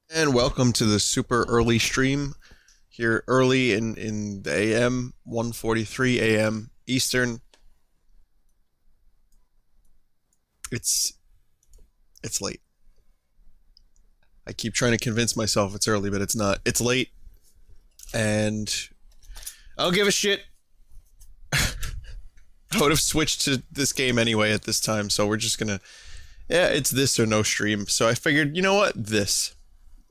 And welcome to the super early stream here early in the AM, 1:43 AM Eastern. It's late. I keep trying to convince myself it's early, but it's not. It's late, and I don't give a shit. I would have switched to this game anyway at this time, so we're just gonna... Yeah, it's this or no stream. So I figured, you know what? This.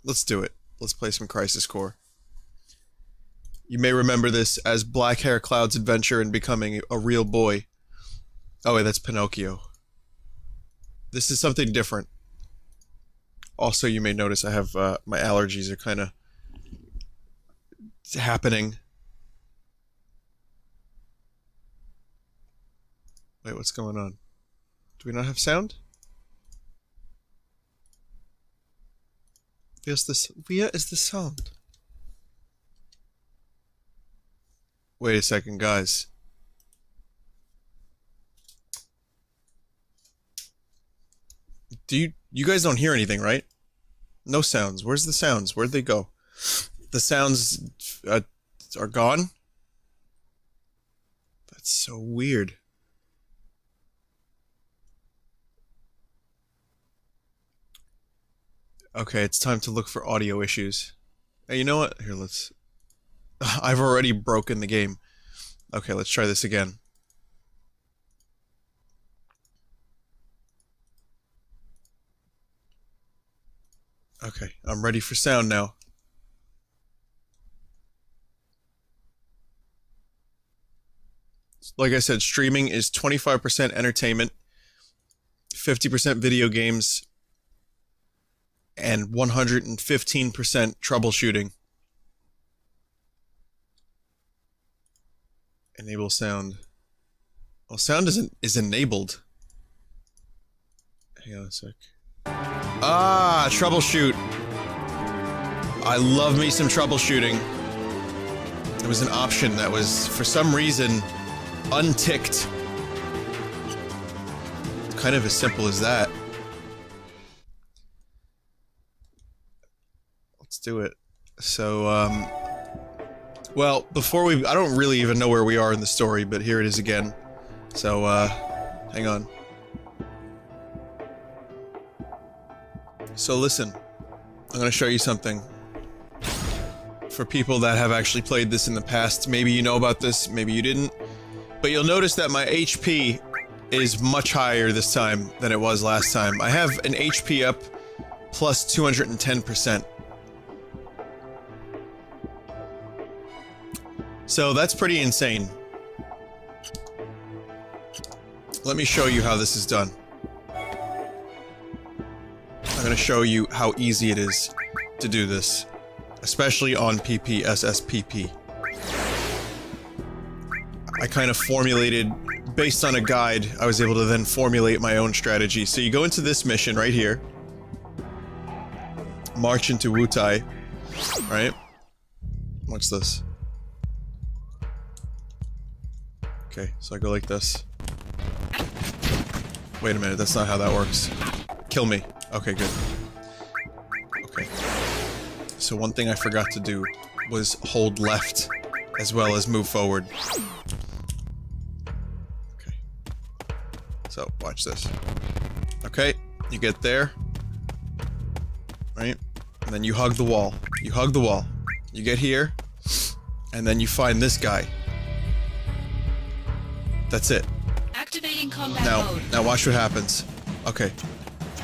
Let's do it. Let's play some Crisis Core. You may remember this as Black Hair Cloud's adventure in becoming a real boy. Oh wait, that's Pinocchio. This is something different. Also, you may notice I have, my allergies are kind of happening. Wait, what's going on? Do we not have sound? Where is the sound? Wait a second, guys. You guys don't hear anything, right? No sounds. Where's the sounds? Where'd they go? The sounds are gone? That's so weird. Okay, it's time to look for audio issues. Hey, you know what? Here, let's... I've already broken the game. Okay, let's try this again. Okay, I'm ready for sound now. Like I said, streaming is 25% entertainment, 50% video games, and 115% troubleshooting. Enable sound. Well, sound is enabled. Hang on a sec. Ah, troubleshoot. I love me some troubleshooting. There was an option that was, for some reason, unticked. It's kind of as simple as that. Let's do it. So, well, before I don't really even know where we are in the story, but here it is again. So, hang on. So listen, I'm gonna show you something. For people that have actually played this in the past, maybe you know about this, maybe you didn't. But you'll notice that my HP is much higher this time than it was last time. I have an HP up plus 210%. So that's pretty insane. Let me show you how this is done. I'm gonna show you how easy it is to do this, especially on PPSSPP. I kind of formulated, based on a guide, I was able to then formulate my own strategy. So you go into this mission right here. March into Wutai. Right? What's this? Okay, so I go like this. Wait a minute, that's not how that works. Kill me. Okay, good. Okay. So one thing I forgot to do was hold left as well as move forward. Okay. So, watch this. Okay, you get there. Right? And then you hug the wall. You hug the wall. You get here. And then you find this guy. That's it. Activating combat mode. Now watch what happens. Okay.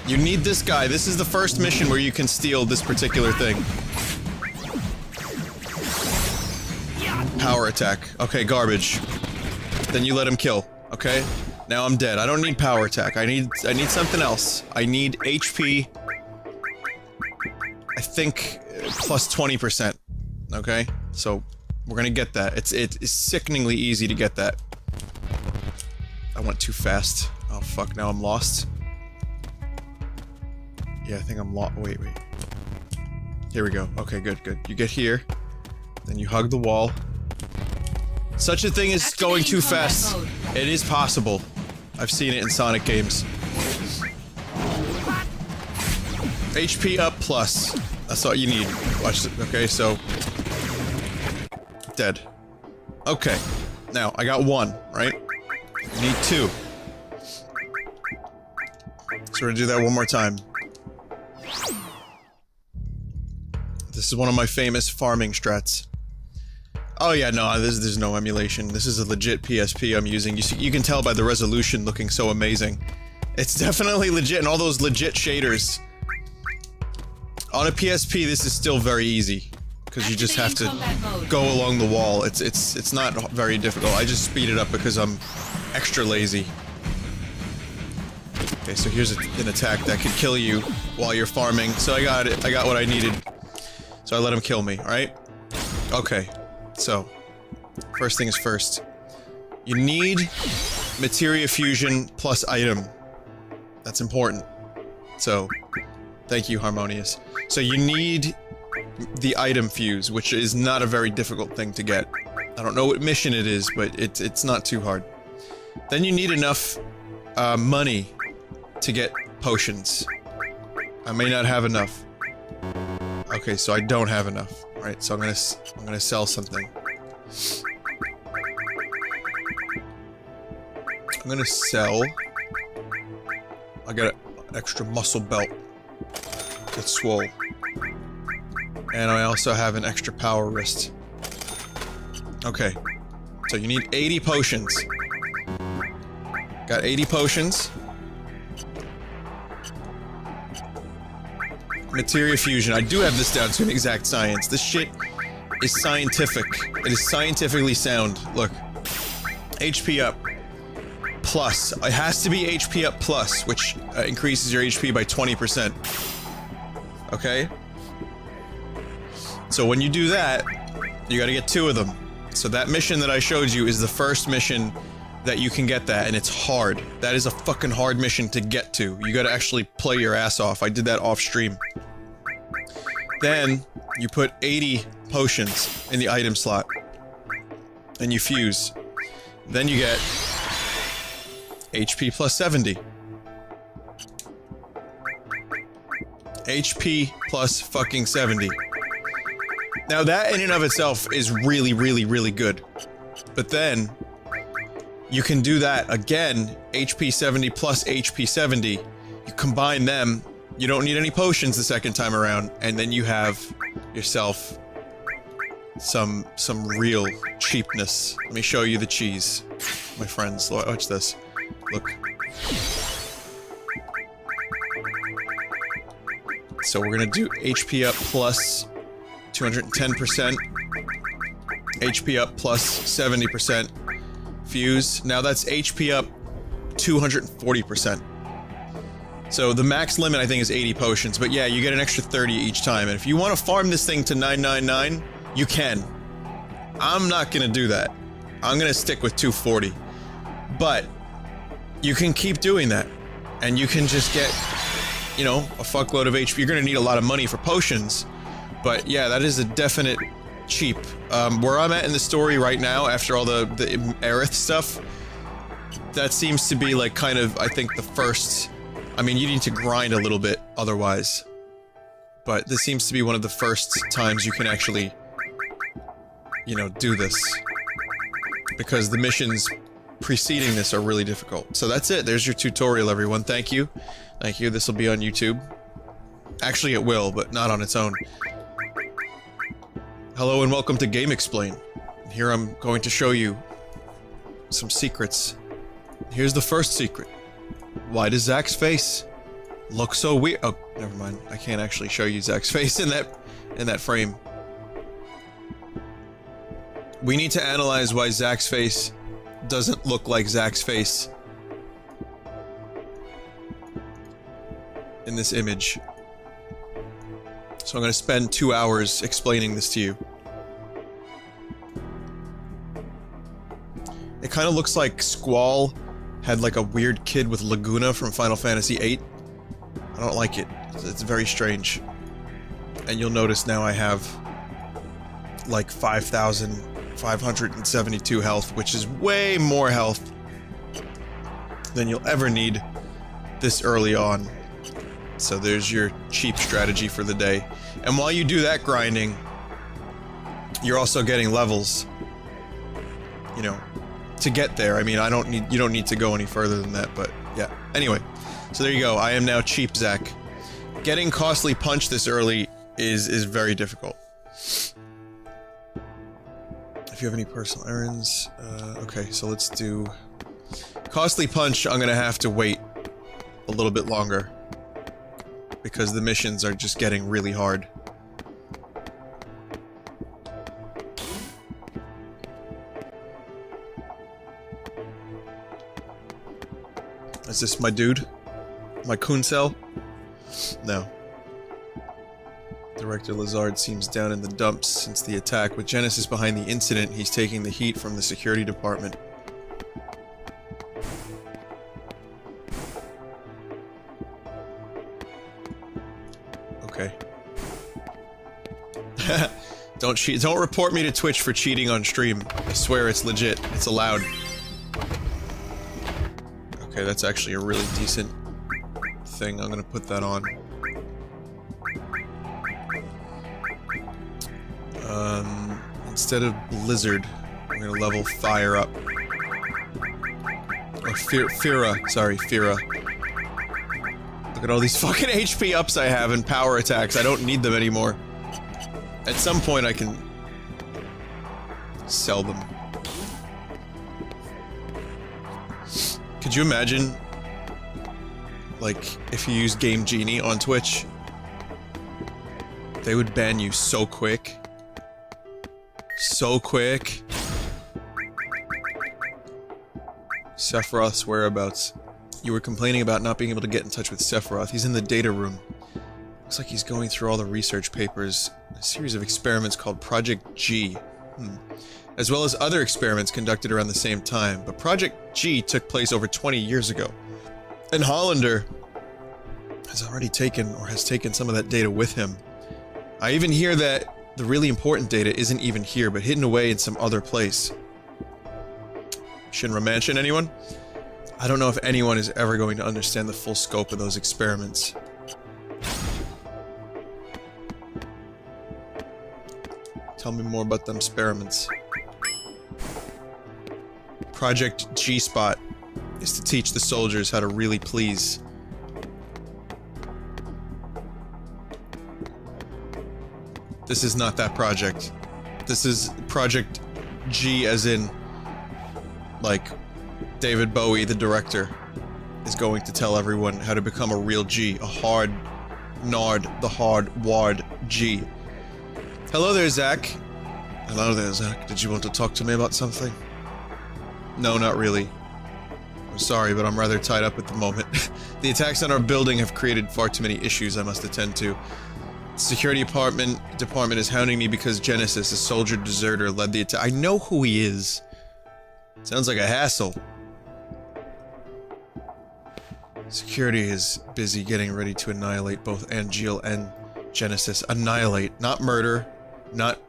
You need this guy. This is the first mission where you can steal this particular thing. Power attack. Okay, garbage. Then you let him kill. Okay? Now I'm dead. I don't need power attack. I need something else. I need HP. I think plus 20%. Okay? So we're gonna get that. It is sickeningly easy to get that. I went too fast. Oh fuck, now I'm lost. Yeah, I think I'm lost. Wait. Here we go. Okay, good. You get here. Then you hug the wall. Such a thing as going too fast. It is possible. I've seen it in Sonic games. HP up plus. That's all you need. Watch it. Okay, so... Dead. Okay. Now, I got 1, right? I need 2. So we're gonna do that one more time. This is one of my famous farming strats. Oh yeah, no, there's no emulation. This is a legit PSP I'm using. You can tell by the resolution looking so amazing. It's definitely legit, and all those legit shaders. On a PSP, this is still very easy, because you just have to go along the wall. It's not very difficult. I just speed it up because I'm extra lazy. Okay, so here's an attack that could kill you while you're farming. So I got it. I got what I needed. So I let him kill me, alright? Okay. So, first things first. You need materia fusion plus item. That's important. So, thank you, Harmonious. So you need the item fuse, which is not a very difficult thing to get. I don't know what mission it is, but it's not too hard. Then you need enough money to get potions. I may not have enough. Okay, so I don't have enough. Right, so I'm gonna sell something. I'm gonna sell... I got an extra muscle belt. It's swole. And I also have an extra power wrist. Okay. So you need 80 potions. Got 80 potions. Materia fusion. I do have this down to an exact science. This shit is scientific. It is scientifically sound. Look. HP up. Plus. It has to be HP up plus, which increases your HP by 20%. Okay? So when you do that, you gotta get 2 of them. So that mission that I showed you is the first mission that you can get that, and it's hard. That is a fucking hard mission to get to. You gotta actually play your ass off. I did that off stream. Then, you put 80 potions in the item slot. And you fuse. Then you get HP plus 70. HP plus fucking 70. Now that in and of itself is really, really, really good. But then, you can do that again, HP 70 plus HP 70. You combine them, you don't need any potions the second time around, and then you have yourself some real cheapness. Let me show you the cheese, my friends. Watch this. Look. So we're gonna do HP up plus 210%, HP up plus 70%, fuse. Now that's HP up 240%. So the max limit I think is 80 potions, but yeah, you get an extra 30 each time, and if you want to farm this thing to 999, you can. I'm not gonna do that. I'm gonna stick with 240. But, you can keep doing that, and you can just get, you know, a fuckload of HP. You're gonna need a lot of money for potions, but yeah, that is a definite cheap. Where I'm at in the story right now, after all the Aerith stuff, that seems to be like kind of, I think, the first... I mean, you need to grind a little bit otherwise. But this seems to be one of the first times you can actually, you know, do this. Because the missions preceding this are really difficult. So that's it. There's your tutorial, everyone. Thank you. Thank you. This will be on YouTube. Actually, it will, but not on its own. Hello and welcome to Game Explain. Here I'm going to show you some secrets. Here's the first secret. Why does Zach's face look so weird? Oh, never mind. I can't actually show you Zach's face in that frame. We need to analyze why Zach's face doesn't look like Zach's face in this image. So I'm going to spend 2 hours explaining this to you. It kind of looks like Squall had like a weird kid with Laguna from Final Fantasy VIII. I don't like it. It's very strange. And you'll notice now I have like 5,572 health, which is way more health than you'll ever need this early on. So there's your cheap strategy for the day. And while you do that grinding, you're also getting levels. You know, to get there. I mean, you don't need to go any further than that, but yeah. Anyway, so there you go. I am now cheap Zach. Getting costly punch this early is very difficult. If you have any personal errands, okay, so let's do costly punch. I'm gonna have to wait a little bit longer because the missions are just getting really hard. Is this my dude? My coon cell? No. Director Lazard seems down in the dumps since the attack. With Genesis behind the incident, he's taking the heat from the security department. Okay. Don't report me to Twitch for cheating on stream. I swear it's legit. It's allowed. Okay, that's actually a really decent thing. I'm gonna put that on. Instead of Blizzard, I'm gonna level Fire up. Or Fira. Sorry, Fira. Look at all these fucking HP ups I have and power attacks. I don't need them anymore. At some point I can sell them. Could you imagine, like, if you use Game Genie on Twitch? They would ban you so quick. So quick. Sephiroth's whereabouts. You were complaining about not being able to get in touch with Sephiroth. He's in the data room. Looks like he's going through all the research papers. A series of experiments called Project G. As well as other experiments conducted around the same time. But Project G took place over 20 years ago. And Hollander has already taken, or has taken some of that data with him. I even hear that the really important data isn't even here, but hidden away in some other place. Shinra Mansion, anyone? I don't know if anyone is ever going to understand the full scope of those experiments. Tell me more about them experiments. Project G-Spot is to teach the soldiers how to really please. This is not that project. This is Project G as in, like, David Bowie, the director, is going to tell everyone how to become a real G. A hard Nard, the hard ward G. Hello there, Zach. Hello there, Zach. Did you want to talk to me about something? No, not really. I'm sorry, but I'm rather tied up at the moment. The attacks on our building have created far too many issues I must attend to. The security department is hounding me because Genesis, a soldier deserter, led the attack. I know who he is. Sounds like a hassle. Security is busy getting ready to annihilate both Angeal and Genesis. Annihilate, not murder, not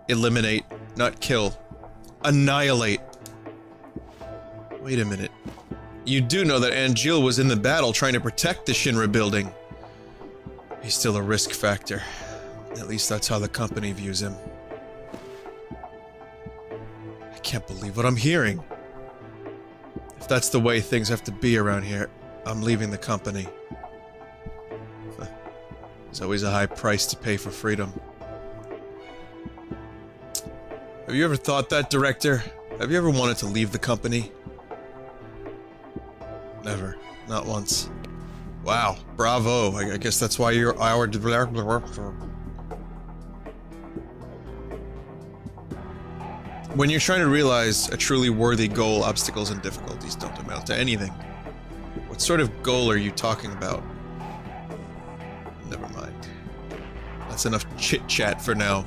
eliminate, not kill. Annihilate. Wait a minute. You do know that Angeal was in the battle trying to protect the Shinra building. He's still a risk factor. At least that's how the company views him. I can't believe what I'm hearing. If that's the way things have to be around here, I'm leaving the company. There's always a high price to pay for freedom. Have you ever thought that, Director? Have you ever wanted to leave the company? Never. Not once. Wow. Bravo. I guess that's why you're our... When you're trying to realize a truly worthy goal, obstacles and difficulties don't amount to anything. What sort of goal are you talking about? Never mind. That's enough chit-chat for now.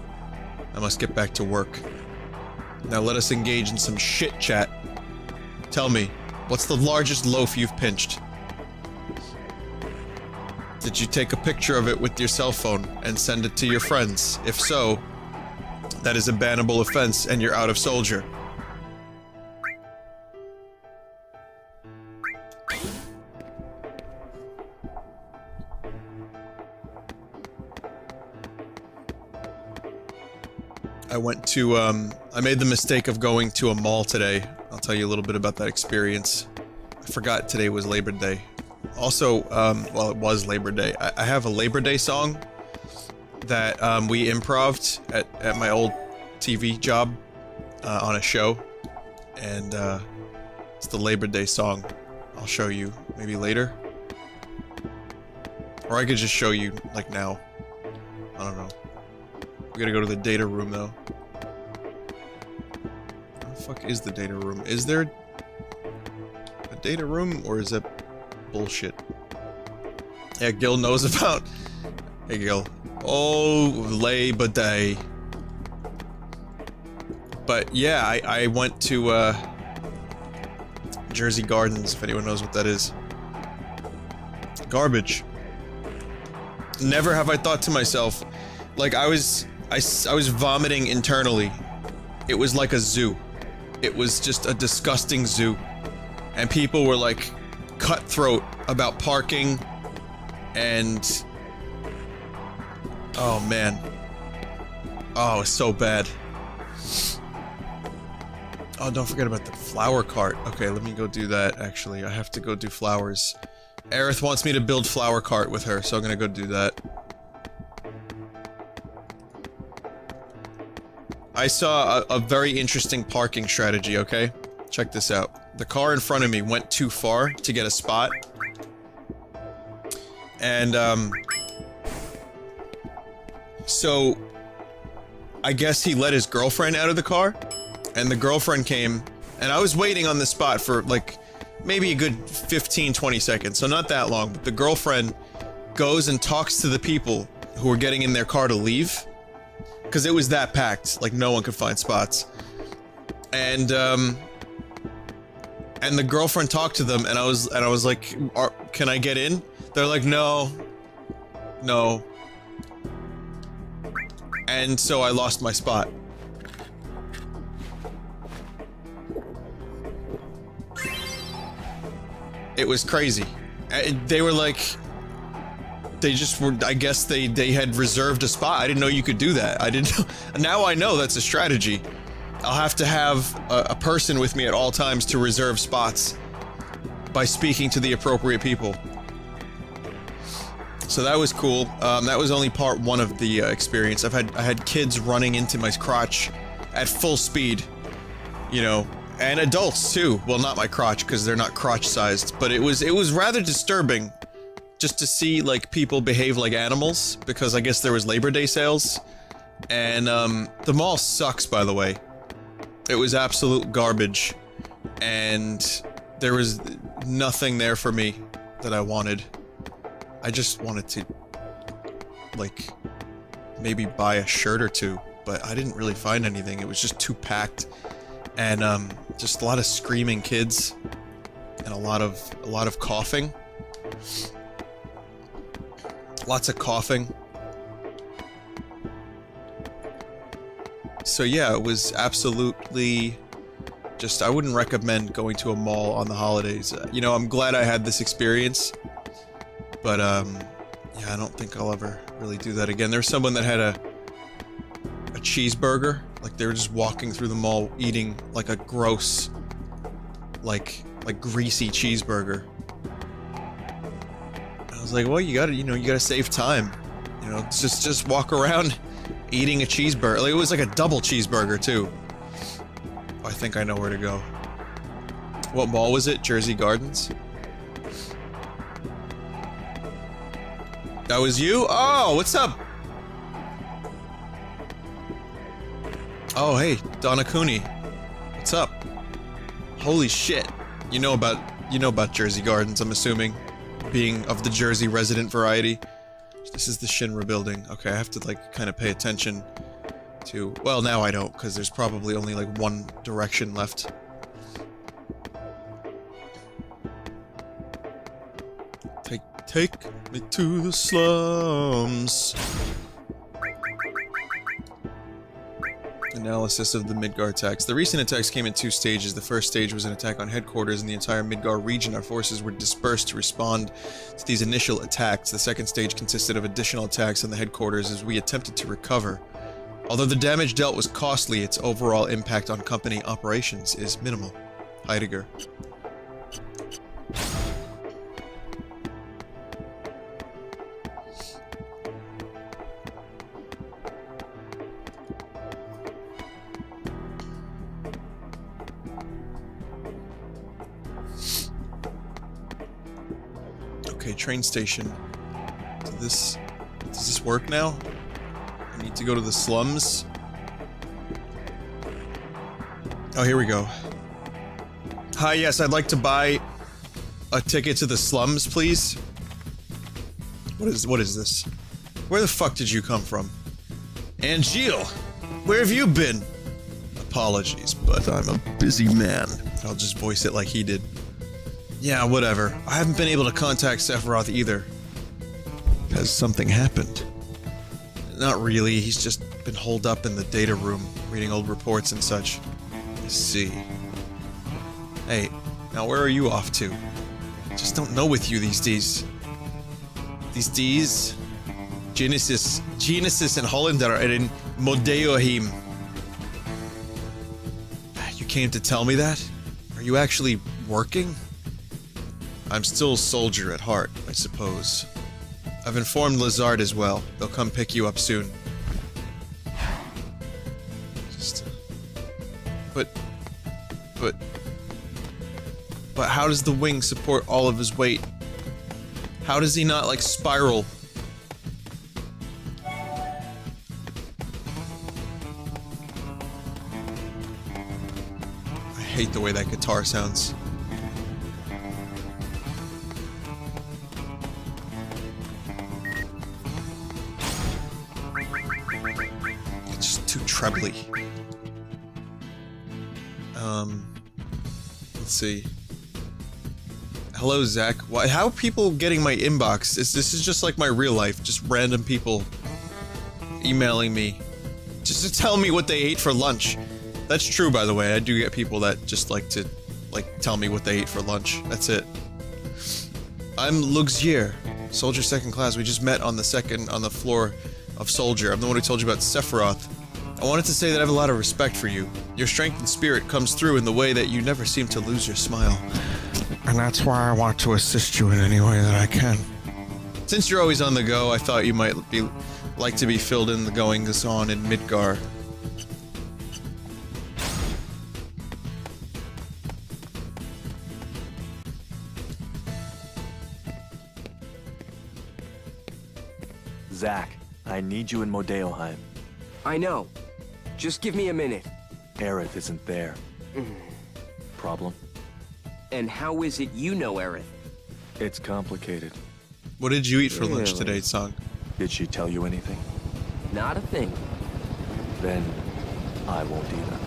I must get back to work. Now let us engage in some shit-chat. Tell me, what's the largest loaf you've pinched? Did you take a picture of it with your cell phone and send it to your friends? If so, that is a bannable offense and you're out of soldier. I went to, I made the mistake of going to a mall today. I'll tell you a little bit about that experience. I forgot today was Labor Day. Also, well, it was Labor Day. I have a Labor Day song that, we improv'd at my old TV job, on a show. And, it's the Labor Day song. I'll show you maybe later. Or I could just show you, like, now. I don't know. We gotta go to the data room, though. Where the fuck is the data room? Is there a data room, or is that bullshit? Yeah, Gil knows about... Hey, Gil. Oh, Labor Day. But, yeah, I went to, Jersey Gardens, if anyone knows what that is. Garbage. Never have I thought to myself, like, I was vomiting internally. It was like a zoo. It was just a disgusting zoo. And people were, like, cutthroat about parking, and... Oh, man. Oh, it's so bad. Oh, don't forget about the flower cart. Okay, let me go do that, actually. I have to go do flowers. Aerith wants me to build flower cart with her, so I'm gonna go do that. I saw a very interesting parking strategy, okay? Check this out. The car in front of me went too far to get a spot. And, so... I guess he let his girlfriend out of the car, and the girlfriend came, and I was waiting on the spot for, like, maybe a good 15-20 seconds, so not that long, but the girlfriend goes and talks to the people who were getting in their car to leave, because it was that packed, like, no one could find spots. And the girlfriend talked to them, and I was like, can I get in? They're like, no. No. And so I lost my spot. It was crazy. They were like... They just were... I guess they had reserved a spot. I didn't know you could do that. I didn't know... Now I know that's a strategy. I'll have to have a person with me at all times to reserve spots by speaking to the appropriate people. So that was cool. That was only part one of the experience. I had kids running into my crotch at full speed, you know, and adults too. Well, not my crotch because they're not crotch-sized, but it was rather disturbing just to see like people behave like animals because I guess there was Labor Day sales, and the mall sucks, by the way. It was absolute garbage, and there was nothing there for me that I wanted. I just wanted to, like, maybe buy a shirt or two, but I didn't really find anything. It was just too packed, and just a lot of screaming kids, and a lot of coughing. Lots of coughing. So yeah, it was absolutely just, I wouldn't recommend going to a mall on the holidays. You know, I'm glad I had this experience. But, yeah, I don't think I'll ever really do that again. There was someone that had a cheeseburger. Like, they were just walking through the mall eating, like, a gross, like greasy cheeseburger. I was like, well, you gotta save time. You know, just walk around eating a cheeseburger. Like, it was like a double cheeseburger, too. I think I know where to go. What mall was it? Jersey Gardens? That was you? Oh, what's up? Oh, hey, Donna Cooney. What's up? Holy shit. You know about Jersey Gardens, I'm assuming. Being of the Jersey resident variety. This is the Shinra building. Okay, I have to, like, kind of pay attention to... Well, now I don't, because there's probably only, like, one direction left. Take me to the slums. Analysis of the Midgar attacks. The recent attacks came in two stages. The first stage was an attack on headquarters in the entire Midgar region. Our forces were dispersed to respond to these initial attacks. The second stage consisted of additional attacks on the headquarters as we attempted to recover Although the damage dealt was costly, its overall impact on company operations is minimal. Heidegger. Okay, train station. Does this work now? I need to go to the slums. Oh, here we go. Hi, yes, I'd like to buy a ticket to the slums, please. What is this? Where the fuck did you come from? Angel, where have you been? Apologies, but I'm a busy man. I'll just voice it like he did. Yeah, whatever. I haven't been able to contact Sephiroth either. Has something happened? Not really, he's just been holed up in the data room, reading old reports and such. I see. Hey, now where are you off to? Just don't know with you these days. These days? Genesis and Hollander are in Modeoheim. You came to tell me that? Are you actually working? I'm still a soldier at heart, I suppose. I've informed Lazard as well. They'll come pick you up soon. But how does the wing support all of his weight? How does he not, like, spiral? I hate the way that guitar sounds. It's just too trebly. Let's see. Hello, Zach. Why? How are people getting my inbox? This is just like my real life. Just random people emailing me, just to tell me what they ate for lunch. That's true, by the way. I do get people that just like to, tell me what they ate for lunch. That's it. I'm Luxier, Soldier Second Class. We just met on the floor of Soldier. I'm the one who told you about Sephiroth. I wanted to say that I have a lot of respect for you. Your strength and spirit comes through in the way that you never seem to lose your smile. And that's why I want to assist you in any way that I can. Since you're always on the go, I thought you might like to be filled in the goings-on in Midgar. Zach, I need you in Modeoheim. I know. Just give me a minute. Aerith isn't there. Problem? And how is it you know Aerith? It's complicated. What did you eat for lunch today, Song? Did she tell you anything? Not a thing. Then I won't either.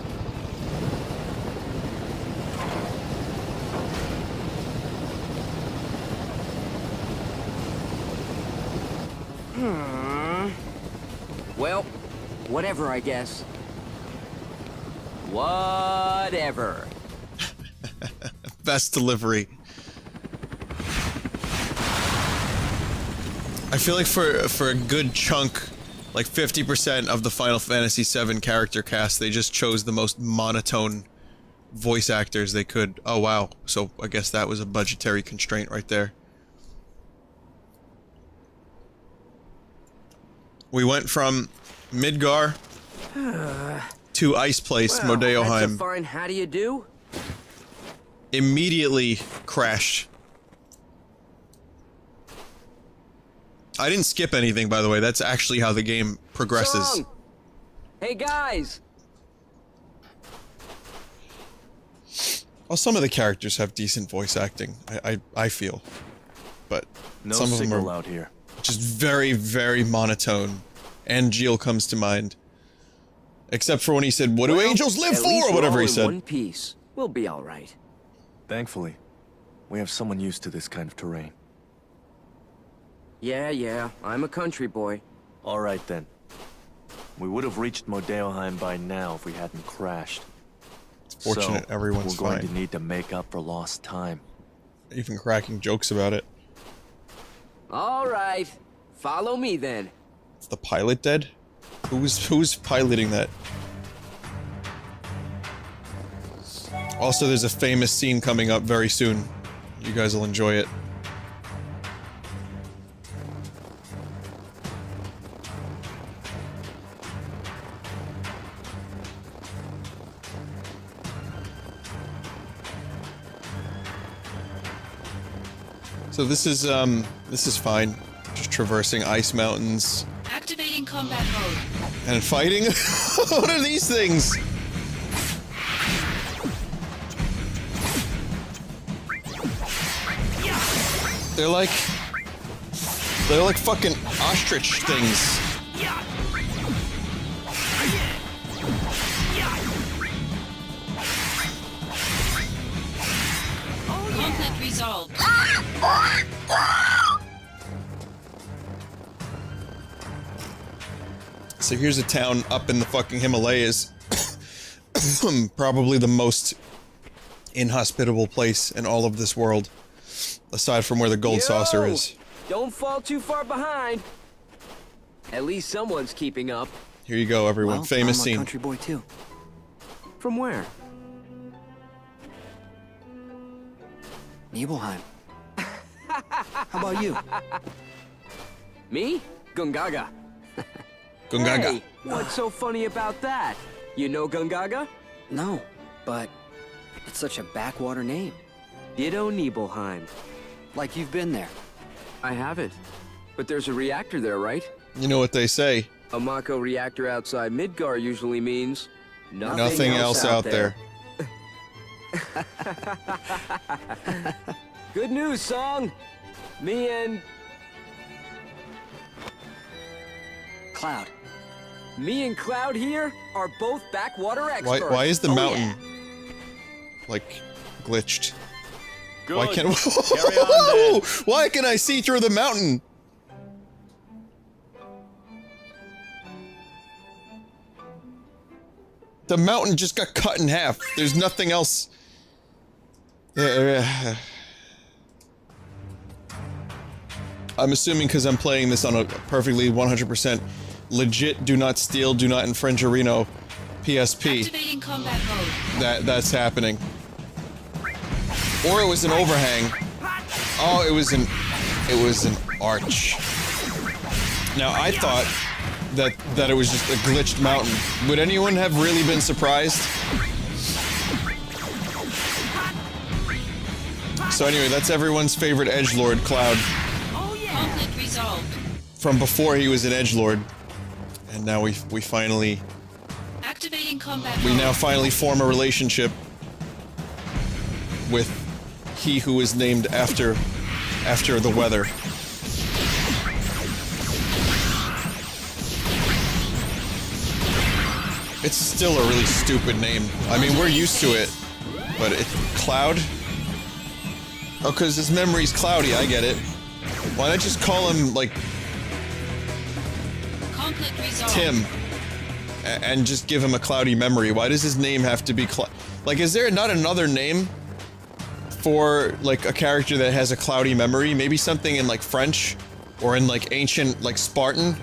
Well, whatever, I guess. Whatever. Best delivery. I feel like for a good chunk, like 50% of the Final Fantasy VII character cast, they just chose the most monotone voice actors they could. Oh wow, so I guess that was a budgetary constraint right there. We went from Midgar to Ice Place, Well, Modeoheim. that's a fine how do you do? Immediately crashed. I didn't skip anything, by the way. That's actually how the game progresses. Song! Hey guys! Well, some of the characters have decent voice acting, I feel. But No some of them signal are out here. just very, very monotone. Angeal comes to mind. Except for when he said, "What do angels live at for?" least or we're whatever all he in said. one piece. We'll be all right. Thankfully, we have someone used to this kind of terrain. Yeah, I'm a country boy. All right then. We would have reached Modeoheim by now if we hadn't crashed. It's fortunate everyone's we're going fine. to need to make up for lost time. Even cracking jokes about it. All right. Follow me then. Is the pilot dead? Who's piloting that? Also, there's a famous scene coming up very soon. You guys will enjoy it. So this is fine. Just traversing ice mountains. Activating combat mode. And fighting? What are these things? They're like fucking ostrich things. Conflict resolved. So here's a town up in the fucking Himalayas. Probably the most inhospitable place in all of this world. Aside from where the gold saucer is. Don't fall too far behind. At least someone's keeping up. Here you go, everyone. Well, Famous I'm a scene. country boy too. From where? Nibelheim. How about you? Me? Gungaga. Gungaga. Hey, what's so funny about that? You know Gungaga? No, but it's such a backwater name. Ditto Nibelheim. Like you've been there. I haven't. But there's a reactor there, right? You know what they say. A Mako reactor outside Midgar usually means Nothing else out there. Good news, Song. Me and Cloud. Cloud here are both backwater experts. Why is the Oh, mountain yeah. like glitched? Good. Why can't Carry on, then. Why can I see through the mountain? The mountain just got cut in half. There's nothing else. I'm assuming because I'm playing this on a perfectly 100% legit do not steal, do not infringe Reno PSP. Activating combat mode. That's happening. Or it was an overhang. Oh, it was an arch. Now I thought that it was just a glitched mountain. Would anyone have really been surprised? So anyway, that's everyone's favorite edgelord, Cloud. Conflict resolved. From before he was an edgelord. And now we finally Activating combat we mode. now finally form a relationship with he who is named after the weather. It's still a really stupid name. I mean, we're used to it, but Cloud? Oh, because his memory's cloudy, I get it. Why not just call him, like, Conflict resolved. Tim? And just give him a cloudy memory? Why does his name have to be like, is there not another name for, like, a character that has a cloudy memory? Maybe something in, like, French? Or in, like, ancient, like, Spartan?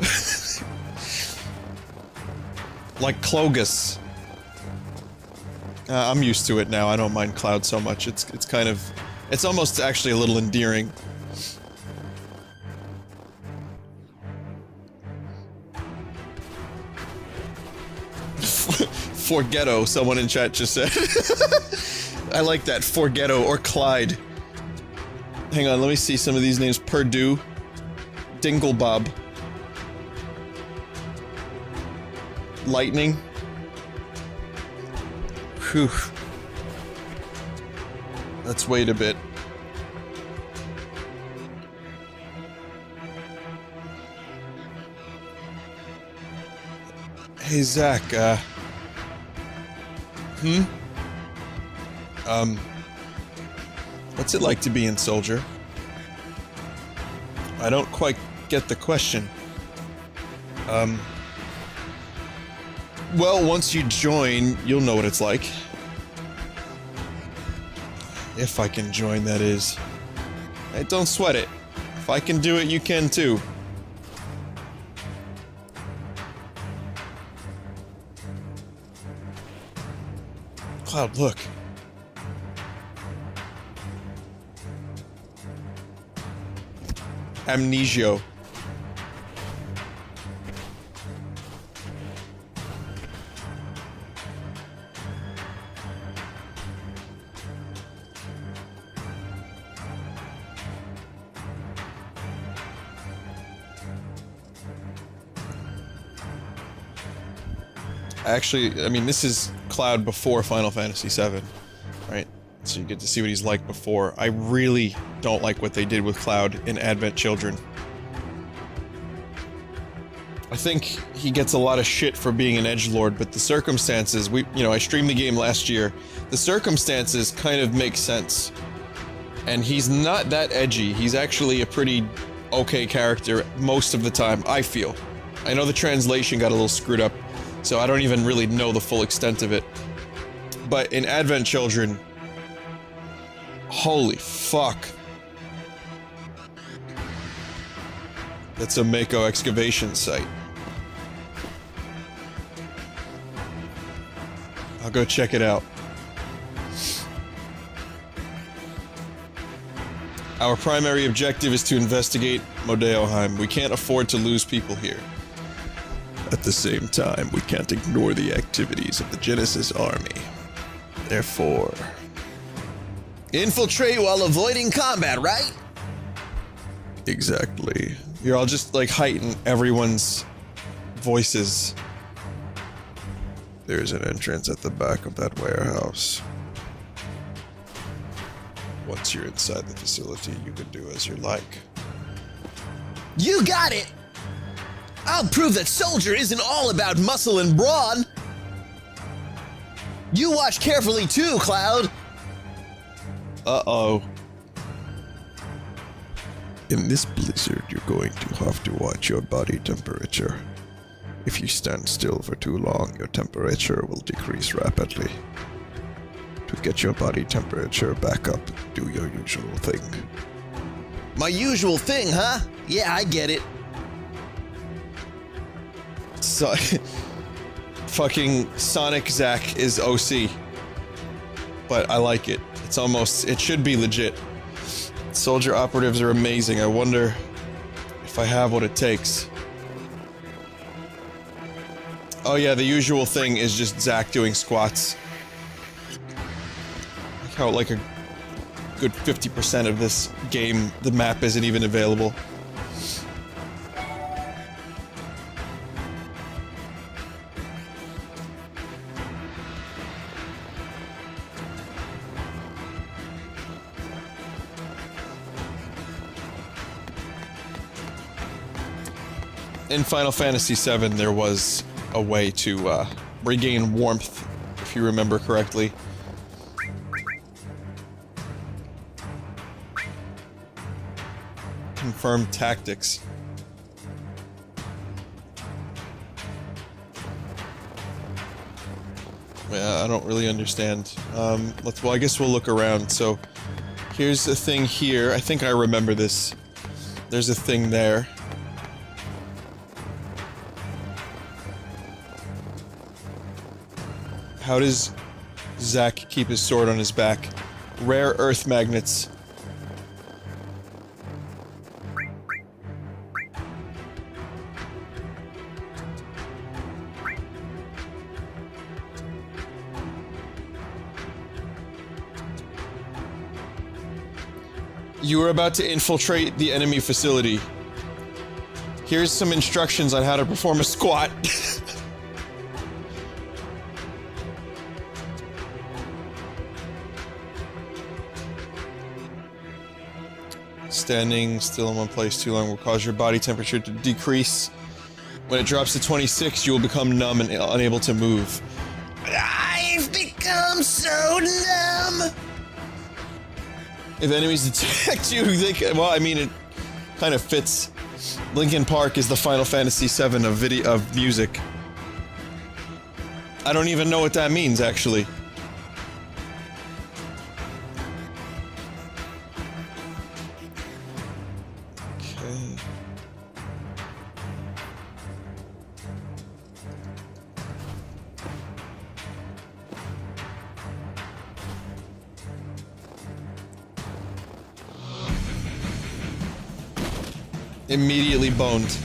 Like Clogus. I'm used to it now. I don't mind Cloud so much. It's kind of... It's almost actually a little endearing. Forgetto, someone in chat just said. I like that. Forgetto or Clyde. Hang on, let me see some of these names. Purdue. Dinglebob. Lightning. Whew. Let's wait a bit. Hey, Zach, what's it like to be in Soldier? I don't quite get the question. Well, once you join, you'll know what it's like. If I can join, that is. Hey, don't sweat it. If I can do it, you can too. Cloud, look. Amnesio. Actually, I mean, this is Cloud before Final Fantasy VII, right? So you get to see what he's like before. I really don't like what they did with Cloud in Advent Children. I think he gets a lot of shit for being an edgelord, but the circumstances, I streamed the game last year. The circumstances kind of make sense. And he's not that edgy. He's actually a pretty okay character most of the time, I feel. I know the translation got a little screwed up, so I don't even really know the full extent of it. But in Advent Children, holy fuck. That's a Mako excavation site. I'll go check it out. Our primary objective is to investigate Modeoheim. We can't afford to lose people here. At the same time, we can't ignore the activities of the Genesis army. Therefore... infiltrate while avoiding combat, right? Exactly. Here, I'll just, like, heighten everyone's voices. There's an entrance at the back of that warehouse. Once you're inside the facility, you can do as you like. You got it! I'll prove that soldier isn't all about muscle and brawn! You watch carefully too, Cloud! Uh-oh. In this blizzard, you're going to have to watch your body temperature. If you stand still for too long, your temperature will decrease rapidly. To get your body temperature back up, do your usual thing. My usual thing, huh? Yeah, I get it. So, fucking Sonic Zack is OC. But I like it. It should be legit. Soldier operatives are amazing. I wonder if I have what it takes. Oh yeah, the usual thing is just Zack doing squats. Like how, like, a good 50% of this game, the map isn't even available. In Final Fantasy VII, there was a way to regain warmth, if you remember correctly. Confirm tactics. Yeah, I don't really understand. Well, I guess we'll look around. So, here's a thing here. I think I remember this. There's a thing there. How does Zack keep his sword on his back? Rare earth magnets. You are about to infiltrate the enemy facility. Here's some instructions on how to perform a squat. Standing still in one place too long will cause your body temperature to decrease. When it drops to 26, you will become numb and unable to move. I've become so numb! If enemies detect you, they can, well, I mean, it kind of fits. Linkin Park is the Final Fantasy VII of music. I don't even know what that means, actually. Immediately boned.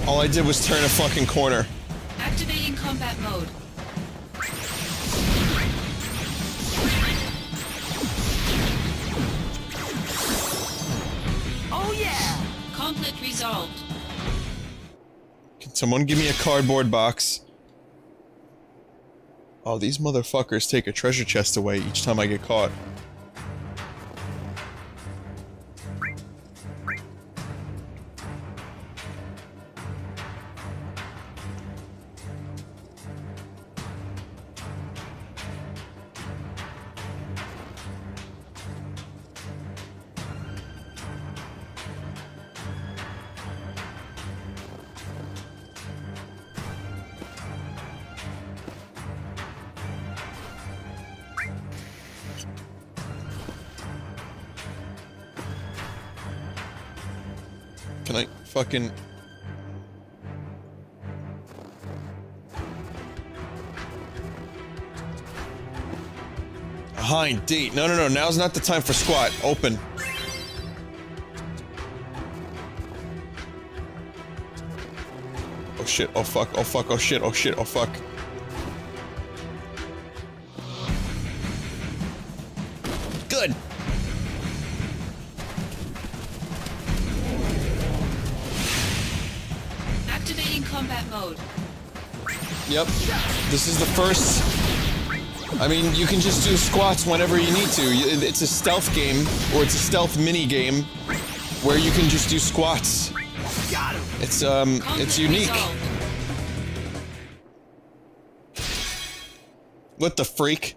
All I did was turn a fucking corner. Activating combat mode. Oh yeah! Conflict resolved. Can someone give me a cardboard box? Oh, these motherfuckers take a treasure chest away each time I get caught. Can I fucking... Behind D. No, no, no. Now's not the time for squat. Open. Oh shit. Oh fuck. Oh fuck. Oh shit. Oh shit. Oh fuck. Good. Activating combat mode. Yep. This is the first... I mean, you can just do squats whenever you need to. It's a stealth game, or it's a stealth mini game, where you can just do squats. It's unique. What the freak?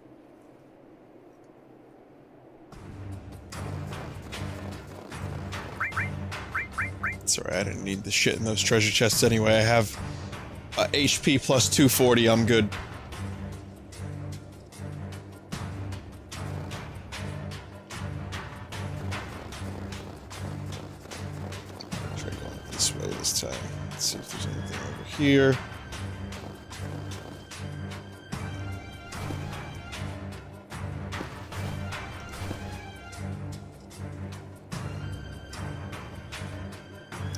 It's alright, I didn't need the shit in those treasure chests anyway. I have HP plus 240, I'm good. Try going this way this time. Let's see if there's anything over here.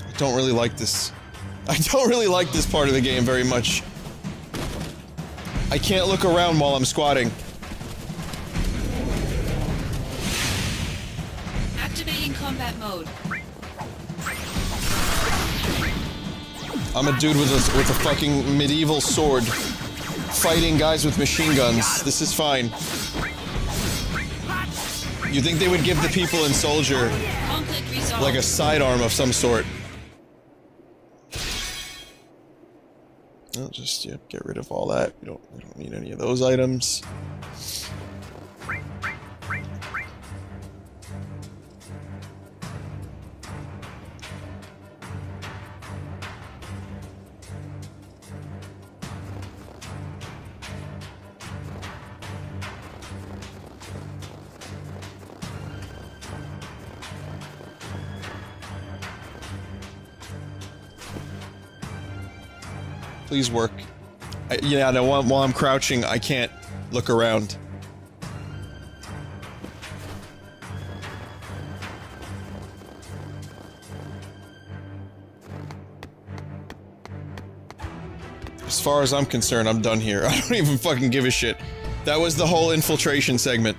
I don't really like this. I don't really like this part of the game very much. I can't look around while I'm squatting. Activating combat mode. I'm a dude with a fucking medieval sword, fighting guys with machine guns. This is fine. You think they would give the people in Soldier Conflict resolved. like a sidearm of some sort? I'll just get rid of all that. We don't need any of those items. Please work. Yeah, no, while I'm crouching, I can't look around. As far as I'm concerned, I'm done here. I don't even fucking give a shit. That was the whole infiltration segment.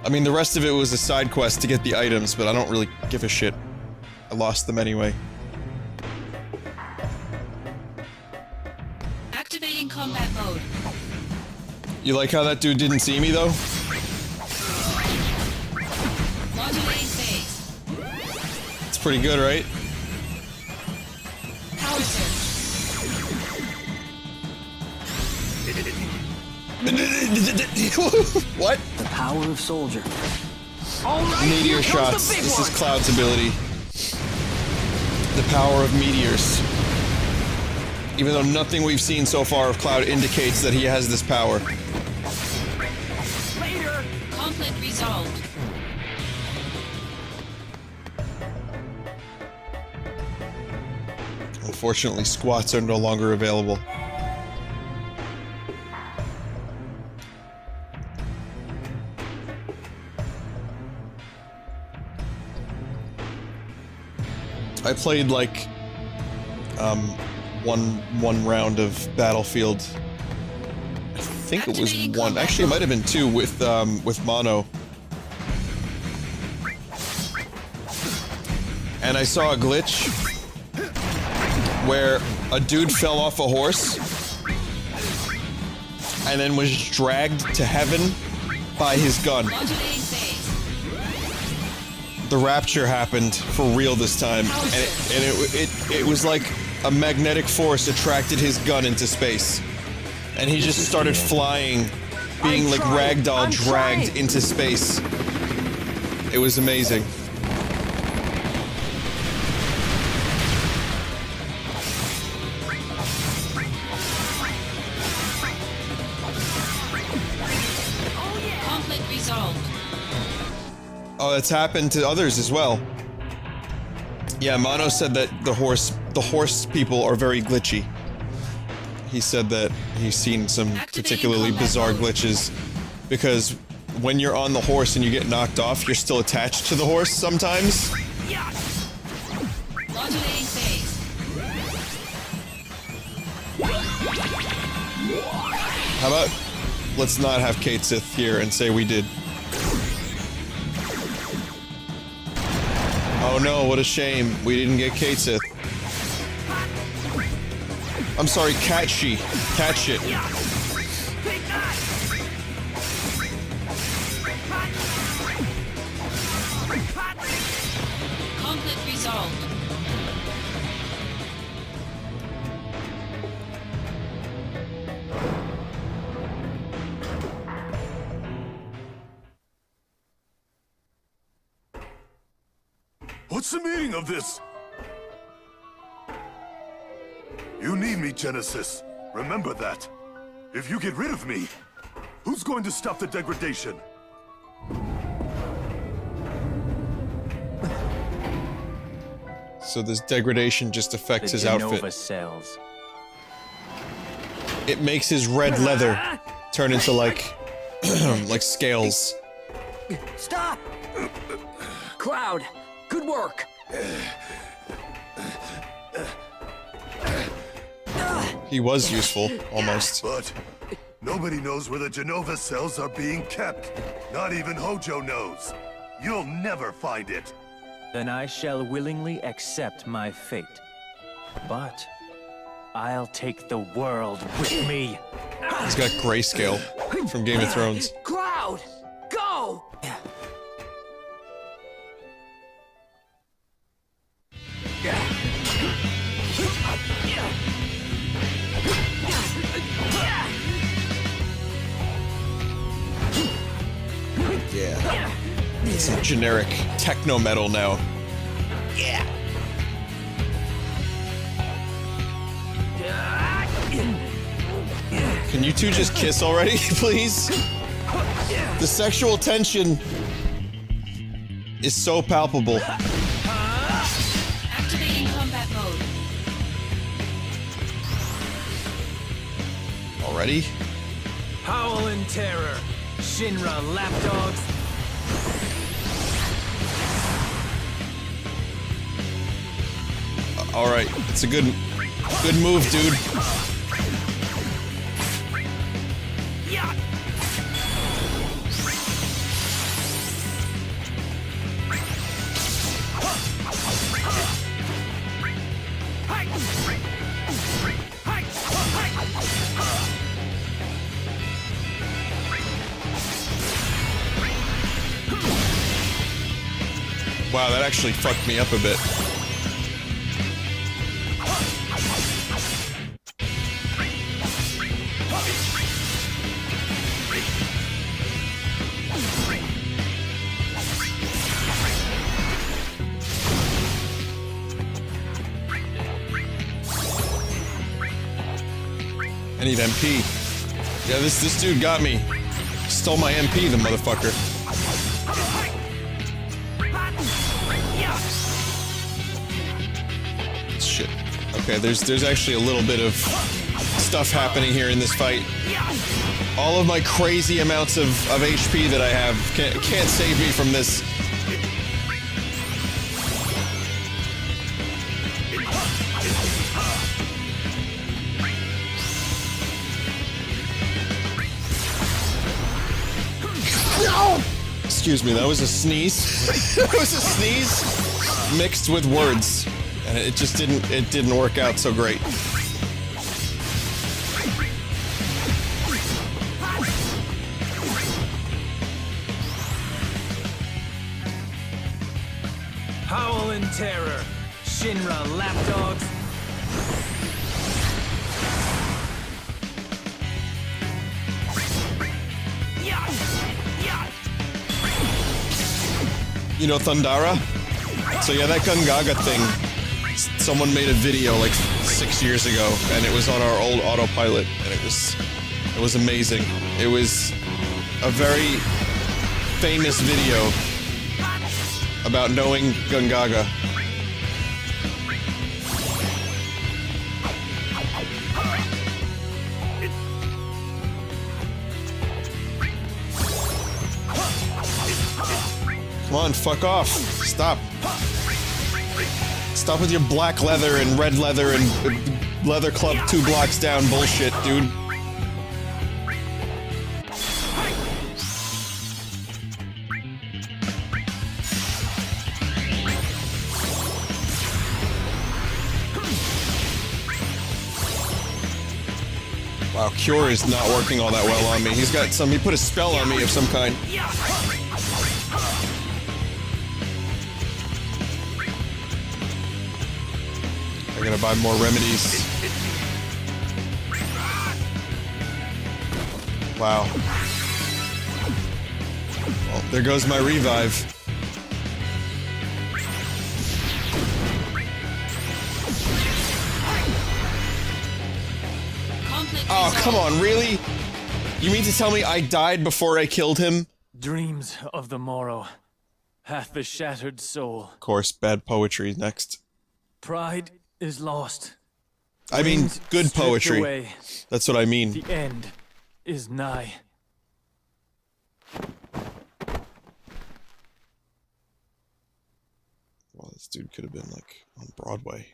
I mean, the rest of it was a side quest to get the items, but I don't really give a shit. I lost them anyway. Activating combat mode. You like how that dude didn't see me, though? Modulating phase. It's pretty good, right? Power surge. What? The power of Soldier. Meteor shots. This is Cloud's ability. The power of meteors. Even though nothing we've seen so far of Cloud indicates that he has this power. Later! Conflict resolved. Unfortunately, squats are no longer available. I played like one round of Battlefield. I think it was one. Actually, it might have been two with Mono. And I saw a glitch where a dude fell off a horse and then was dragged to heaven by his gun. Modulating phase. The rapture happened for real this time, and it was like a magnetic force attracted his gun into space, and he just started flying, being like ragdoll dragged into space. It was amazing. Conflict resolved. Oh, that's happened to others as well. Yeah, Mono said that the horse people are very glitchy. He said that he's seen some particularly bizarre glitches because when you're on the horse and you get knocked off, you're still attached to the horse sometimes. Modulating phase. How about let's not have Kate Sith here and say we did. Oh no, what a shame. We didn't get Kate Sith. I'm sorry, cat shit. Conflict resolved. What's the meaning of this? You need me, Genesis. Remember that. If you get rid of me, who's going to stop the degradation? So this degradation just affects his outfit. Cells. It makes his red leather turn into like like scales. Stop! Cloud, good work. He was useful, almost. But nobody knows where the Genova cells are being kept. Not even Hojo knows. You'll never find it. Then I shall willingly accept my fate. But I'll take the world with me. He's got grayscale from Game of Thrones. Cloud, go! Yeah. It's a generic techno metal now. Yeah. Can you two just kiss already, please? The sexual tension is so palpable. Activating combat mode. Already? Howl in terror. Shinra lapdogs. Alright, it's a good move, dude. Wow, that actually fucked me up a bit. I need MP. Yeah, this dude got me. Stole my MP, the motherfucker. Shit. Okay, there's actually a little bit of stuff happening here in this fight. All of my crazy amounts of HP that I have can't save me from this. Excuse me, that was a sneeze. That was a sneeze mixed with words. And it just didn't work out so great. Howl in terror, Shinra lapdogs. You know Thundara? So yeah, that Gungaga thing, someone made a video like 6 years ago, and it was on our old autopilot, and it was amazing. It was a very famous video about knowing Gungaga. Come on, fuck off. Stop. Stop with your black leather and red leather and leather club 2 blocks down bullshit, dude. Wow, Cure is not working all that well on me. He put a spell on me of some kind. I gotta buy more remedies. Wow. Well, there goes my revive. Oh, come on, really? You mean to tell me I died before I killed him? Dreams of the morrow hath the shattered soul. Of course, bad poetry next. Pride is lost. I mean, good Stripped poetry. away. That's what I mean. The end is nigh. Well, this dude could have been, like, on Broadway.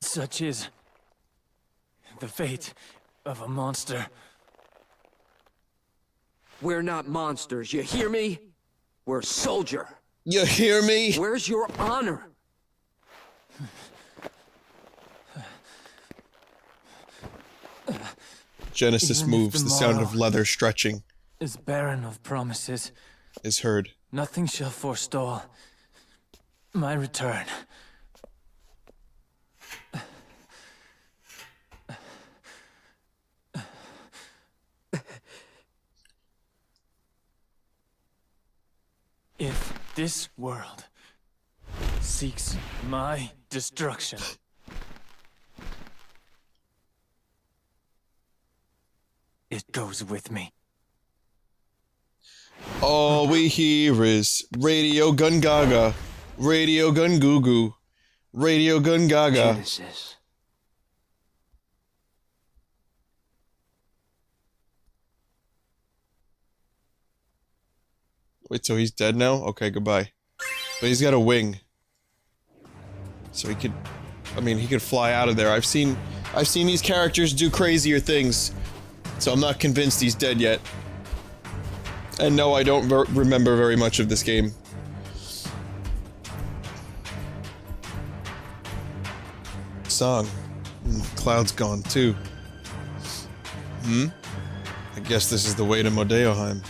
Such is the fate of a monster. We're not monsters, you hear me? We're a soldier. You hear me? Where's your honor? Genesis Even if moves, the sound of tomorrow leather stretching is barren of promises. is heard. Nothing shall forestall my return. If this world seeks my destruction, it goes with me. All we hear is Radio Gun Gaga, Radio Gun Goo Goo, Radio Gun Gaga. Genesis. Wait, so he's dead now? Okay, goodbye. But he's got a wing. So he could... I mean, he could fly out of there. I've seen these characters do crazier things. So I'm not convinced he's dead yet. And no, I don't remember very much of this game. Song. Cloud's gone too. I guess this is the way to Modeoheim.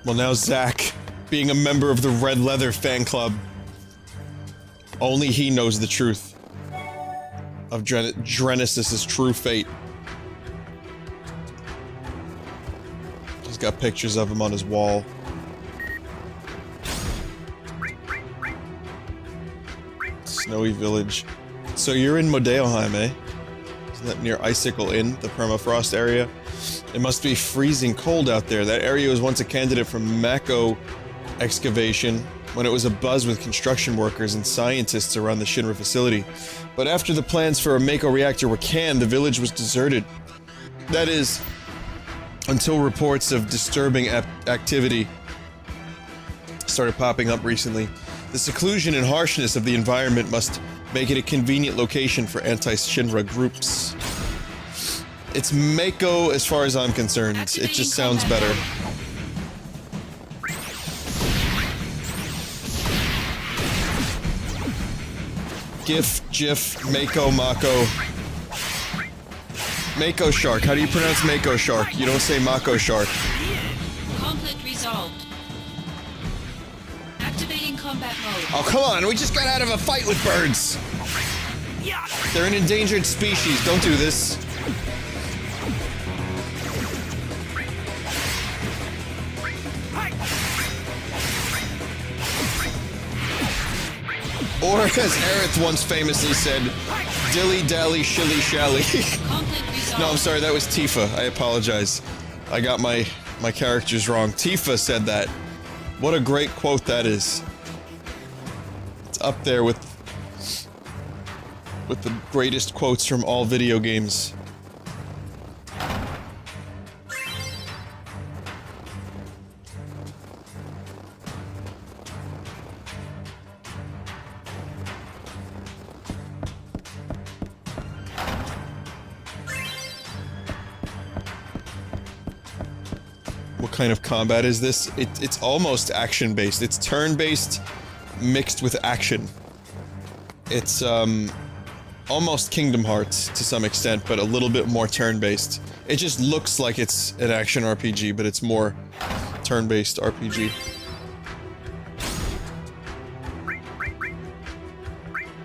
Well, now Zack, being a member of the Red Leather fan club, only he knows the truth of Drenesis's true fate. He's got pictures of him on his wall. Snowy Village. So you're in Modeoheim, eh? Isn't that near Icicle Inn, the permafrost area? It must be freezing cold out there. That area was once a candidate for Mako excavation when it was abuzz with construction workers and scientists around the Shinra facility. But after the plans for a Mako reactor were canned, the village was deserted. That is, until reports of disturbing activity started popping up recently. The seclusion and harshness of the environment must Make it a convenient location for anti-Shinra groups. It's Mako as far as I'm concerned. It just sounds better. GIF, GIF, Mako, Mako. Mako Shark. How do you pronounce Mako Shark? You don't say Mako Shark. Conflict resolved. Activating combat mode. Oh, come on. We just got out of a fight with birds. They're an endangered species. Don't do this. Or, as Aerith once famously said, dilly-dally, shilly-shally. No, I'm sorry, that was Tifa. I apologize. I got my characters wrong. Tifa said that. What a great quote that is. It's up there with the greatest quotes from all video games. What kind of combat is this? It's almost action-based. It's turn-based mixed with action. It's almost Kingdom Hearts to some extent, but a little bit more turn-based. It just looks like it's an action RPG, but it's more turn-based RPG.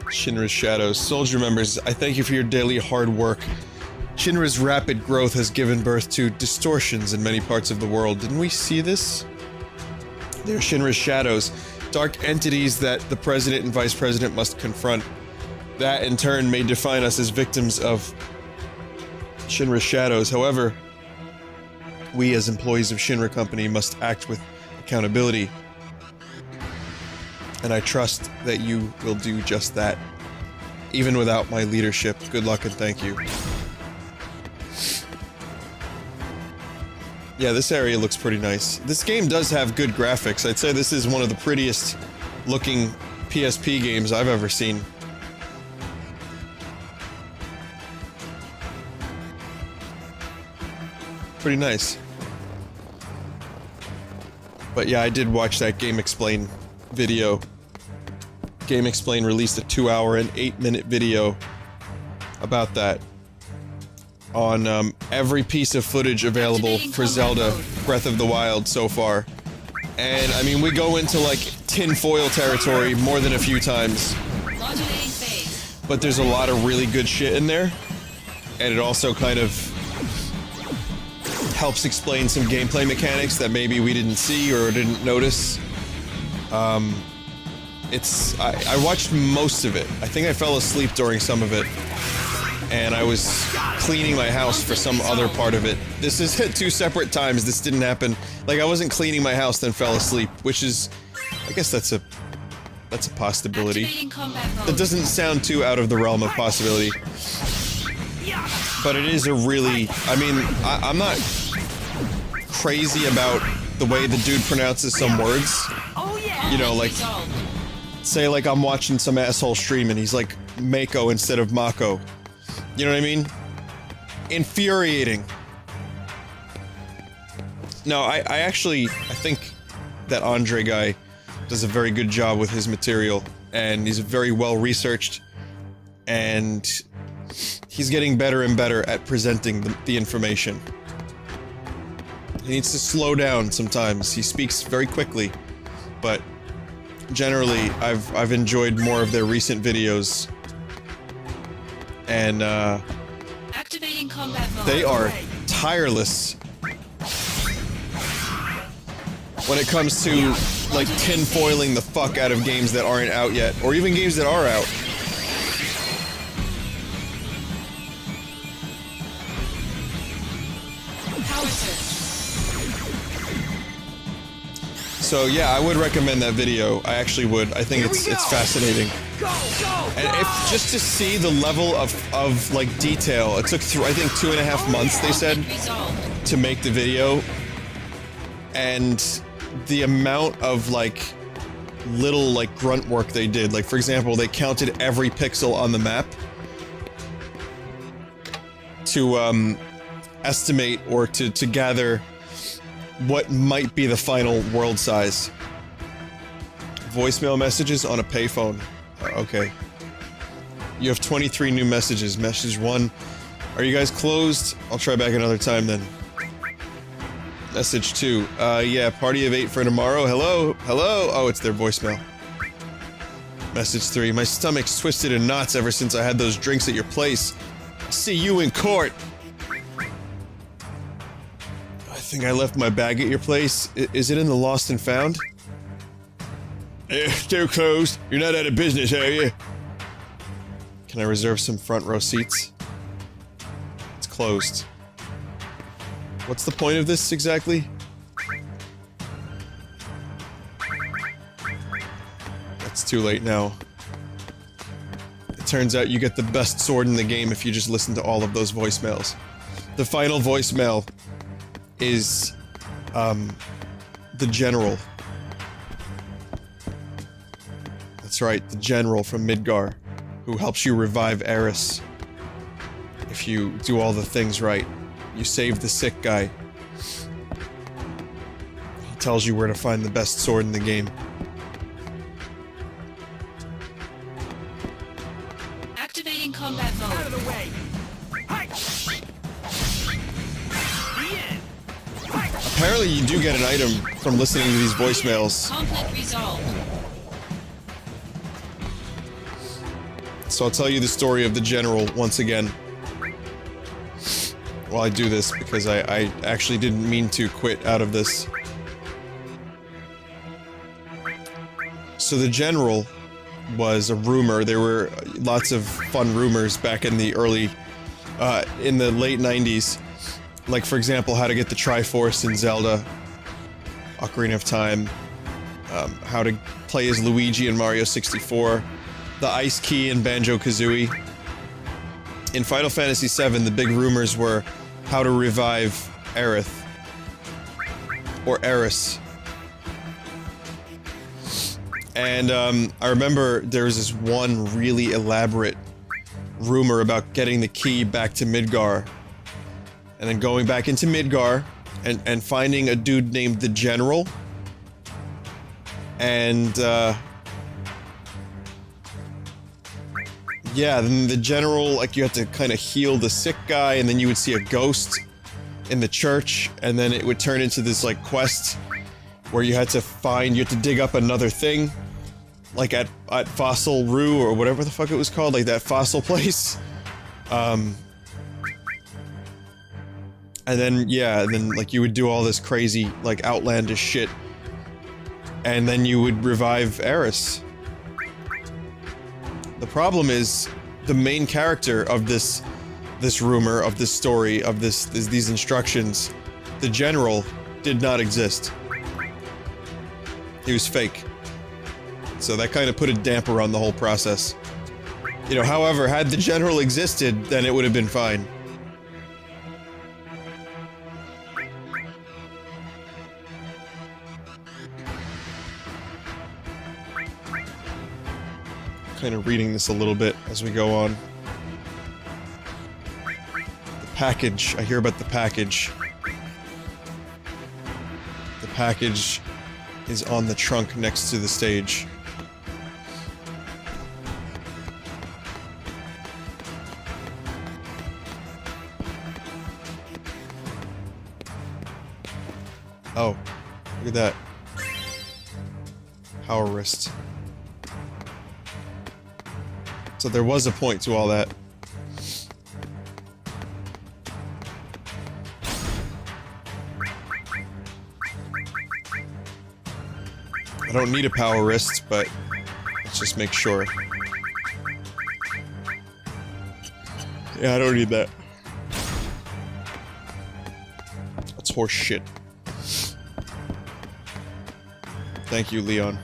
Shinra's Shadows. Soldier members, I thank you for your daily hard work. Shinra's rapid growth has given birth to distortions in many parts of the world. Didn't we see this? They're Shinra's Shadows, dark entities that the President and Vice President must confront. That, in turn, may define us as victims of Shinra's Shadows. However, we as employees of Shinra Company must act with accountability. And I trust that you will do just that. Even without my leadership. Good luck and thank you. Yeah, this area looks pretty nice. This game does have good graphics. I'd say this is one of the prettiest looking PSP games I've ever seen. Pretty nice. But yeah, I did watch that Game Explain video. Game Explain released a 2-hour and 8-minute video about that on every piece of footage available for Zelda Breath of the Wild so far. And I mean, we go into like tinfoil territory more than a few times. But there's a lot of really good shit in there. And it also kind of helps explain some gameplay mechanics that maybe we didn't see or didn't notice. I watched most of it. I think I fell asleep during some of it. And I was cleaning my house for some other part of it. This is at 2 separate times. This didn't happen. Like, I wasn't cleaning my house, then fell asleep, which is... I guess that's a possibility. That doesn't sound too out of the realm of possibility. But it is a really... I mean, I'm not crazy about the way the dude pronounces some words. You know, like... Say, like, I'm watching some asshole stream and he's like, Mako instead of Mako. You know what I mean? Infuriating. No, I think that Andre guy does a very good job with his material, and he's very well researched, and he's getting better and better at presenting the information. He needs to slow down sometimes. He speaks very quickly, but generally, I've enjoyed more of their recent videos. And, activating combat mode. They are tireless when it comes to, like, tinfoiling the fuck out of games that aren't out yet, or even games that are out. So yeah, I would recommend that video. I actually would. I think it's fascinating. And if just to see the level of like detail, it took I think 2.5 months, they said, to make the video, and the amount of like little like grunt work they did. Like, for example, they counted every pixel on the map to estimate or to gather what might be the final world size. Voicemail messages on a payphone. Okay. You have 23 new messages. Message 1. Are you guys closed? I'll try back another time then. Message 2. Yeah, party of 8 for tomorrow. Hello? Hello? Oh, it's their voicemail. Message 3. My stomach's twisted in knots ever since I had those drinks at your place. I'll see you in court. I think I left my bag at your place. Is it in the lost and found? Still closed. You're not out of business, are you? Can I reserve some front row seats? It's closed. What's the point of this exactly? It's too late now. It turns out you get the best sword in the game if you just listen to all of those voicemails. The final voicemail is, the General. That's right, the General from Midgar, who helps you revive Eris. If you do all the things right. You save the sick guy. He tells you where to find the best sword in the game. Activating combat mode. Out of the way! Hi! Apparently you do get an item from listening to these voicemails. Conflict resolved. So I'll tell you the story of the General once again. While I do this, because I actually didn't mean to quit out of this. So the General was a rumor. There were lots of fun rumors back in the early, in the late 90s. Like, for example, how to get the Triforce in Zelda, Ocarina of Time, how to play as Luigi in Mario 64, the Ice Key in Banjo-Kazooie. In Final Fantasy VII, the big rumors were how to revive Aerith. Or Eris. And, I remember there was this one really elaborate rumor about getting the key back to Midgar. And then going back into Midgar, and finding a dude named the General. And, yeah, then the General, like, you had to kind of heal the sick guy, and then you would see a ghost in the church, and then it would turn into this, like, quest where you had to dig up another thing, like at Fossil Rue, or whatever the fuck it was called, like that fossil place. And then, yeah, then, like, you would do all this crazy, like, outlandish shit, and then you would revive Eris. The problem is, the main character of this rumor, of this story, of these instructions, the General, did not exist. He was fake. So that kind of put a damper on the whole process. You know, however, had the General existed, then it would have been fine. Kind of reading this a little bit as we go on. The package. I hear about the package. The package is on the trunk next to the stage. Oh, look at that. Power wrist. So there was a point to all that. I don't need a power wrist, but let's just make sure. Yeah, I don't need that. That's horse shit. Thank you, Leon.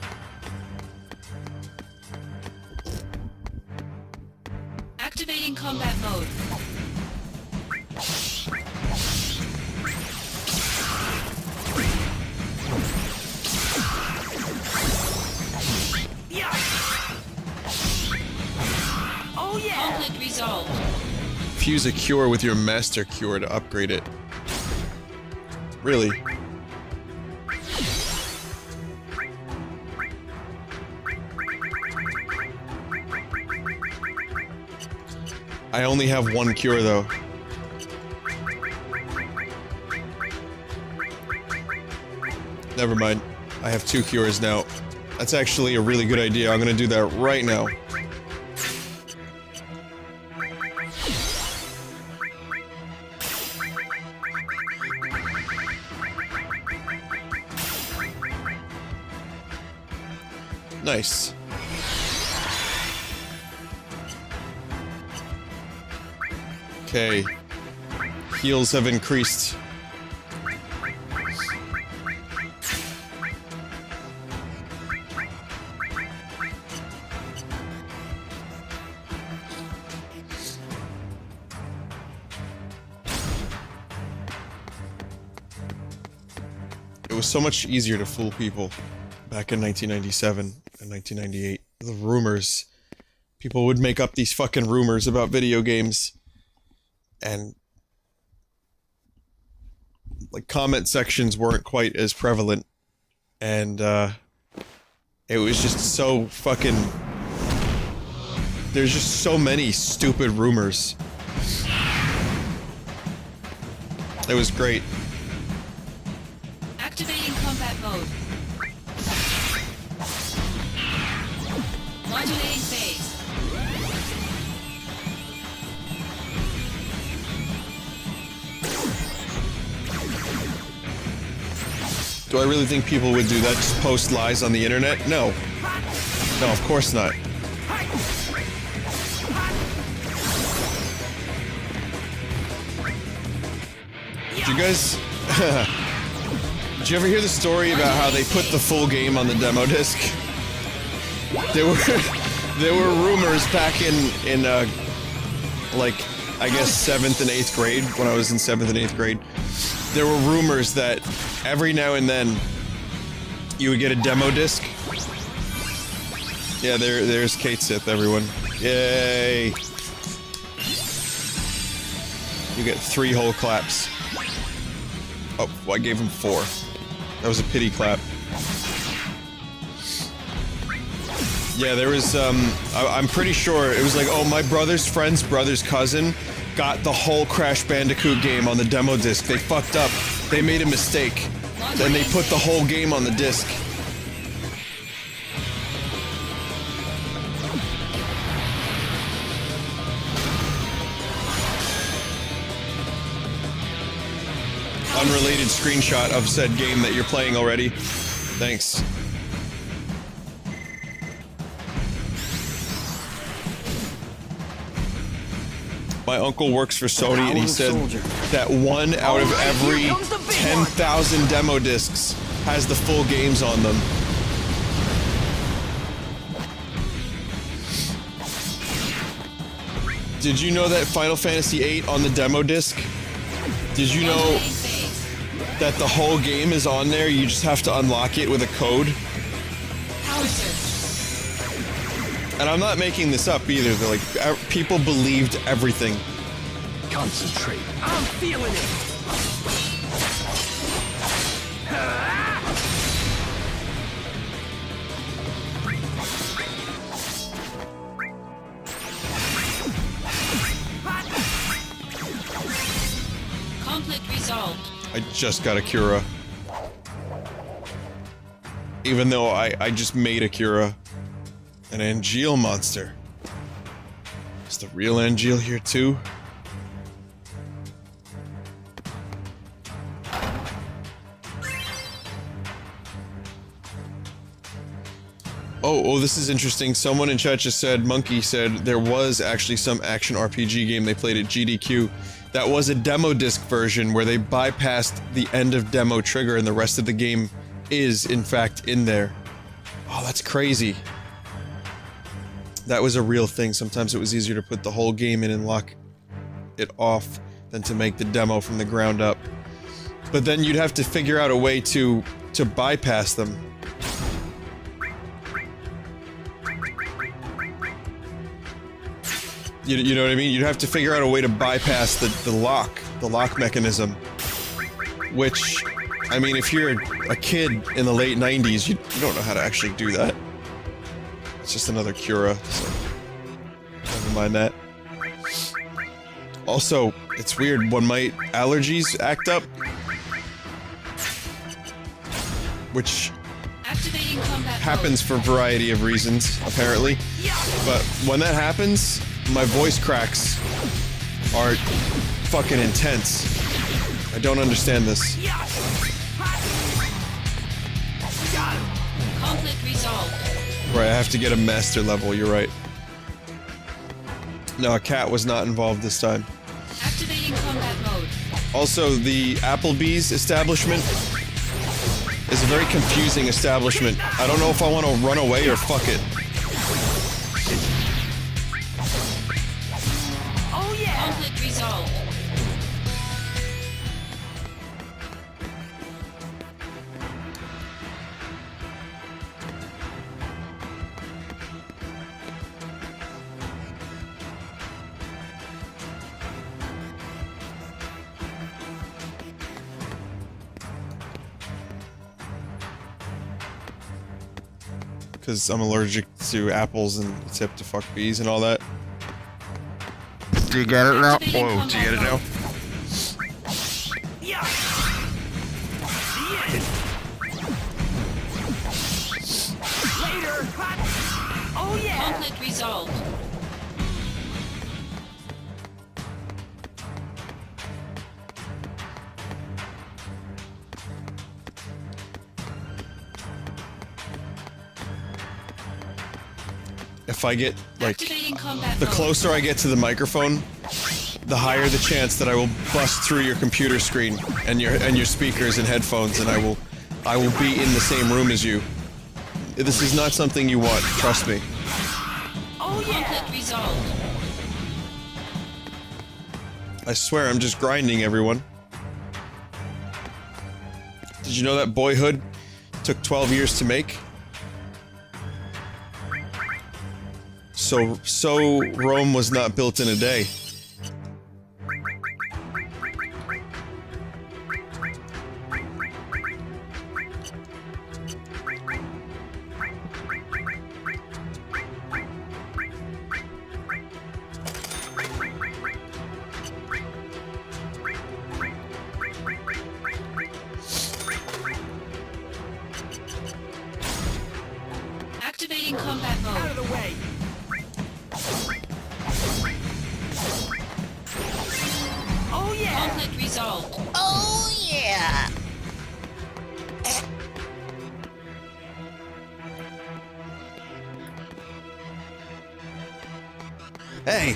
Activating combat mode. infuse a cure with your master cure to upgrade it. Really? I only have one cure though. Never mind. I have 2 cures now. That's actually a really good idea. I'm gonna do that right now. Nice. Okay. Heals have increased. It was so much easier to fool people back in 1997 and 1998. The rumors. People would make up these fucking rumors about video games. And like comment sections weren't quite as prevalent. And it was just so fucking... There's just so many stupid rumors. It was great. Activating combat mode. Modulating phase. Do I really think people would do that? Just post lies on the internet? No. No, of course not. Did you guys... Did you ever hear the story about how they put the full game on the demo disc? There were rumors back in like, I guess 7th and 8th grade, when I was in 7th and 8th grade. There were rumors that every now and then you would get a demo disc. Yeah, there's Kate Sith, everyone. Yay! You get 3 whole claps. Oh, well, I gave him 4. That was a pity clap. Yeah, there was, I'm pretty sure it was like, oh, my brother's friend's brother's cousin got the whole Crash Bandicoot game on the demo disc. They fucked up. They made a mistake. And they put the whole game on the disc. Unrelated screenshot of said game that you're playing already. Thanks. My uncle works for Sony and he said that 1 out of every 10,000 demo discs has the full games on them. Did you know that Final Fantasy VIII on the demo disc? Did you know that the whole game is on there? You just have to unlock it with a code. And I'm not making this up either. They're like, people believed everything. Concentrate. I'm feeling it. Conflict resolved. I just got a Cura. Even though I just made a Cura. An Angeal monster. Is the real Angeal here too? Oh, this is interesting. Someone in chat just said, Monkey said, there was actually some action RPG game they played at GDQ. That was a demo disc version where they bypassed the end of demo trigger and the rest of the game is, in fact, in there. Oh, that's crazy. That was a real thing. Sometimes it was easier to put the whole game in and lock it off than to make the demo from the ground up. But then you'd have to figure out a way to bypass them. You know what I mean? You'd have to figure out a way to bypass the lock mechanism. Which, I mean, if you're a kid in the late 90s, you don't know how to actually do that. It's just another Cura, so never mind that. Also, it's weird, when my allergies act up, which Activating combat happens for a variety of reasons, apparently. But when that happens, my voice cracks are fucking intense. I don't understand this. Conflict resolved. Right, I have to get a master level, you're right. No, a cat was not involved this time. Activating combat mode. Also, the Applebee's establishment is a very confusing establishment. I don't know if I want to run away or fuck it. Oh yeah! Conflict resolved. Because I'm allergic to apples and it's hip to fuck bees and all that. Do you get it now? Whoa, do you get it now? Later. Oh yeah. Conflict resolved. If I get, like, Activating combat the mode. closer I get to the microphone, the higher the chance that I will bust through your computer screen and your speakers and headphones, and I will be in the same room as you. This is not something you want, trust me. Oh yeah! Conflict resolved. I swear, I'm just grinding, everyone. Did you know that Boyhood took 12 years to make? So Rome was not built in a day. Activating combat mode. Out of the way. Oh yeah. Conflict resolved. Oh yeah! Hey!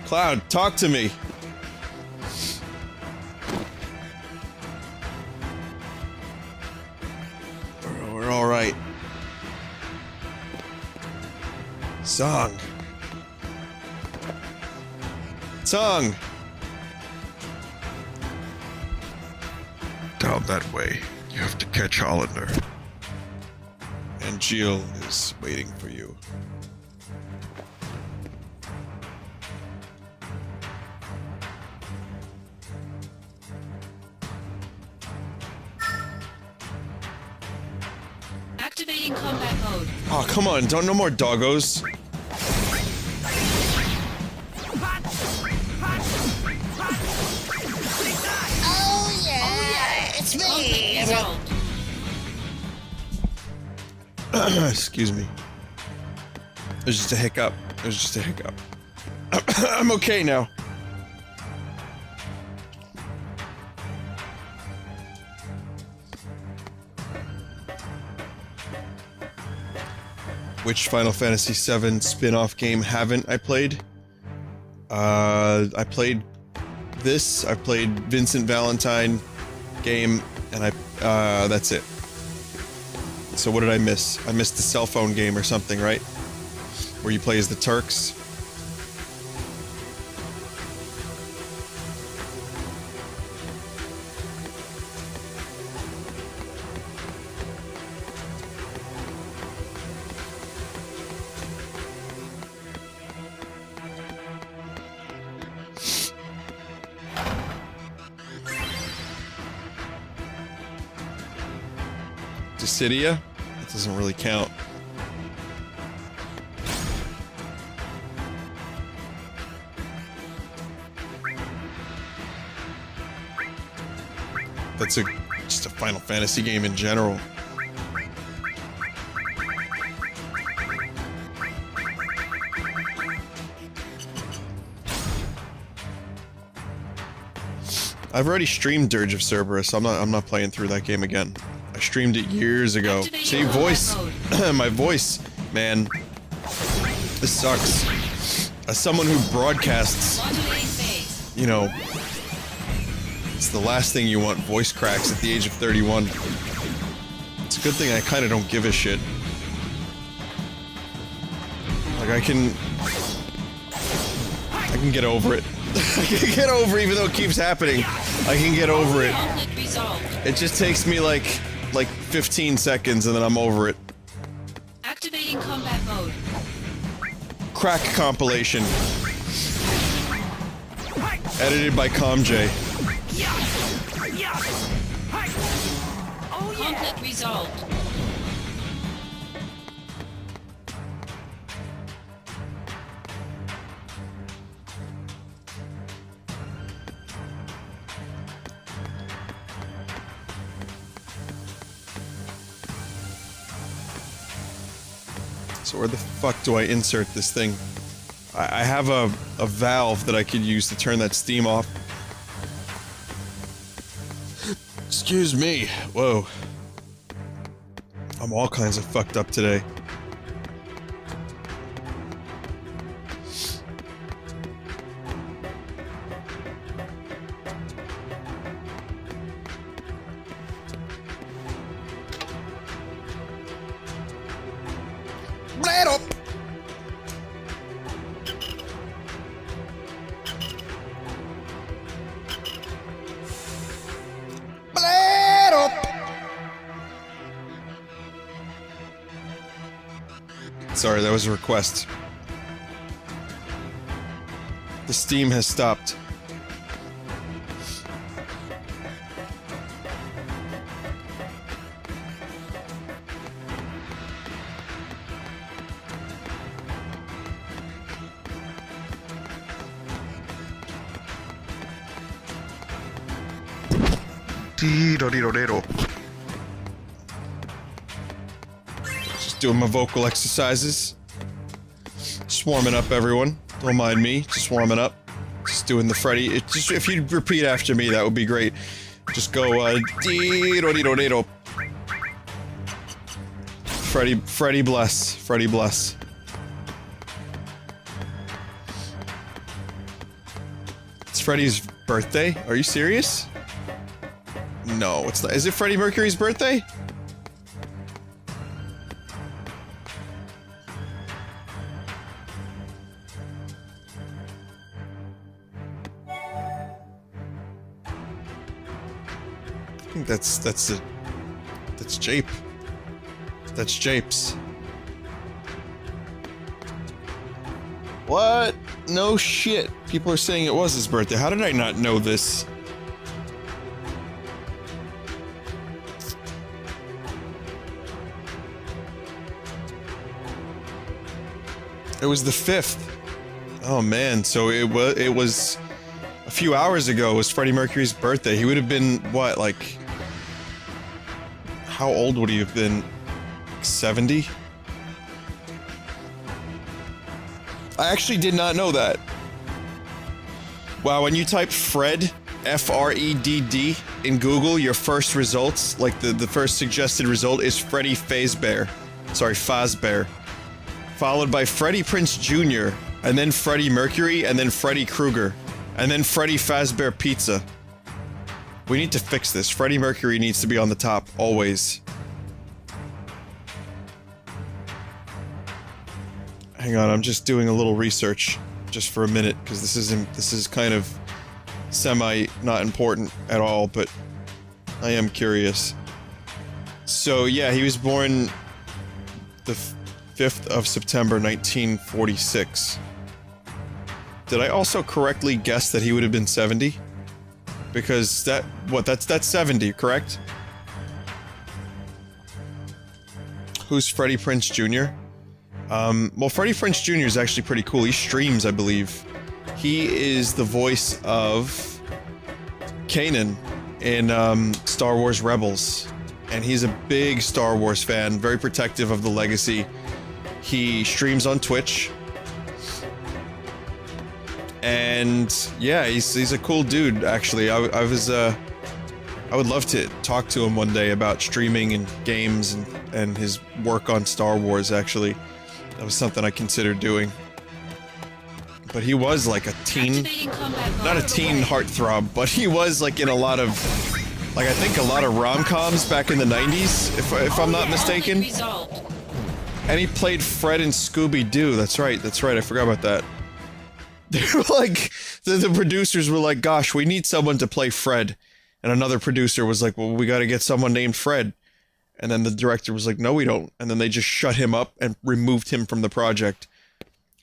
Cloud, talk to me! We're alright. Song. Song! Down that way. You have to catch Hollander. And Jill is waiting for you. Activating combat mode. Oh, come on, don't no more doggos. Oh yeah! It's me! Conflict resolved. Excuse me. It was just a hiccup. It was just a hiccup. I'm okay now. Which Final Fantasy VII spin-off game haven't I played? I played this, I played Vincent Valentine game, and that's it. So what did I miss? I missed the cell phone game or something, right? Where you play as the Turks. Dissidia? That doesn't really count. That's just a Final Fantasy game in general. I've already streamed Dirge of Cerberus. I'm not playing through that game again. I streamed it years ago. See, voice, my voice, man. This sucks. As someone who broadcasts, you know, it's the last thing you want, voice cracks at the age of 31. It's a good thing I kind of don't give a shit. Like, I can get over it. I can get over it even though it keeps happening. I can get over it. It just takes me like 15 seconds and then I'm over it. Activating combat mode. Crack compilation. Edited by ComJ. Conflict resolved. So where the fuck do I insert this thing? I have a valve that I could use to turn that steam off. Excuse me. Whoa. I'm all kinds of fucked up today. Blade up! Blade up! Sorry, that was a request. The steam has stopped. Just doing my vocal exercises. Just warming up, everyone. Don't mind me. Just warming up. Just doing the Freddy. If you repeat after me, that would be great. Just go, Freddy bless. Freddy bless. It's Freddy's birthday? Are you serious? No, it's not. Is it Freddie Mercury's birthday? I think that's Jape. That's Japes. What? No shit. People are saying it was his birthday. How did I not know this? It was the 5th. Oh man, so it was a few hours ago was Freddie Mercury's birthday. He would have been, what, like... How old would he have been? 70? I actually did not know that. Wow, when you type Fred, F-R-E-D-D, in Google, your first results, like the first suggested result is Freddie Fazbear. Sorry, Fazbear. Followed by Freddie Prinze Jr., and then Freddie Mercury, and then Freddy Krueger, and then Freddie Fazbear Pizza. We need to fix this. Freddie Mercury needs to be on the top, always. Hang on, I'm just doing a little research, just for a minute, because this is kind of not important at all, but I am curious. So yeah, he was born the 5th of September 1946. Did I also correctly guess that he would have been 70? Because that's 70, correct? Who's Freddie Prinze Jr.? Well, Freddie Prinze Jr. is actually pretty cool. He streams, I believe. He is the voice of Kanan in Star Wars Rebels. And he's a big Star Wars fan, very protective of the legacy. He streams on Twitch. And yeah, he's a cool dude, actually. I would love to talk to him one day about streaming and games and his work on Star Wars, actually. That was something I considered doing. But he was like a teen, not a teen heartthrob, but he was like in a lot of, like I think a lot of rom-coms back in the 90s, if I'm not mistaken. And he played Fred in Scooby-Doo, that's right, I forgot about that. They were like, the producers were like, gosh, we need someone to play Fred. And another producer was like, well, we gotta get someone named Fred. And then the director was like, no, we don't. And then they just shut him up and removed him from the project.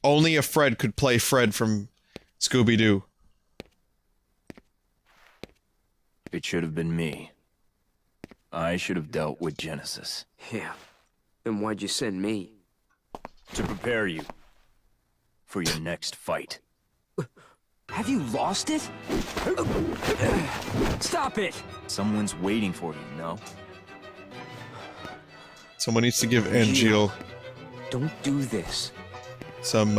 Only a Fred could play Fred from Scooby-Doo. It should have been me. I should have dealt with Genesis. Yeah. Then why'd you send me? To prepare you for your next fight. Have you lost it? Stop it! Someone's waiting for you, no? Someone needs to give Angeal Don't do this. some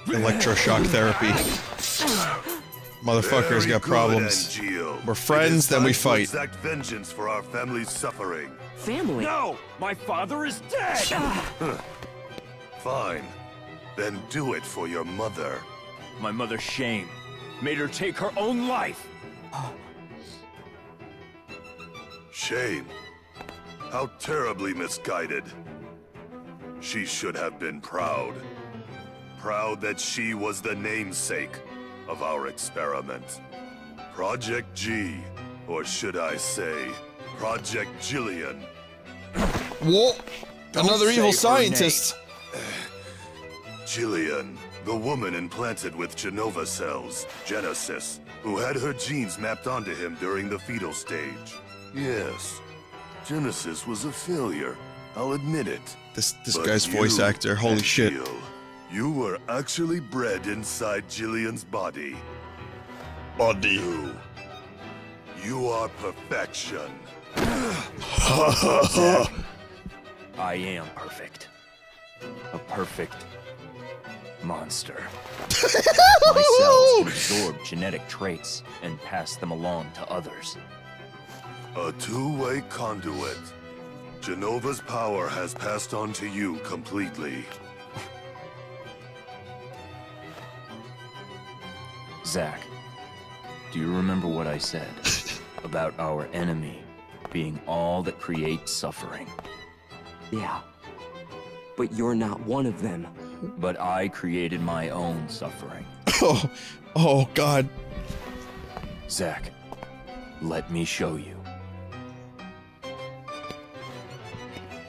electroshock therapy. Motherfucker's got problems. Angeal. We're friends, then we fight. Exact vengeance for our family's suffering. Family? No! My father is dead! Fine. Then do it for your mother. My mother's shame made her take her own life. Shame. How terribly misguided. She should have been proud. Proud that she was the namesake of our experiment. Project G, or should I say, Project Jillian. What? Another say evil her scientist. Jillian, the woman implanted with Genova cells, Genesis, who had her genes mapped onto him during the fetal stage. Yes, Genesis was a failure, I'll admit it. This But guy's voice you, actor, holy shit. Angeal, you were actually bred inside Jillian's body. Body. You are perfection. I am perfect. A perfect monster. My cells can absorb genetic traits and pass them along to others. A two-way conduit. Genova's power has passed on to you completely. Zach, do you remember what I said about our enemy being all that creates suffering? Yeah. But you're not one of them. But I created my own suffering. Oh God. Zach, let me show you.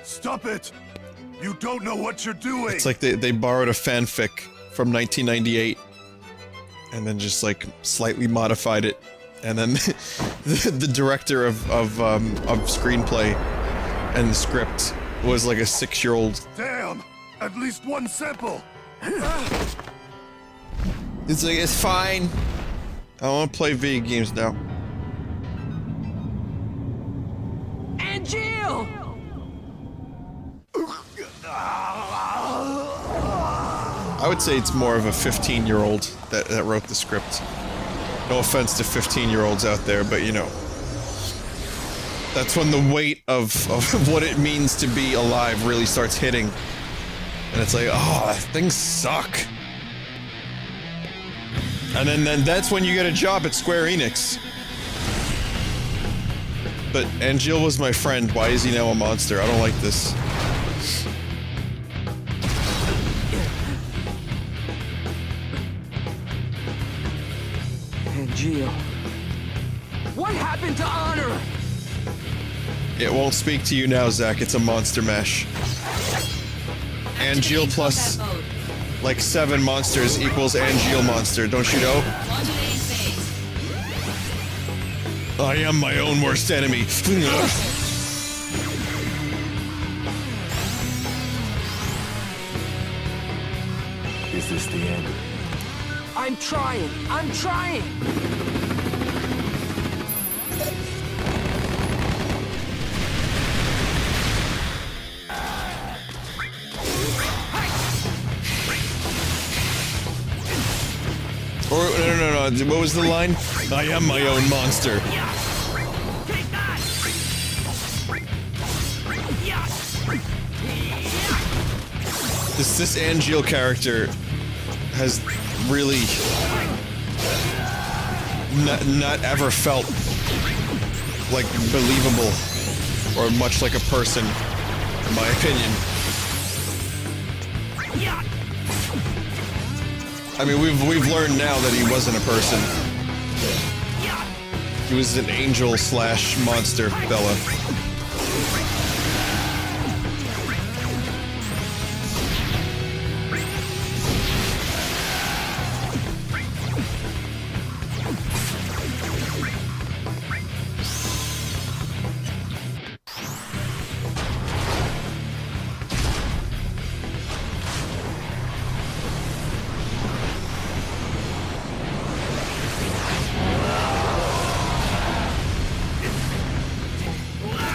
Stop it! You don't know what you're doing! It's like they borrowed a fanfic from 1998 and then just like slightly modified it, and then the director of screenplay and the script was like a 6-year-old. Damn! At least one sample! It's like, it's fine. I want to play video games now. Angeal! I would say it's more of a 15-year-old that wrote the script. No offense to 15-year-olds out there, but you know. That's when the weight of what it means to be alive really starts hitting. And it's like, oh, things suck. And then that's when you get a job at Square Enix. But Angeal was my friend. Why is he now a monster? I don't like this. Angeal. What happened to honor? It won't speak to you now, Zach. It's a monster mash. Angeal plus like 7 monsters equals Angeal monster, don't you know? I am my own worst enemy. the end. I'm trying! I'm trying! Or, no. What was the line? I am my own monster. This Angeal character has really not ever felt like believable or much like a person, in my opinion. I mean, we've learned now that he wasn't a person. He was an angel slash monster fella.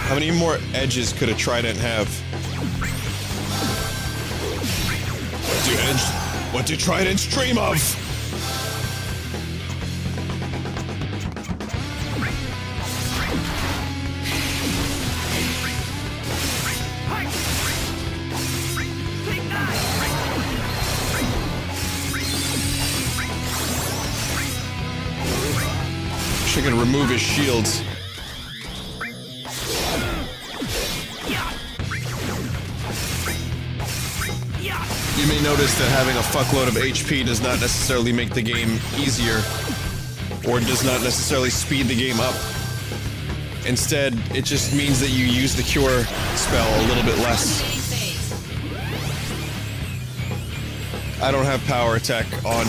How many more edges could a trident have? What do tridents dream of? Wish I could remove his shields. You may notice that having a fuckload of HP does not necessarily make the game easier, or does not necessarily speed the game up. Instead, it just means that you use the cure spell a little bit less. I don't have power attack on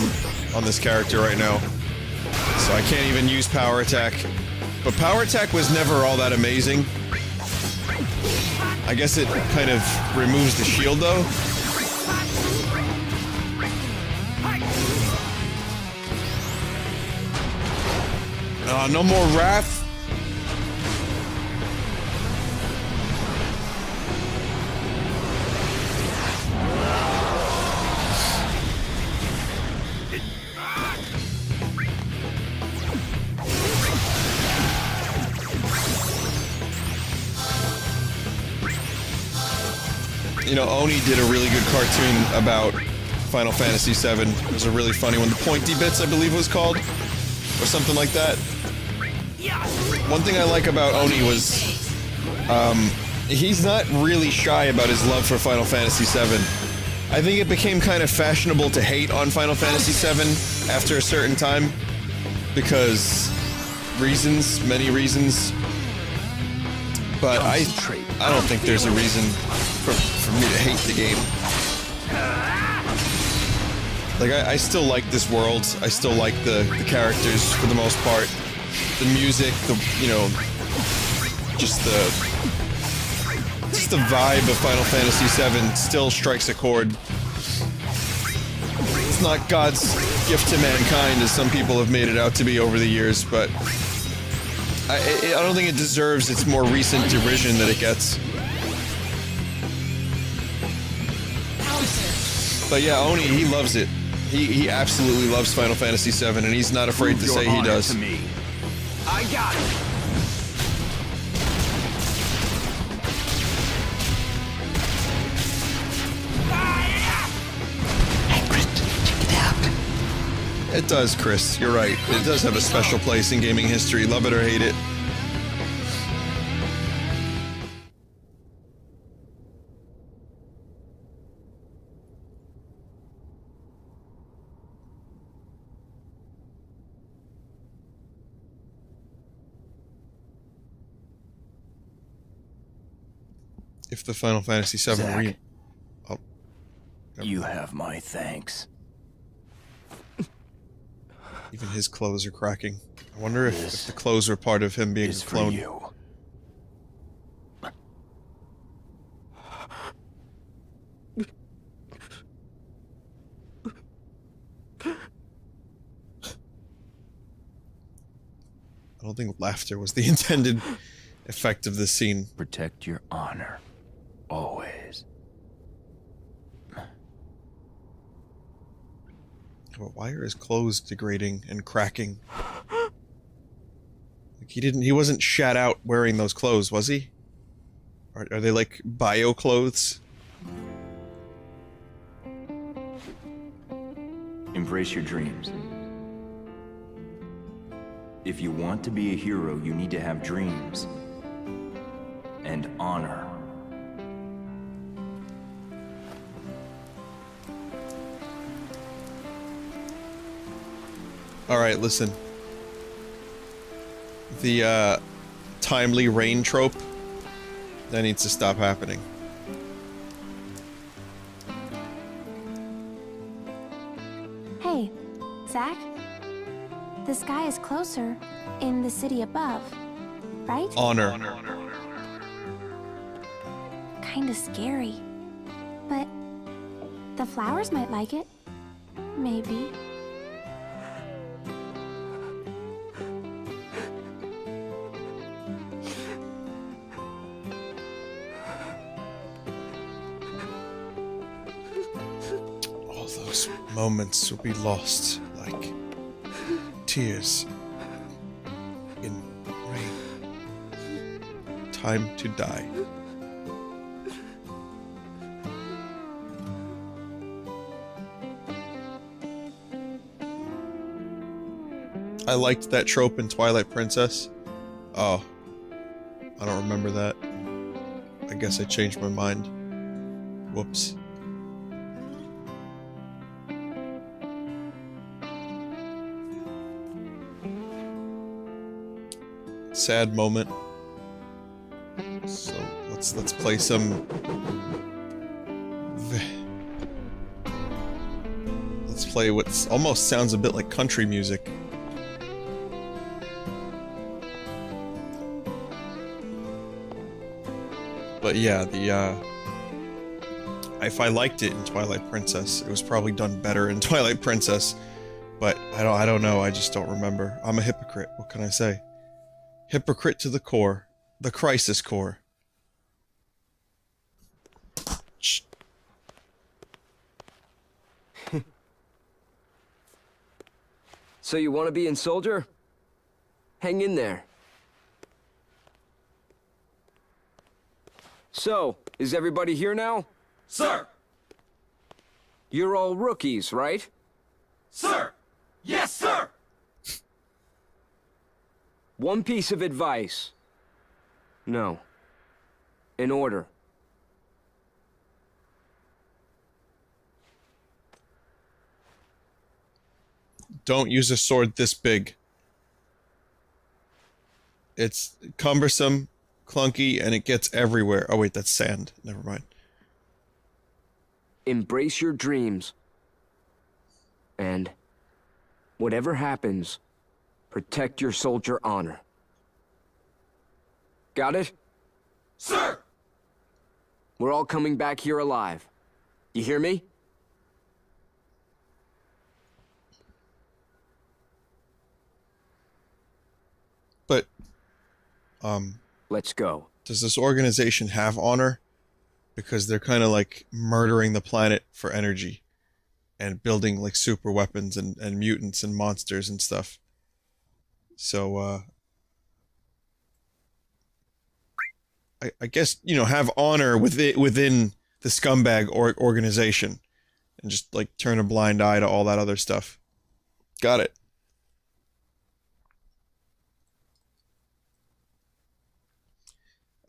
this character right now, so I can't even use power attack. But power attack was never all that amazing. I guess it kind of removes the shield though. No more wrath. You know, Oni did a really good cartoon about Final Fantasy VII. It was a really funny one. The Pointy Bits, I believe it was called, or something like that. One thing I like about Oni was, he's not really shy about his love for Final Fantasy VII. I think it became kind of fashionable to hate on Final Fantasy VII after a certain time, because reasons, many reasons. But I don't think there's a reason for me to hate the game. Like, I still like this world. I still like the characters for the most part. The music, just the vibe of Final Fantasy VII still strikes a chord. It's not God's gift to mankind, as some people have made it out to be over the years, but I don't think it deserves its more recent derision that it gets. But yeah, Oni, he loves it. He absolutely loves Final Fantasy VII, and he's not afraid to say he does. I got it! Hey, Chris, check it out. It does, Chris. You're right. It does have a special place in gaming history. Love it or hate it. If the Final Fantasy VII Zach, you have my thanks. Even his clothes are cracking. I wonder if the clothes were part of him being a clone. For you. I don't think laughter was the intended effect of this scene. Protect your honor. Always. But why are his clothes degrading and cracking? Like he wasn't shat out wearing those clothes, was he? Are they like bio clothes? Embrace your dreams. If you want to be a hero, you need to have dreams. And honor. Alright, listen. The, timely rain trope, that needs to stop happening. Hey, Zach? The sky is closer in the city above, right? Honor. Kinda scary. But the flowers might like it. Maybe. All those moments will be lost like tears in rain. Time to die. I liked that trope in Twilight Princess. Oh. I don't remember that. I guess I changed my mind. Whoops. Sad moment. So let's play some. Let's play what almost sounds a bit like country music. But yeah, if I liked it in Twilight Princess, it was probably done better in Twilight Princess. But I don't know. I just don't remember. I'm a hypocrite. What can I say? Hypocrite to the core. The crisis core. Shh. So you want to be in soldier? Hang in there. So, is everybody here now? Sir! You're all rookies, right? Sir! Yes, sir! One piece of advice. No. An order. Don't use a sword this big. It's cumbersome, clunky, and it gets everywhere. Oh wait, that's sand. Never mind. Embrace your dreams. And whatever happens, protect your soldier honor. Got it? Sir! We're all coming back here alive. You hear me? But, Let's go. does this organization have honor? Because they're kind of like murdering the planet for energy. And building like super weapons and mutants and monsters and stuff. So, I guess, you know, have honor within the scumbag organization. And just like turn a blind eye to all that other stuff. Got it.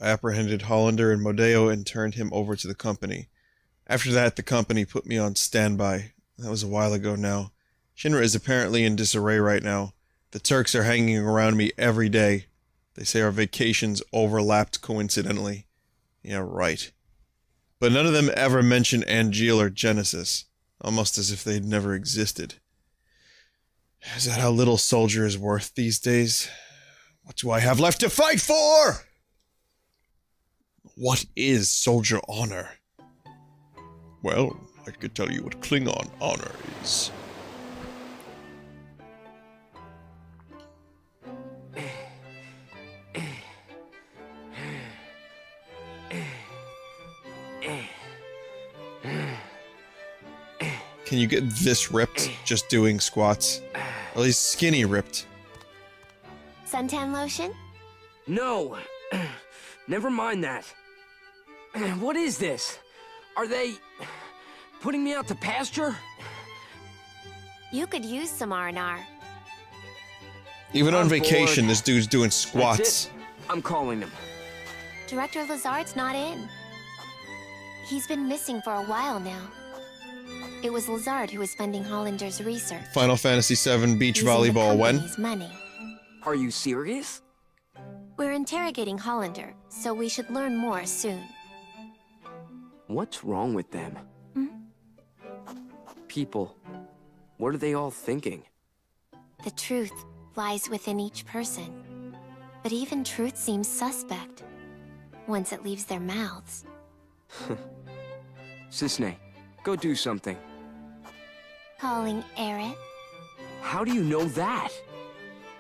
I apprehended Hollander and Modeo and turned him over to the company. After that, the company put me on standby. That was a while ago now. Shinra is apparently in disarray right now. The Turks are hanging around me every day. They say our vacations overlapped coincidentally. Yeah, right. But none of them ever mention Angeal or Genesis. Almost as if they'd never existed. Is that how little soldier is worth these days? What do I have left to fight for? What is soldier honor? Well, I could tell you what Klingon honor is. Can you get this ripped just doing squats? Or at least skinny ripped. Suntan lotion? No. Never mind that. What is this? Are they putting me out to pasture? You could use some R&R. Even on I'm vacation, bored. this dude's doing That's squats. it. I'm calling them. Director Lazard's not in. He's been missing for a while now. It was Lazard who was funding Hollander's research. Final Fantasy VII beach using the volleyball when? company's money. Are you serious? We're interrogating Hollander, so we should learn more soon. What's wrong with them? People. What are they all thinking? The truth lies within each person. But even truth seems suspect once it leaves their mouths. Cisne, go do something. Calling Aerith? How do you know that?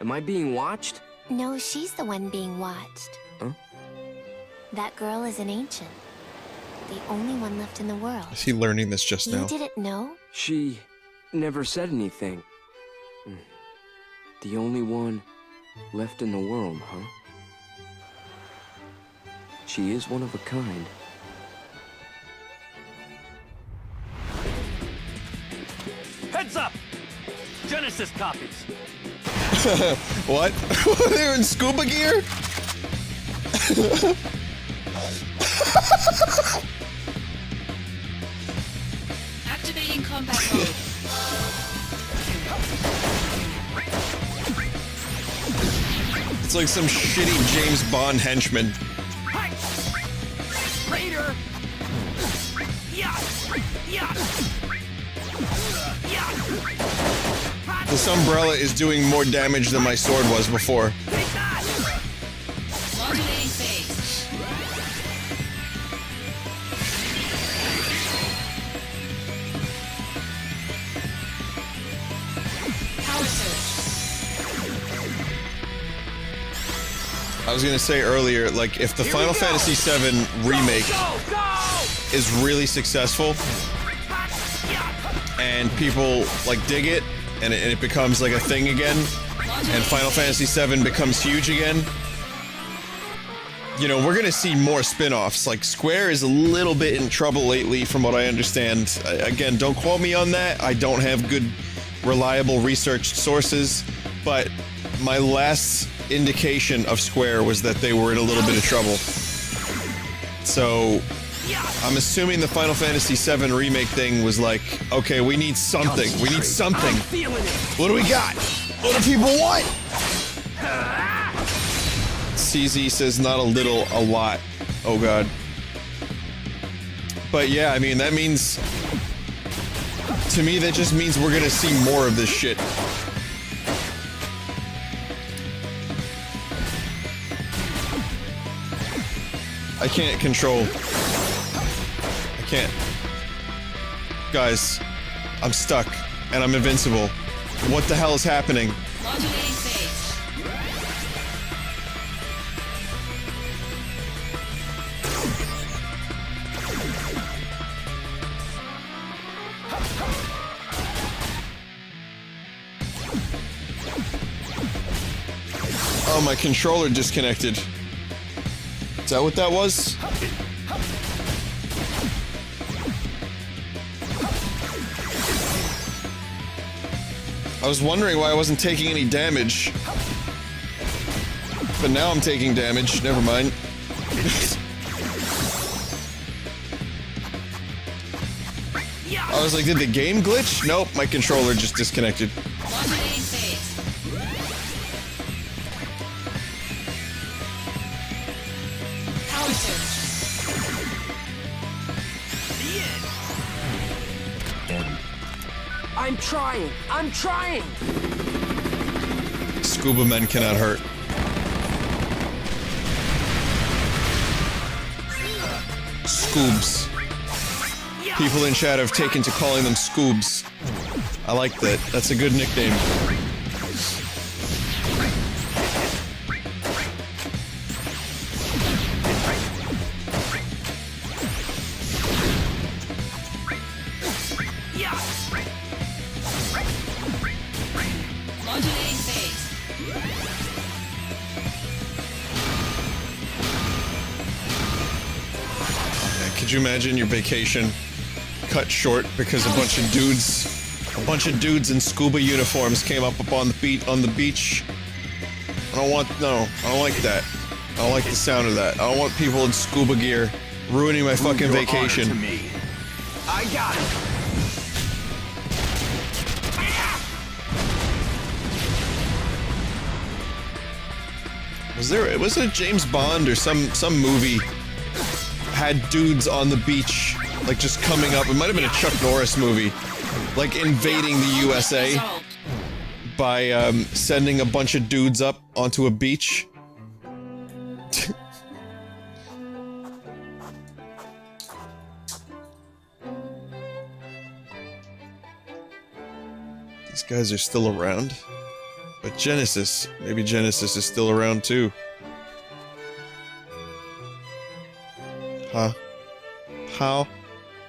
Am I being watched? No, she's the one being watched. Huh? That girl is an ancient. The only one left in the world. Is he learning this just You now? didn't know? She never said anything. The only one left in the world, huh? She is one of a kind. Heads up! Genesis copies. What? They're in scuba gear? Activating combat mode. It's like some shitty James Bond henchman. Raider! Yeah! Yeah! Yeah! This umbrella is doing more damage than my sword was before. Take that! Modulating phase. Power surge. I was gonna say earlier, like, if the Final Fantasy VII remake Go! Go! is really successful and people like dig it and it becomes like a thing again and Final Fantasy VII becomes huge again, you know, we're gonna see more spin-offs. Like, Square is a little bit in trouble lately from what I understand. Again, don't quote me on that. I don't have good, reliable researched sources, but my last indication of Square was that they were in a little bit of trouble. So I'm assuming the Final Fantasy VII remake thing was like, okay, we need something. We need something. Feeling it! What do we got? What do people want? CZ says not a little, a lot. Oh god. But yeah, I mean, that means... To me, that just means we're gonna see more of this shit. I can't control. I can't. Guys, I'm stuck, and I'm invincible. What the hell is happening? Modulating phase. Oh, my controller disconnected. Is that what that was? I was wondering why I wasn't taking any damage. But now I'm taking damage. Never mind. I was like, did the game glitch? Nope, my controller just disconnected. Modulating phase. Power surge. I'm trying! I'm trying! Scuba men cannot hurt. Scoobs. People in chat have taken to calling them Scoobs. I like that. That's a good nickname. Could you imagine your vacation cut short because a bunch of dudes in scuba uniforms came up on the beach? I don't like that. I don't like the sound of that. I don't want people in scuba gear ruining my fucking Prove your vacation. honor to me. I got it. Was it James Bond or some movie had dudes on the beach like just coming up? It might have been a Chuck Norris movie, like invading the USA Resolved. by sending a bunch of dudes up onto a beach. These guys are still around. But Genesis, maybe Genesis is still around too. Huh? How?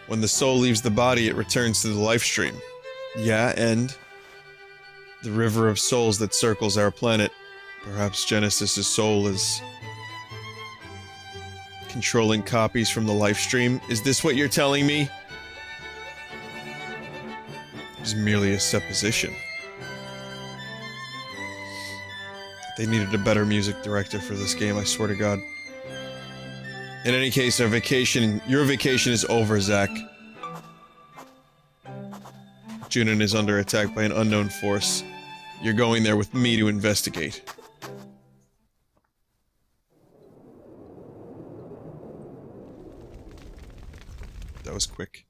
When the soul leaves the body, it returns to the Livestream. Yeah, and the river of souls that circles our planet. Perhaps Genesis's soul is controlling copies from the Livestream. Is this what you're telling me? It was merely a supposition. They needed a better music director for this game, I swear to God. In any case, your vacation is over, Zach. Junin is under attack by an unknown force. You're going there with me to investigate. That was quick.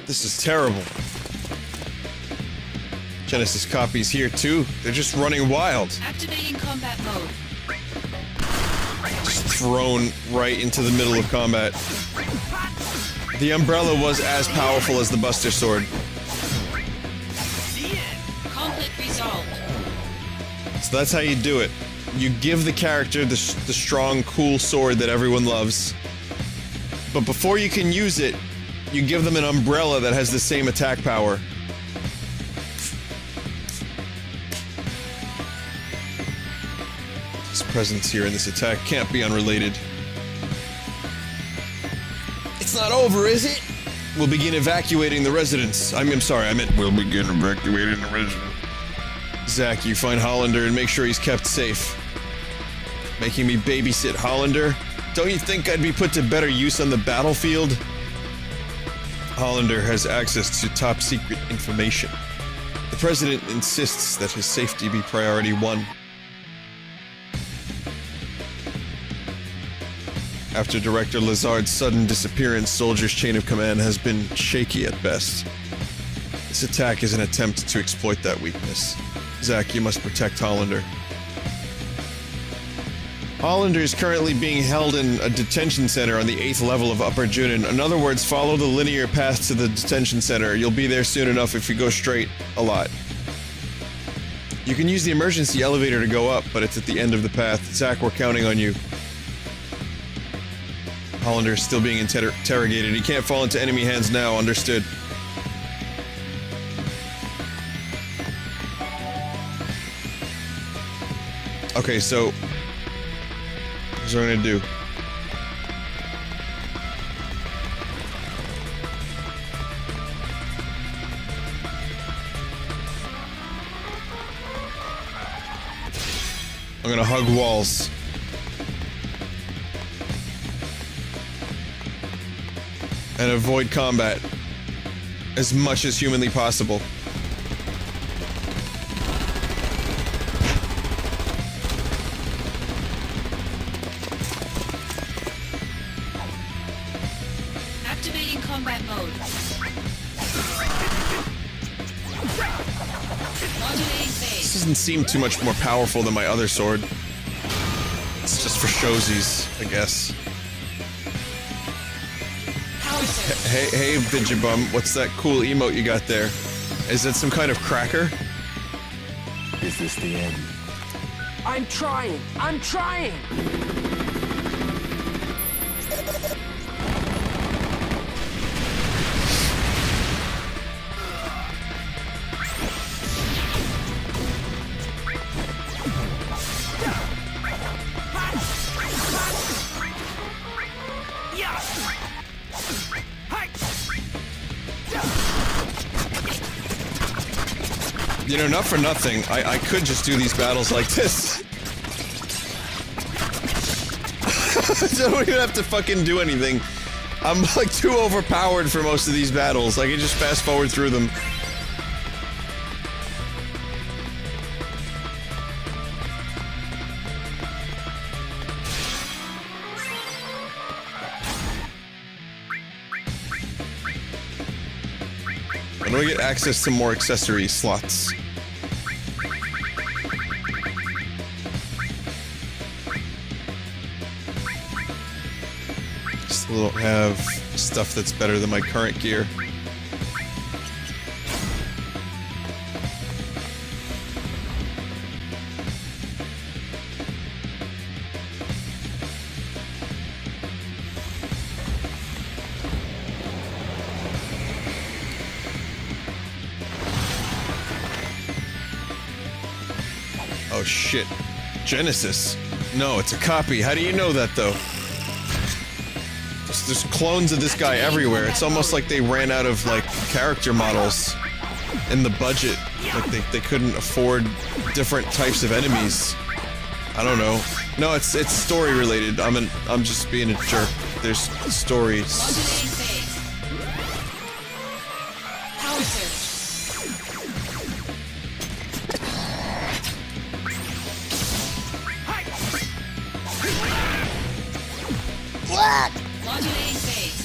This is terrible. Genesis copies here too. They're just running wild. Activating combat mode. Just thrown right into the middle of combat. The umbrella was as powerful as the Buster Sword. Conflict resolved. So that's how you do it. You give the character the strong, cool sword that everyone loves. But before you can use it, you give them an umbrella that has the same attack power. His presence here in this attack can't be unrelated. It's not over, is it? We'll begin evacuating the residents. I'm sorry, I meant we'll begin evacuating the residents. Zach, you find Hollander and make sure he's kept safe. Making me babysit Hollander? Don't you think I'd be put to better use on the battlefield? Hollander has access to top-secret information. The President insists that his safety be priority one. After Director Lazard's sudden disappearance, Soldier's chain of command has been shaky at best. This attack is an attempt to exploit that weakness. Zach, you must protect Hollander. Hollander is currently being held in a detention center on the 8th level of Upper Junin. In other words, follow the linear path to the detention center. You'll be there soon enough if you go straight a lot. You can use the emergency elevator to go up, but it's at the end of the path. Zach, we're counting on you. Hollander is still being interrogated. He can't fall into enemy hands now. Understood. Okay, so here's what I'm gonna do. I'm gonna hug walls. And avoid combat as much as humanly possible. Activating combat mode. Modulating phase. This doesn't seem too much more powerful than my other sword. It's just for showsies, I guess. Hey, Vigibum, what's that cool emote you got there? Is that some kind of cracker? Is this the end? I'm trying! I'm trying! You know, not for nothing, I could just do these battles like this. I don't even have to fucking do anything. I'm like too overpowered for most of these battles. I can just fast forward through them. How do I get access to more accessory slots? Still don't have stuff that's better than my current gear. Oh shit. Genesis. No, it's a copy. How do you know that though? There's clones of this guy everywhere. It's almost like they ran out of like character models in the budget. Like they couldn't afford different types of enemies. I don't know. No, it's story related. I'm just being a jerk. There's stories. Modulating phase. Power surge. What? Modulating phase.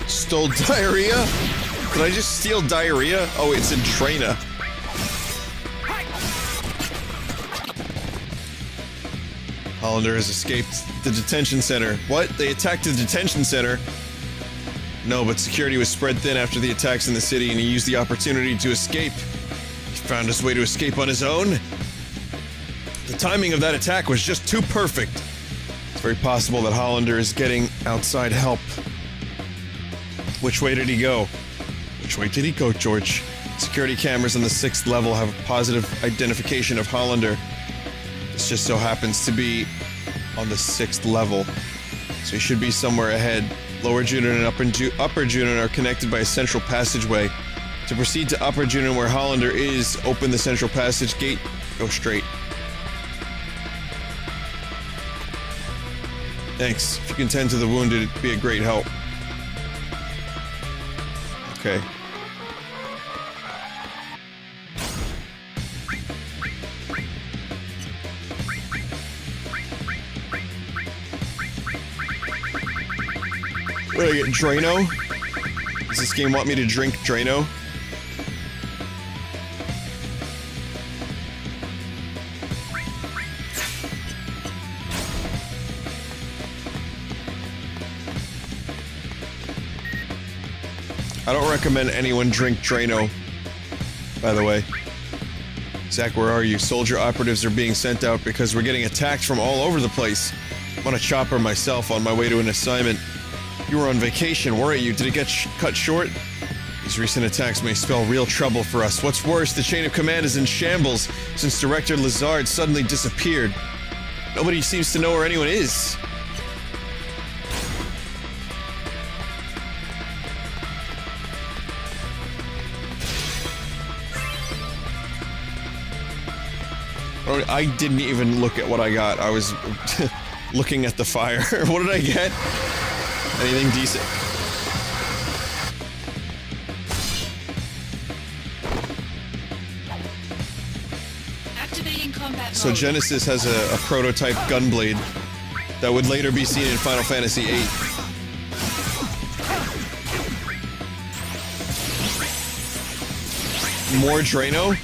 Stole diarrhea? Did I just steal diarrhea? Oh, it's in Traina. Hollander has escaped the detention center. What? They attacked the detention center? No, but security was spread thin after the attacks in the city, and he used the opportunity to escape. He found his way to escape on his own. The timing of that attack was just too perfect. It's very possible that Hollander is getting outside help. Which way did he go? Which way did he go, George? Security cameras on the 6th level have a positive identification of Hollander. This just so happens to be on the 6th level, so he should be somewhere ahead. Lower Junon and Upper Junon are connected by a central passageway. To proceed to Upper Junon where Hollander is, open the central passage gate, go straight. Thanks. If you can tend to the wounded, it'd be a great help. Okay. What do I get, Drano? Does this game want me to drink Drano? I don't recommend anyone drink Drano, by the way. Zach, where are you? Soldier operatives are being sent out because we're getting attacked from all over the place. I'm on a chopper myself on my way to an assignment. You were on vacation, weren't you? Did it get cut short? These recent attacks may spell real trouble for us. What's worse, the chain of command is in shambles since Director Lazard suddenly disappeared. Nobody seems to know where anyone is. I didn't even look at what I got. I was looking at the fire. What did I get? Anything decent? Activating combat So mode. Genesis has a prototype gunblade that would later be seen in Final Fantasy VIII. More Drano?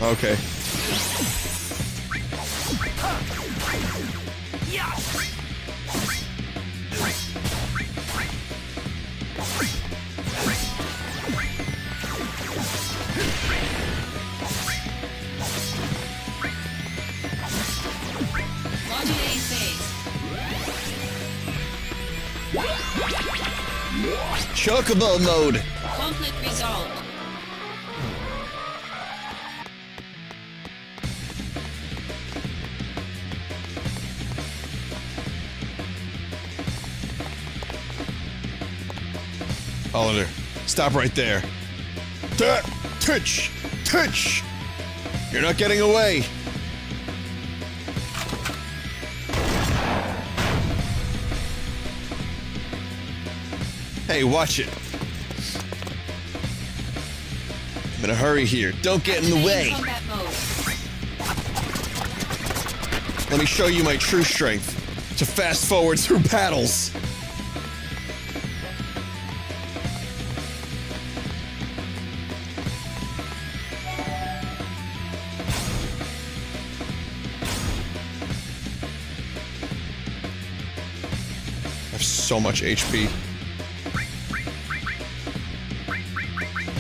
Okay. Modulating phase. Chocobo mode. Conflict resolved. Hollander, stop right there. Twitch! Twitch! You're not getting away! Hey, watch it. I'm in a hurry here. Don't get in the way. Combat mode. Let me show you my true strength. To fast forward through battles. I have so much HP.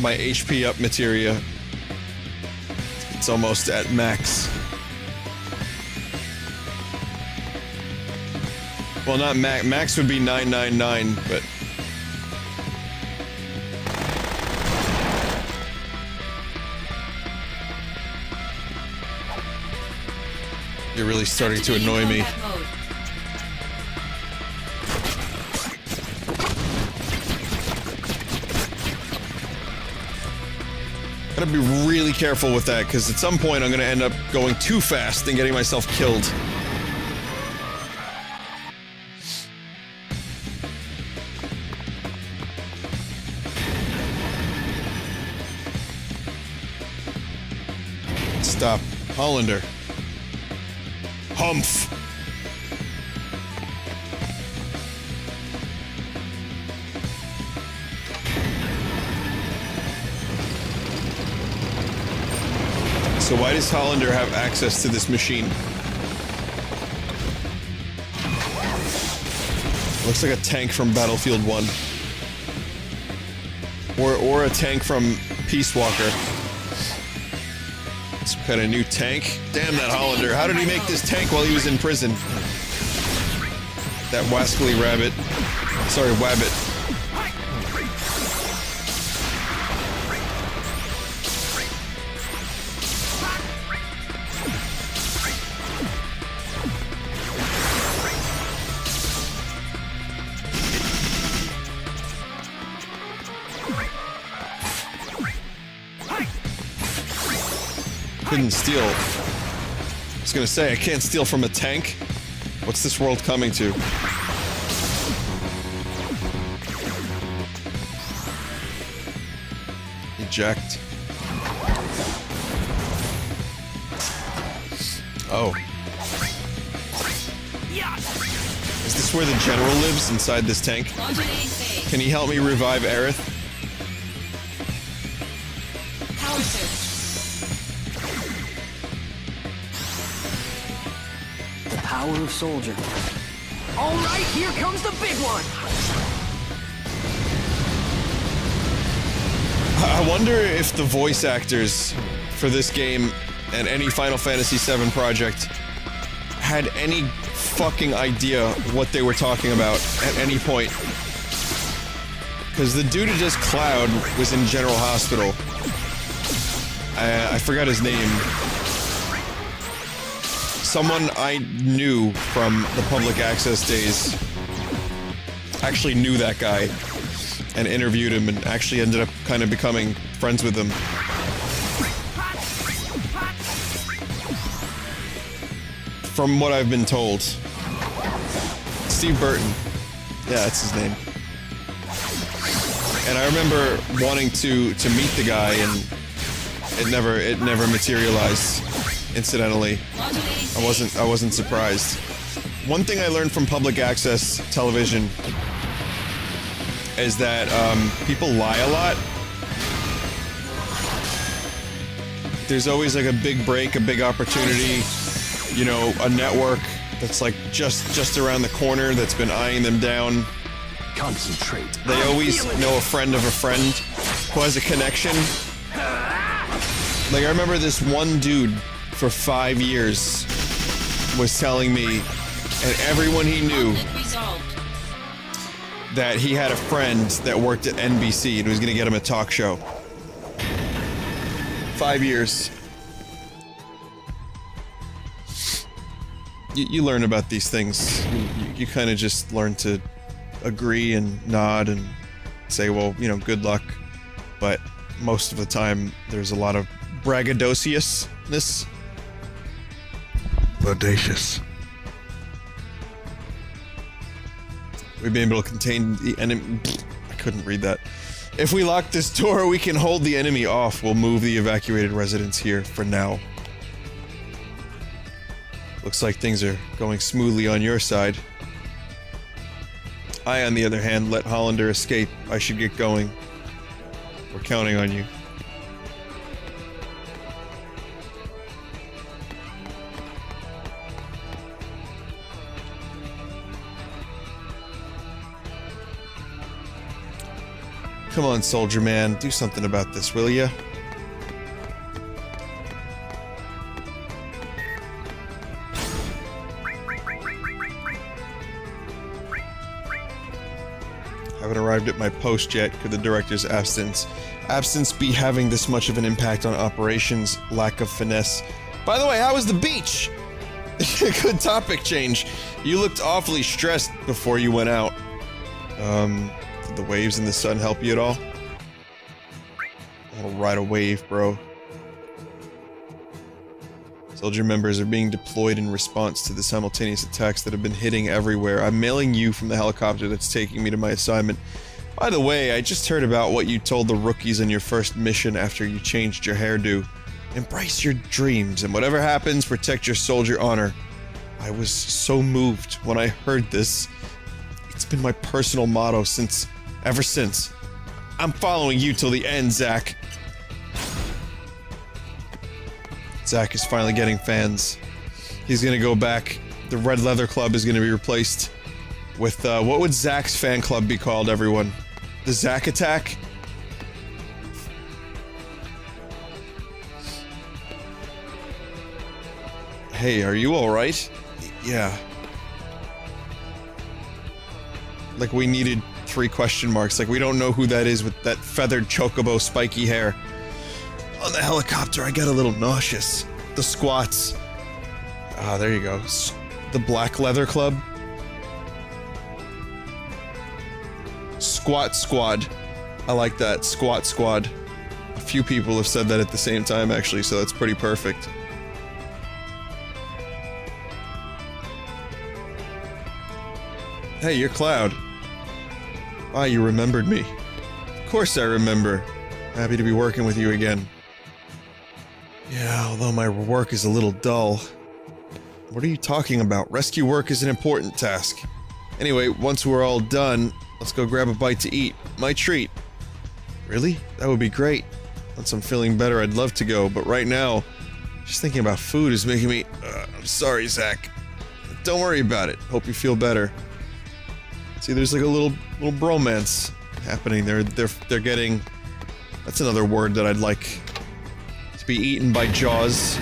My HP up materia. It's almost at max. Well, not max. Max would be 999, but... You're really starting to annoy me. Combat mode. Gotta be really careful with that, because at some point I'm gonna end up going too fast and getting myself killed. Stop. Hollander. Humph. So why does Hollander have access to this machine? Looks like a tank from Battlefield 1. Or a tank from Peace Walker. Some kind of new tank. Damn that Hollander. How did he make this tank while he was in prison? That wascally rabbit. Sorry, wabbit. Couldn't steal. I was gonna say, I can't steal from a tank. What's this world coming to? Eject. Oh. Is this where the general lives, inside this tank? Launch an A phase. Can he help me revive Aerith? Power surge. The power of soldier. All right, here comes the big one. I wonder if the voice actors for this game and any Final Fantasy VII project had any fucking idea what they were talking about at any point. Because the dude who does Cloud was in General Hospital. I forgot his name. Someone I knew from the public access days actually knew that guy and interviewed him and actually ended up kind of becoming friends with him. From what I've been told. Steve Burton. Yeah, that's his name. And I remember wanting to meet the guy, and it never materialized. Incidentally, I wasn't surprised. One thing I learned from public access television is that people lie a lot. There's always like a big break, a big opportunity, you know, a network that's like just around the corner that's been eyeing them down. Concentrate. They always know a friend of a friend who has a connection. Like, I remember this one dude for 5 years was telling me, and everyone he knew, Conflict resolved. that he had a friend that worked at NBC and was gonna get him a talk show. 5 years. You learn about these things. You kind of just learn to agree and nod and say, well, you know, good luck. But most of the time, there's a lot of braggadociousness. Audacious. We've been able to contain the enemy. I couldn't read that. If we lock this door, we can hold the enemy off. We'll move the evacuated residents here for now. Looks like things are going smoothly on your side. I, on the other hand, let Hollander escape. I should get going. We're counting on you. Come on, soldier man, do something about this, will ya? Haven't arrived at my post yet. Could the director's absence be having this much of an impact on operations? Lack of finesse. By the way, how was the beach? Good topic change. You looked awfully stressed before you went out. Did the waves in the sun help you at all? I'll ride a wave, bro. Soldier members are being deployed in response to the simultaneous attacks that have been hitting everywhere. I'm mailing you from the helicopter that's taking me to my assignment. By the way, I just heard about what you told the rookies on your first mission after you changed your hairdo. Embrace your dreams, and whatever happens, protect your soldier honor. I was so moved when I heard this. It's been my personal motto ever since. I'm following you till the end, Zach. Zach is finally getting fans. He's gonna go back. The Red Leather Club is gonna be replaced with, what would Zach's fan club be called, everyone? The Zach Attack? Hey, are you alright? Yeah. Like, we needed 3 question marks. Like, we don't know who that is with that feathered chocobo spiky hair. On the helicopter, I get a little nauseous. The squats. Ah, there you go. The Black Leather Club. Squat Squad. I like that. Squat Squad. A few people have said that at the same time, actually, so that's pretty perfect. Hey, you're Cloud. Ah, you remembered me. Of course I remember. Happy to be working with you again. Yeah, although my work is a little dull. What are you talking about? Rescue work is an important task. Anyway, once we're all done, let's go grab a bite to eat. My treat. Really? That would be great. Once I'm feeling better, I'd love to go, but right now, just thinking about food is making me... I'm sorry, Zach. Don't worry about it. Hope you feel better. See, there's like a little bromance happening. They're getting... That's another word that I'd like to be eaten by Jaws.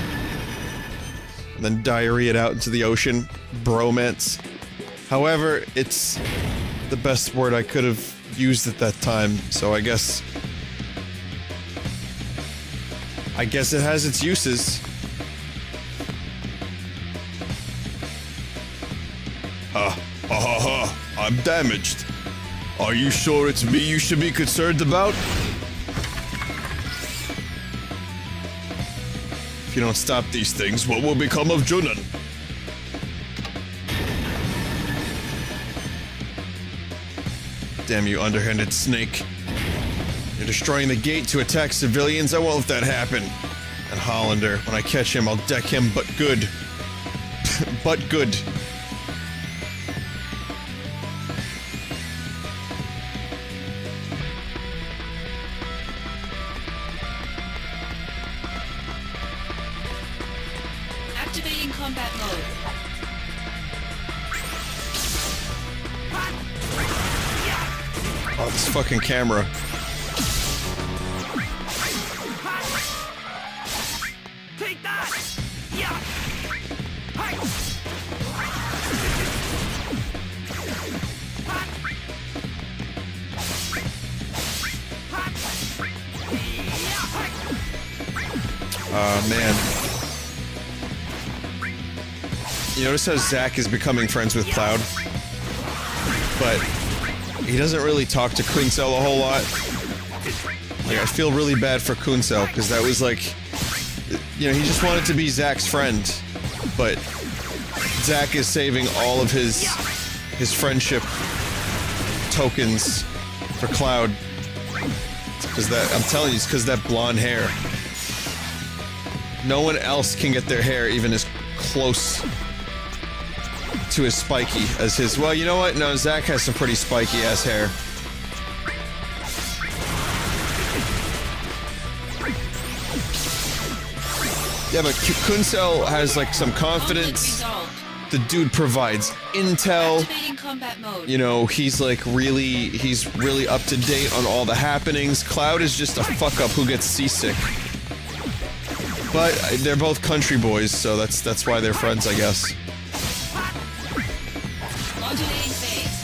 And then diarrhea it out into the ocean. Bromance. However, it's the best word I could have used at that time, so I guess it has its uses. Ha ha ha, I'm damaged. Are you sure it's me you should be concerned about? If you don't stop these things, what will become of Junan? Damn you, underhanded snake. You're destroying the gate to attack civilians. I won't let that happen. And Hollander, when I catch him, I'll deck him, but good. But good. Activating combat mode. Oh, this fucking camera. Take that! Yeah! Hi! Man. You notice how Zach is becoming friends with Cloud? But he doesn't really talk to Kunsel a whole lot. Like, I feel really bad for Kunsel, because that was like, you know, he just wanted to be Zack's friend, but Zack is saving all of his friendship tokens for Cloud. Because that, I'm telling you, it's because that blonde hair. No one else can get their hair even as close to as spiky as his. Well, you know what? No, Zack has some pretty spiky ass hair. Yeah, but Kunsel has like some confidence. The dude provides intel. Activating combat mode. You know, he's really up to date on all the happenings. Cloud is just a fuck up who gets seasick. But they're both country boys, so that's why they're friends, I guess. Modulating phase.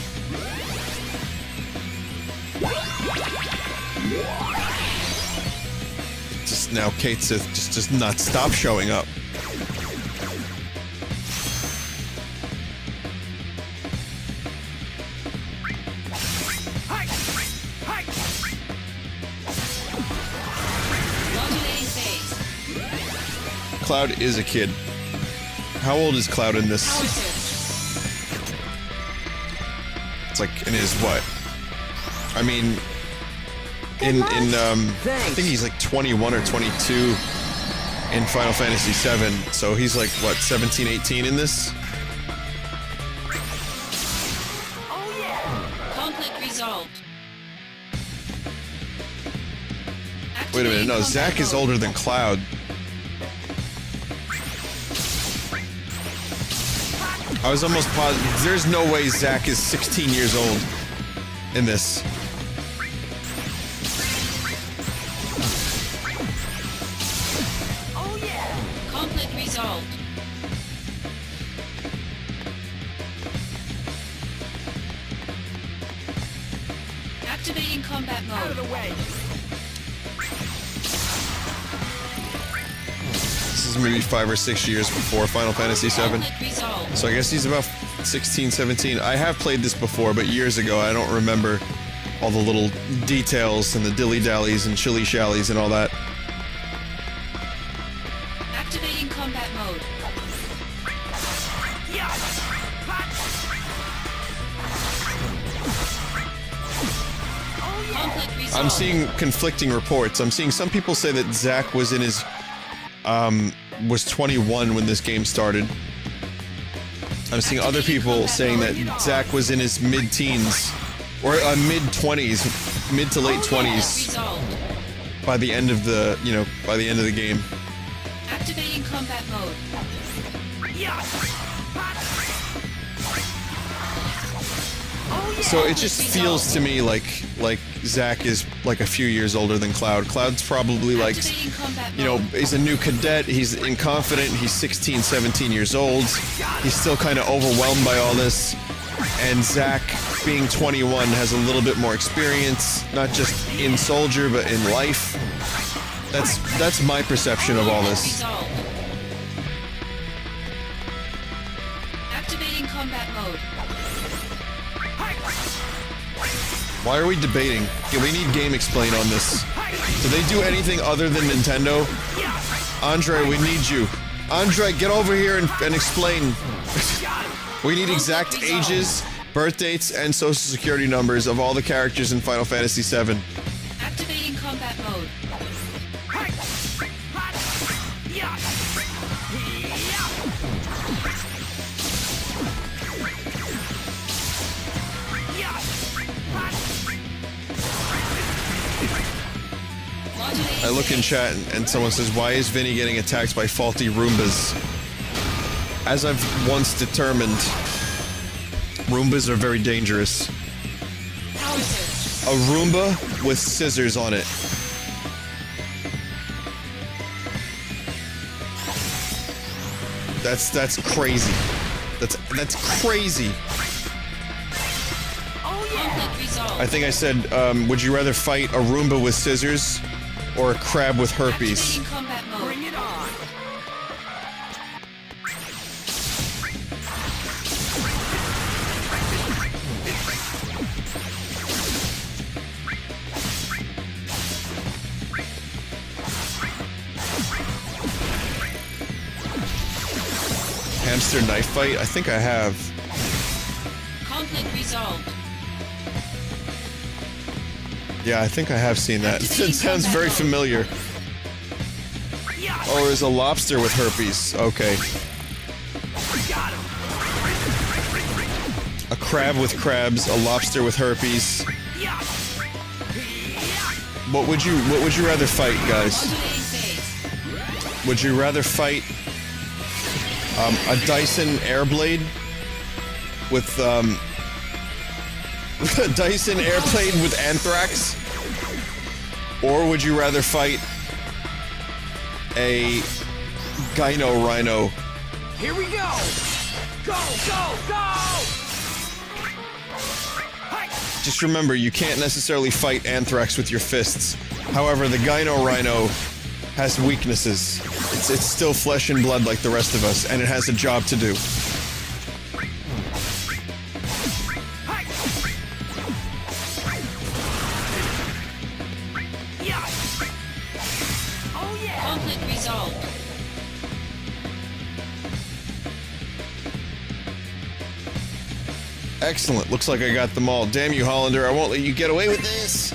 Just now, Kate Sith just does not stop showing up. Modulating phase. Cloud is a kid. How old is Cloud in this? Power surge. It's like in his what? I mean, I think he's like 21 or 22 in Final Fantasy VII. So he's like what, 17, 18 in this? Conflict resolved. Wait a minute, no, Zack is older than Cloud. I was almost positive. There's no way Zack is 16 years old in this. Conflict resolved. Activating combat mode. Out of the way. This is maybe 5 or 6 years before Final Fantasy VII. Conflict resolved. So I guess he's about 16, 17. I have played this before, but years ago. I don't remember all the little details and the dilly-dallies and shilly-shallies and all that. Activating combat mode. Conflict resolved. I'm seeing conflicting reports. I'm seeing some people say that Zack was in his, was 21 when this game started. I'm seeing other people saying that Zack was in his mid-teens, or mid-20s, mid to late 20s Resolved. by the end of the, you know, by the end of the game. Activating combat mode. So it just feels to me like Zack is like a few years older than Cloud. Cloud's probably like, Activating combat you know, mode. he's a new cadet, he's incompetent, he's 16, 17 years old. He's still kind of overwhelmed by all this. And Zack, being 21, has a little bit more experience, not just in Soldier, but in life. That's my perception of all this. Resolved. Activating combat mode. Why are we debating? Yeah, we need Game Explain on this. Do they do anything other than Nintendo? Andre, we need you. Andre, get over here and explain. We need exact ages, birth dates, and social security numbers of all the characters in Final Fantasy VII. Activating combat mode. I look in chat and someone says, why is Vinny getting attacked by faulty Roombas? As I've once determined, Roombas are very dangerous. Power surge. A Roomba with scissors on it. That's crazy. That's crazy. Conflict resolved. I think I said, would you rather fight a Roomba with scissors or a crab with herpes? Activating combat mode. Bring it on. hamster knife fight? I think I have. Conflict resolved. Yeah, I think I have seen that. It sounds very familiar. Oh, there's a lobster with herpes. Okay. A crab with crabs, a lobster with herpes. What would you rather fight, guys? Would you rather fight a Dyson Airblade with a Dyson Airblade with anthrax? Or would you rather fight a Gyno Rhino? Here we go! Go, go, go! Just remember, you can't necessarily fight anthrax with your fists. However, the Gyno Rhino has weaknesses. It's still flesh and blood like the rest of us, and it has a job to do. Conflict resolved. Excellent. Looks like I got them all. Damn you, Hollander. I won't let you get away with this.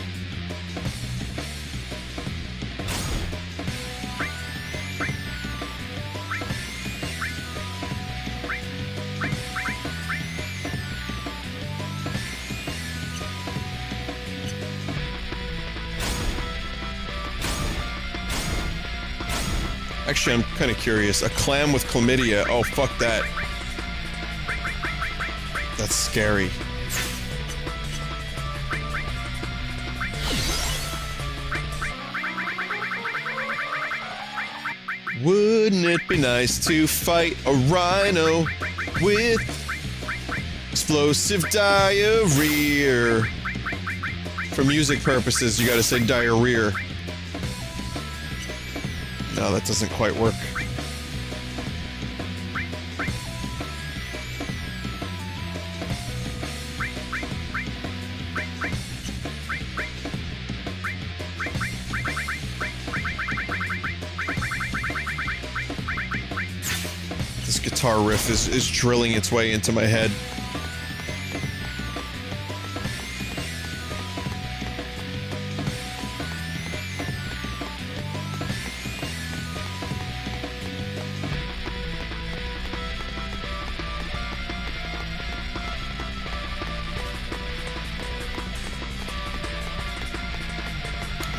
Actually, I'm kind of curious. A clam with chlamydia. Oh, fuck that. That's scary. Wouldn't it be nice to fight a rhino with explosive diarrhea? For music purposes, you gotta say diarrhea. No, that doesn't quite work. This guitar riff is drilling its way into my head.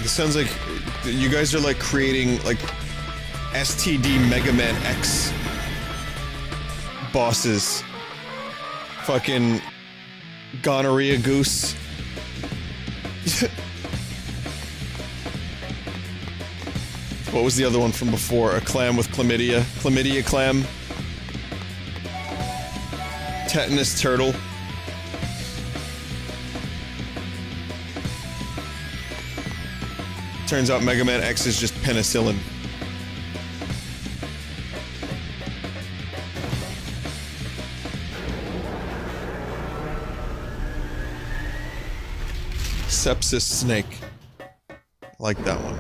This sounds like you guys are like creating like STD Mega Man X bosses. Fucking gonorrhea goose. What was the other one from before? A clam with chlamydia? Chlamydia clam? Tetanus turtle? Turns out Mega Man X is just penicillin. Sepsis snake. I like that one.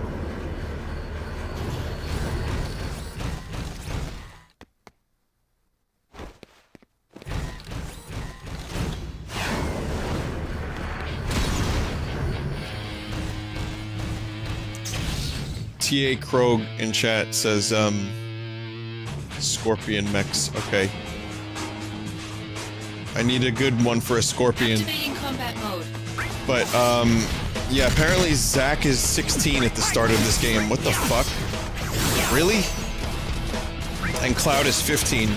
T.A. Krog in chat says, Scorpion mechs. Okay. I need a good one for a scorpion. Activating combat mode. But, yeah, apparently Zack is 16 at the start of this game. What the fuck? Really? And Cloud is 15.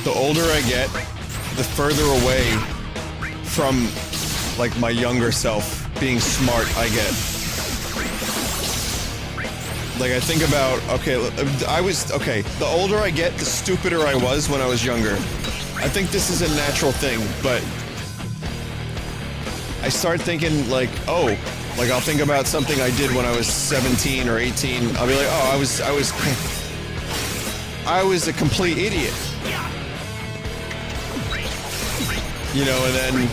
The older I get, the further away from, like, my younger self being smart I get. Like, I think about, okay, the older I get, the stupider I was when I was younger. I think this is a natural thing, but I start thinking, like, oh, like, I'll think about something I did when I was 17 or 18. I'll be like, oh, I was a complete idiot. You know, and then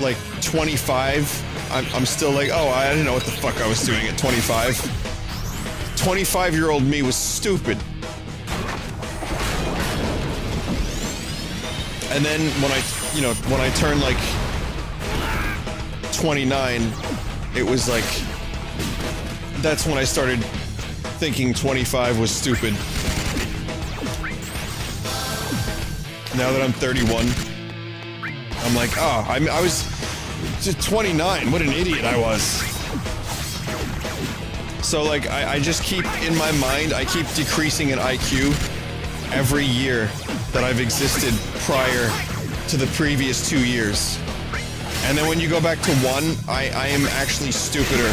like 25, I'm still like, oh, I didn't know what the fuck I was doing at 25. 25-year-old me was stupid. And then when I turned like 29, it was like, that's when I started thinking 25 was stupid. Now that I'm 31, I'm like, oh, I was just 29. What an idiot I was. So like, I just keep, in my mind, I keep decreasing in IQ every year that I've existed prior to the previous 2 years. And then when you go back to 1, I am actually stupider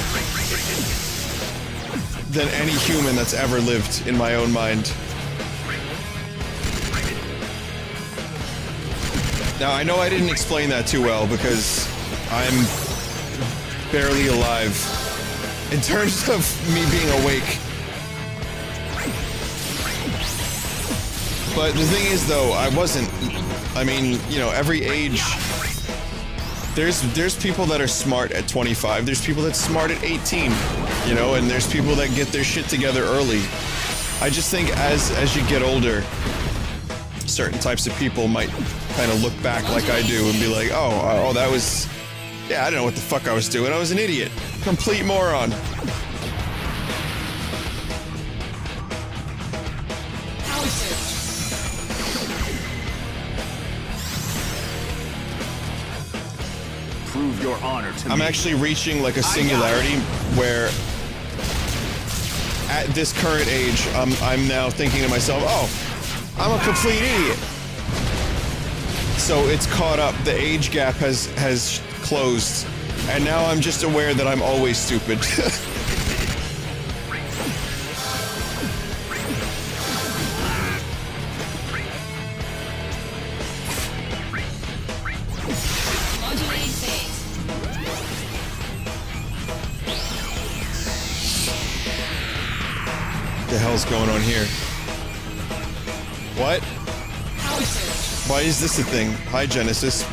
than any human that's ever lived in my own mind. Now, I know I didn't explain that too well because I'm barely alive in terms of me being awake. But the thing is, though, I wasn't. I mean, you know, every age, there's people that are smart at 25. There's people that's smart at 18. You know, and there's people that get their shit together early. I just think as you get older, certain types of people might kind of look back like I do and be like, oh, that was, yeah, I don't know what the fuck I was doing. I was an idiot, complete moron. Prove your honor to me. I'm actually reaching like a singularity where at this current age, I'm now thinking to myself, oh, I'm a complete idiot. So it's caught up, the age gap has closed, and now I'm just aware that I'm always stupid. What the hell's going on here? What? Why is this a thing? Hi, Genesis.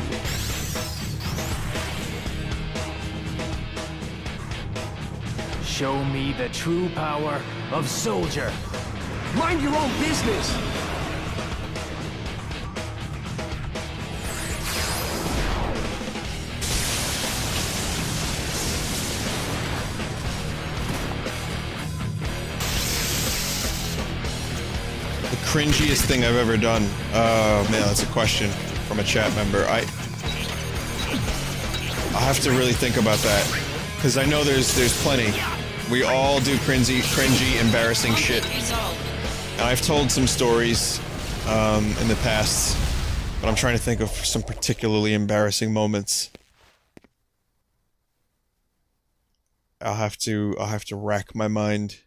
Show me the true power of soldier. Mind your own business! Cringiest thing I've ever done. Oh man, that's a question from a chat member. I have to really think about that because I know there's plenty. We all do cringy, embarrassing shit. And I've told some stories in the past, but I'm trying to think of some particularly embarrassing moments. I'll have to rack my mind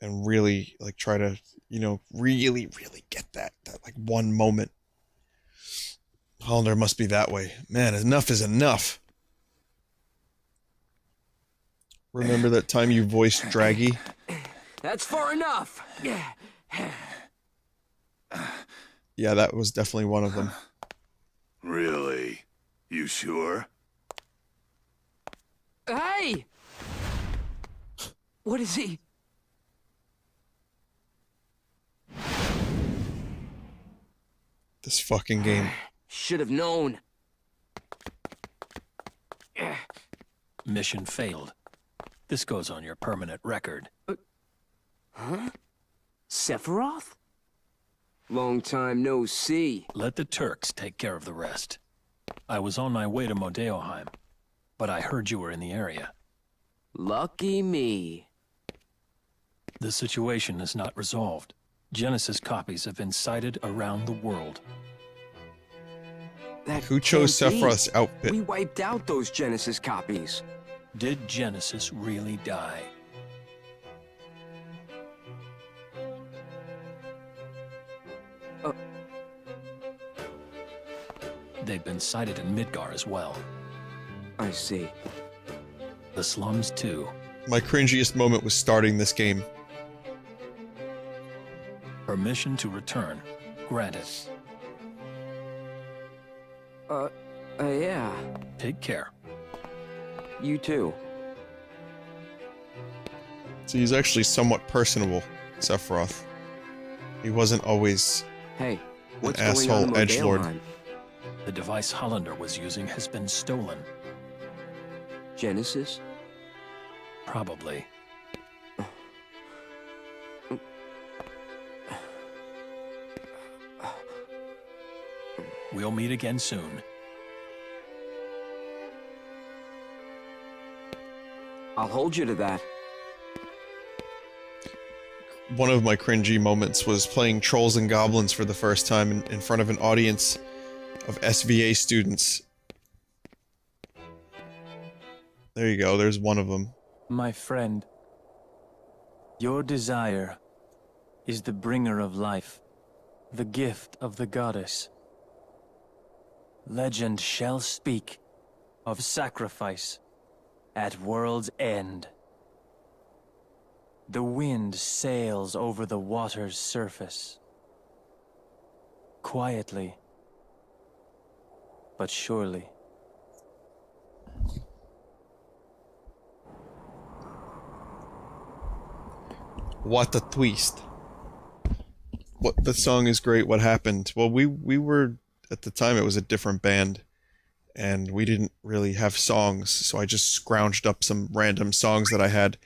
and really, like, try to, you know, really get that like, one moment. Hollander must be that way. Man, enough is enough. Remember that time you voiced Draggy? That's far enough! Yeah, that was definitely one of them. Really? You sure? Hey! What is he? This fucking game. Should have known. Mission failed. This goes on your permanent record. Huh? Sephiroth? Long time no see. Let the Turks take care of the rest. I was on my way to Modeoheim, but I heard you were in the area. Lucky me. The situation is not resolved. Genesis copies have been sighted around the world. That Who chose can't be. Sephiroth's outfit? We wiped out those Genesis copies. Did Genesis really die? They've been sighted in Midgar as well. I see. The slums too. My cringiest moment was starting this game. Permission to return. Granted. Yeah. Take care. You too. So he's actually somewhat personable, Sephiroth. He wasn't always Hey, an what's going on asshole in edgelord. Modaleheim? The device Hollander was using has been stolen. Genesis? Probably. We'll meet again soon. I'll hold you to that. One of my cringy moments was playing Trolls and Goblins for the first time in front of an audience of SVA students. There you go, there's one of them. My friend, your desire is the bringer of life, the gift of the goddess. Legend shall speak of sacrifice at world's end. The wind sails over the water's surface. Quietly, but surely. What a twist. What, the song is great. What happened? Well, we were, at the time it was a different band, and we didn't really have songs, so I just scrounged up some random songs that I had,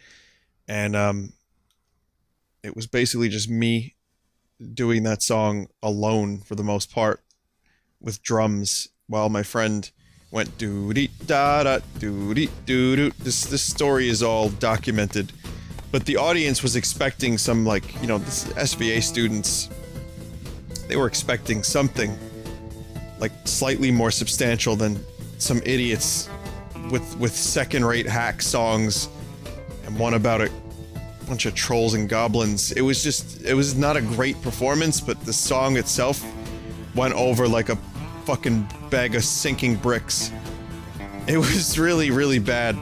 and it was basically just me doing that song alone for the most part, with drums, while my friend went doo-dee da-da, doo-dee doo-doo. This story is all documented. But the audience was expecting some, like, you know, this SVA students, they were expecting something, like, slightly more substantial than some idiots with second-rate hack songs and one about a bunch of trolls and goblins. It was not a great performance, but the song itself went over like a fucking bag of sinking bricks. It was really, really bad.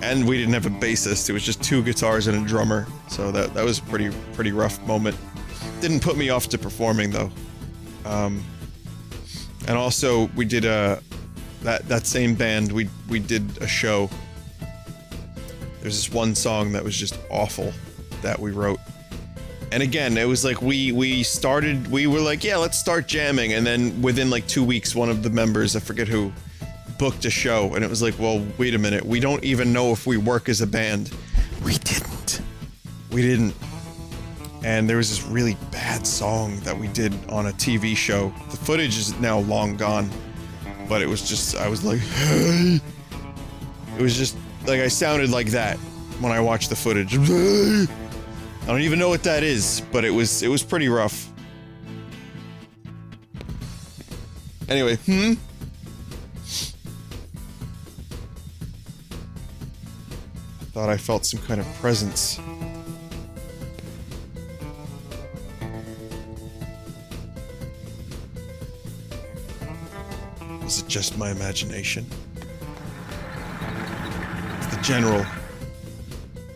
And we didn't have a bassist, it was just 2 guitars and a drummer, so that was a pretty rough moment. Didn't put me off to performing though. And also we did that same band, we did a show. There's this one song that was just awful that we wrote. And again, it was like we were like, yeah, let's start jamming, and then within like 2 weeks one of the members, I forget who, booked a show, and it was like, well, wait a minute, we don't even know if we work as a band. We didn't. And there was this really bad song that we did on a TV show. The footage is now long gone, but it was just, I was like, hey. It was just, like, I sounded like that when I watched the footage. Hey. I don't even know what that is, but it was pretty rough. Anyway, Thought I felt some kind of presence. Is it just my imagination? It's the general.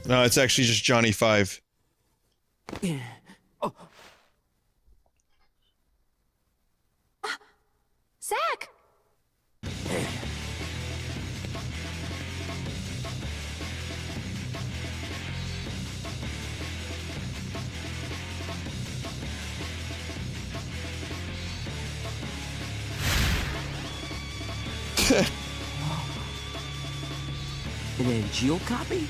No, it's actually just Johnny 5. Oh. Zach! An Angeal copy?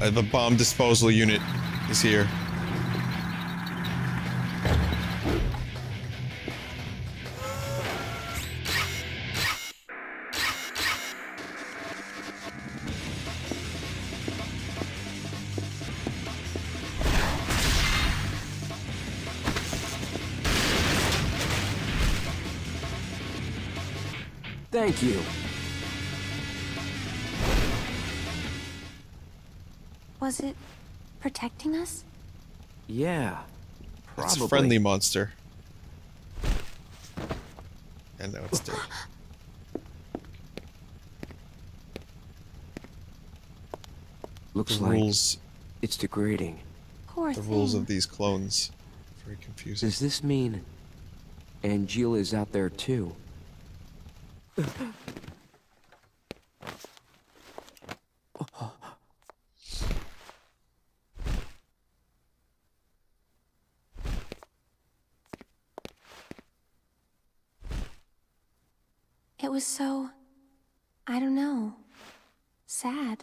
The bomb disposal unit is here. Thank you. Was it protecting us? Yeah, probably. It's a friendly monster. And now it's dead. Looks the like rules, it's degrading. Poor the thing. rules of these clones. Very confusing. Does this mean Angela is out there too? It was so... I don't know. Sad.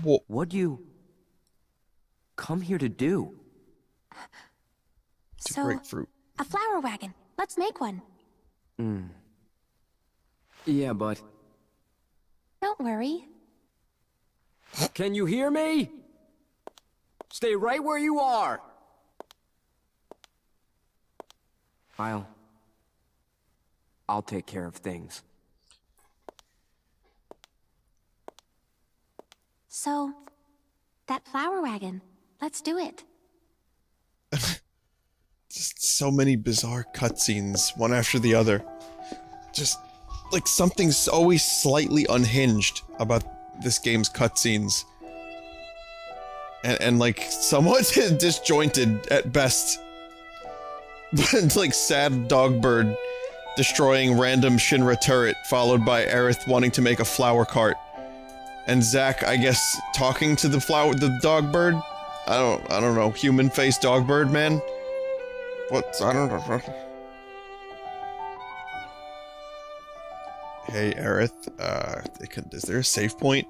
What'd you come here to do? To So, break fruit. a flower wagon. Let's make one. Yeah, but Don't worry. can you hear me? Stay right where you are. I'll take care of things. So, that flower wagon. Let's do it. Just so many bizarre cutscenes, one after the other. Just, like, something's always slightly unhinged about this game's cutscenes. And like, somewhat disjointed at best. But, like, sad Dogbird destroying random Shinra turret, followed by Aerith wanting to make a flower cart. And Zack, I guess, talking to the Dogbird? I don't know, human-faced Dogbird, man? What? I don't know. Hey, Aerith, is there a save point?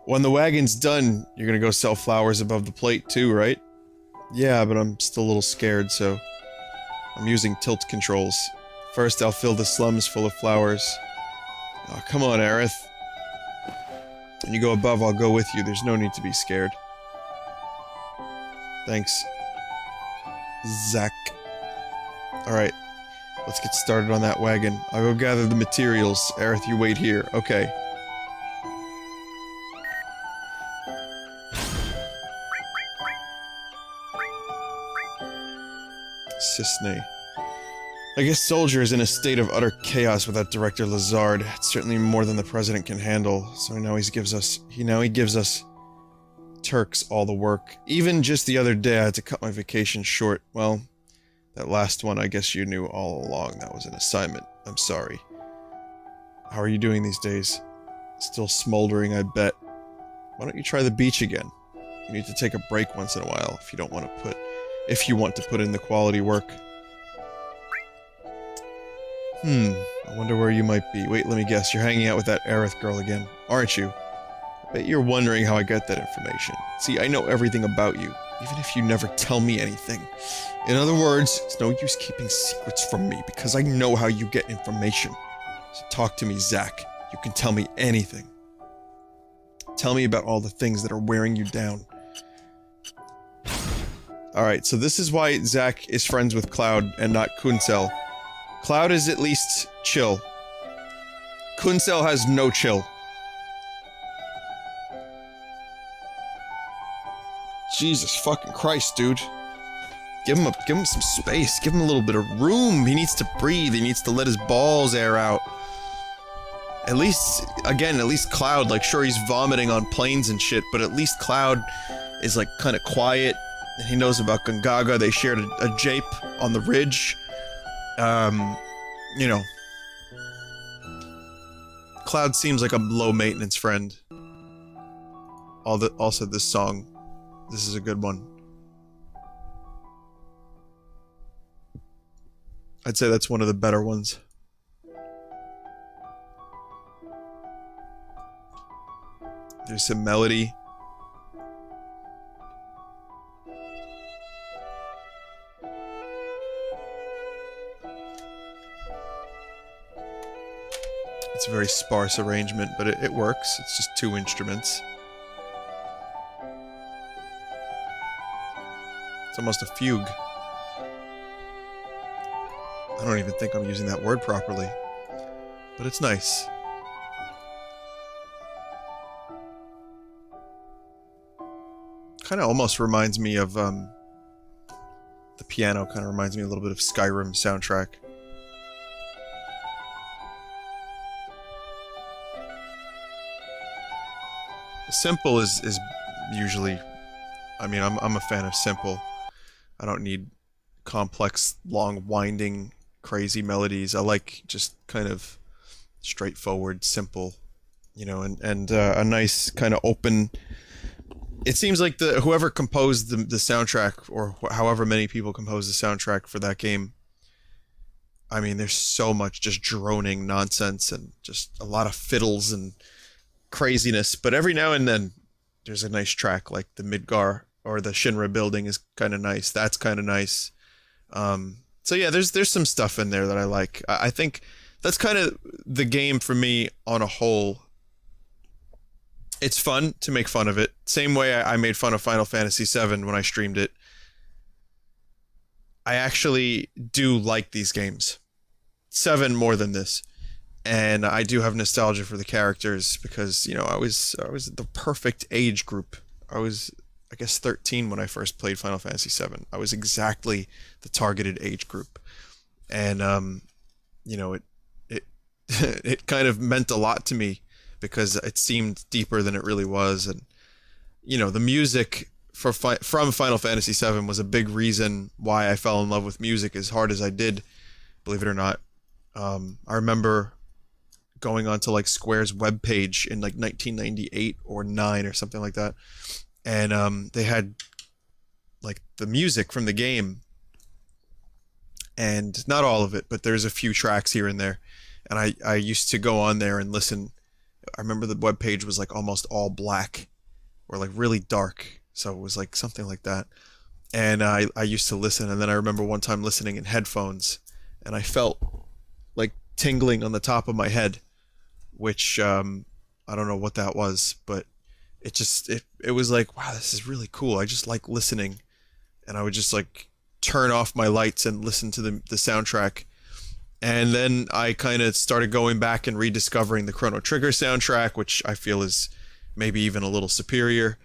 When the wagon's done, you're gonna go sell flowers above the plate too, right? Yeah, but I'm still a little scared, so... I'm using tilt controls. First, I'll fill the slums full of flowers. Oh, come on, Aerith. When you go above, I'll go with you. There's no need to be scared. Thanks. Zack. Alright. Let's get started on that wagon. I'll go gather the materials. Aerith, you wait here. Okay. Cisne. I guess Soldier is in a state of utter chaos without Director Lazard. It's certainly more than the President can handle, so now he gives us Turks all the work. Even just the other day I had to cut my vacation short. Well, that last one I guess you knew all along that was an assignment. I'm sorry. How are you doing these days? Still smoldering, I bet. Why don't you try the beach again? You need to take a break once in a while if you want to put in the quality work. I wonder where you might be. Wait, let me guess. You're hanging out with that Aerith girl again, aren't you? I bet you're wondering how I get that information. See, I know everything about you, even if you never tell me anything. In other words, it's no use keeping secrets from me, because I know how you get information. So talk to me, Zack. You can tell me anything. Tell me about all the things that are wearing you down. Alright, so this is why Zack is friends with Cloud and not Kunsel. Cloud is at least chill. Kunsel has no chill. Jesus fucking Christ, dude. Give him some space. Give him a little bit of room. He needs to breathe. He needs to let his balls air out. At least Cloud, like, sure, he's vomiting on planes and shit, but at least Cloud is, like, kind of quiet. And he knows about Gongaga. They shared a jape on the ridge. You know. Cloud seems like a low-maintenance friend. Also, this song. This is a good one. I'd say that's one of the better ones. There's some melody. It's a very sparse arrangement, but it works. It's just two instruments. It's almost a fugue. I don't even think I'm using that word properly. But it's nice. Kind of almost reminds me of, the piano kind of reminds me a little bit of Skyrim soundtrack. Simple is usually, I mean, I'm a fan of simple. I don't need complex, long, winding, crazy melodies. I like just kind of straightforward, simple, you know, and a nice kind of open. It seems like whoever composed the soundtrack, or however many people composed the soundtrack for that game, I mean, there's so much just droning nonsense and just a lot of fiddles and craziness, but every now and then there's a nice track, like the Midgar or the Shinra building is kind of nice. That's kind of nice. So yeah, there's some stuff in there that I like. I think that's kind of the game for me on a whole. It's fun to make fun of it. Same way I made fun of Final Fantasy VII when I streamed it. I actually do like these games. 7 more than this. And I do have nostalgia for the characters because, you know, I was the perfect age group. I was, I guess, 13 when I first played Final Fantasy VII. I was exactly the targeted age group. And, you know, it it kind of meant a lot to me because it seemed deeper than it really was. And, you know, the music from Final Fantasy VII was a big reason why I fell in love with music as hard as I did, believe it or not. I remember going onto like Square's webpage in like 1998 or 9 or something like that, and they had like the music from the game, and not all of it, but there's a few tracks here and there, and I used to go on there and listen. I remember the webpage was like almost all black or like really dark, so it was like something like that, and I used to listen. And then I remember one time listening in headphones, and I felt like tingling on the top of my head, which I don't know what that was, but it was like, wow, this is really cool. I just like listening, and I would just like turn off my lights and listen to the soundtrack. And then I kind of started going back and rediscovering the Chrono Trigger soundtrack, which I feel is maybe even a little superior.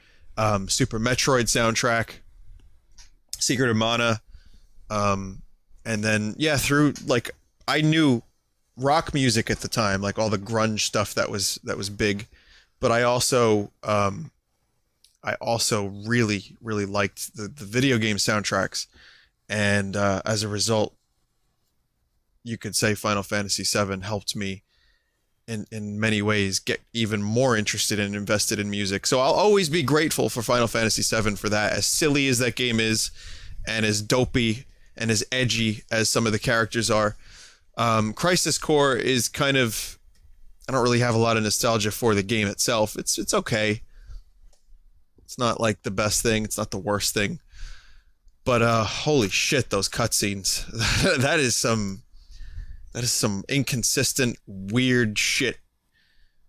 Super Metroid soundtrack, Secret of Mana, and then yeah, through like I knew rock music at the time, like all the grunge stuff that was big, but I also really liked the video game soundtracks, and as a result, you could say Final Fantasy VII helped me in many ways get even more interested and invested in music. So I'll always be grateful for Final Fantasy VII for that. As silly as that game is, and as dopey and as edgy as some of the characters are, Crisis Core is kind of, I don't really have a lot of nostalgia for the game itself. It's okay. It's not like the best thing. It's not the worst thing. But holy shit, those cutscenes. that is some inconsistent, weird shit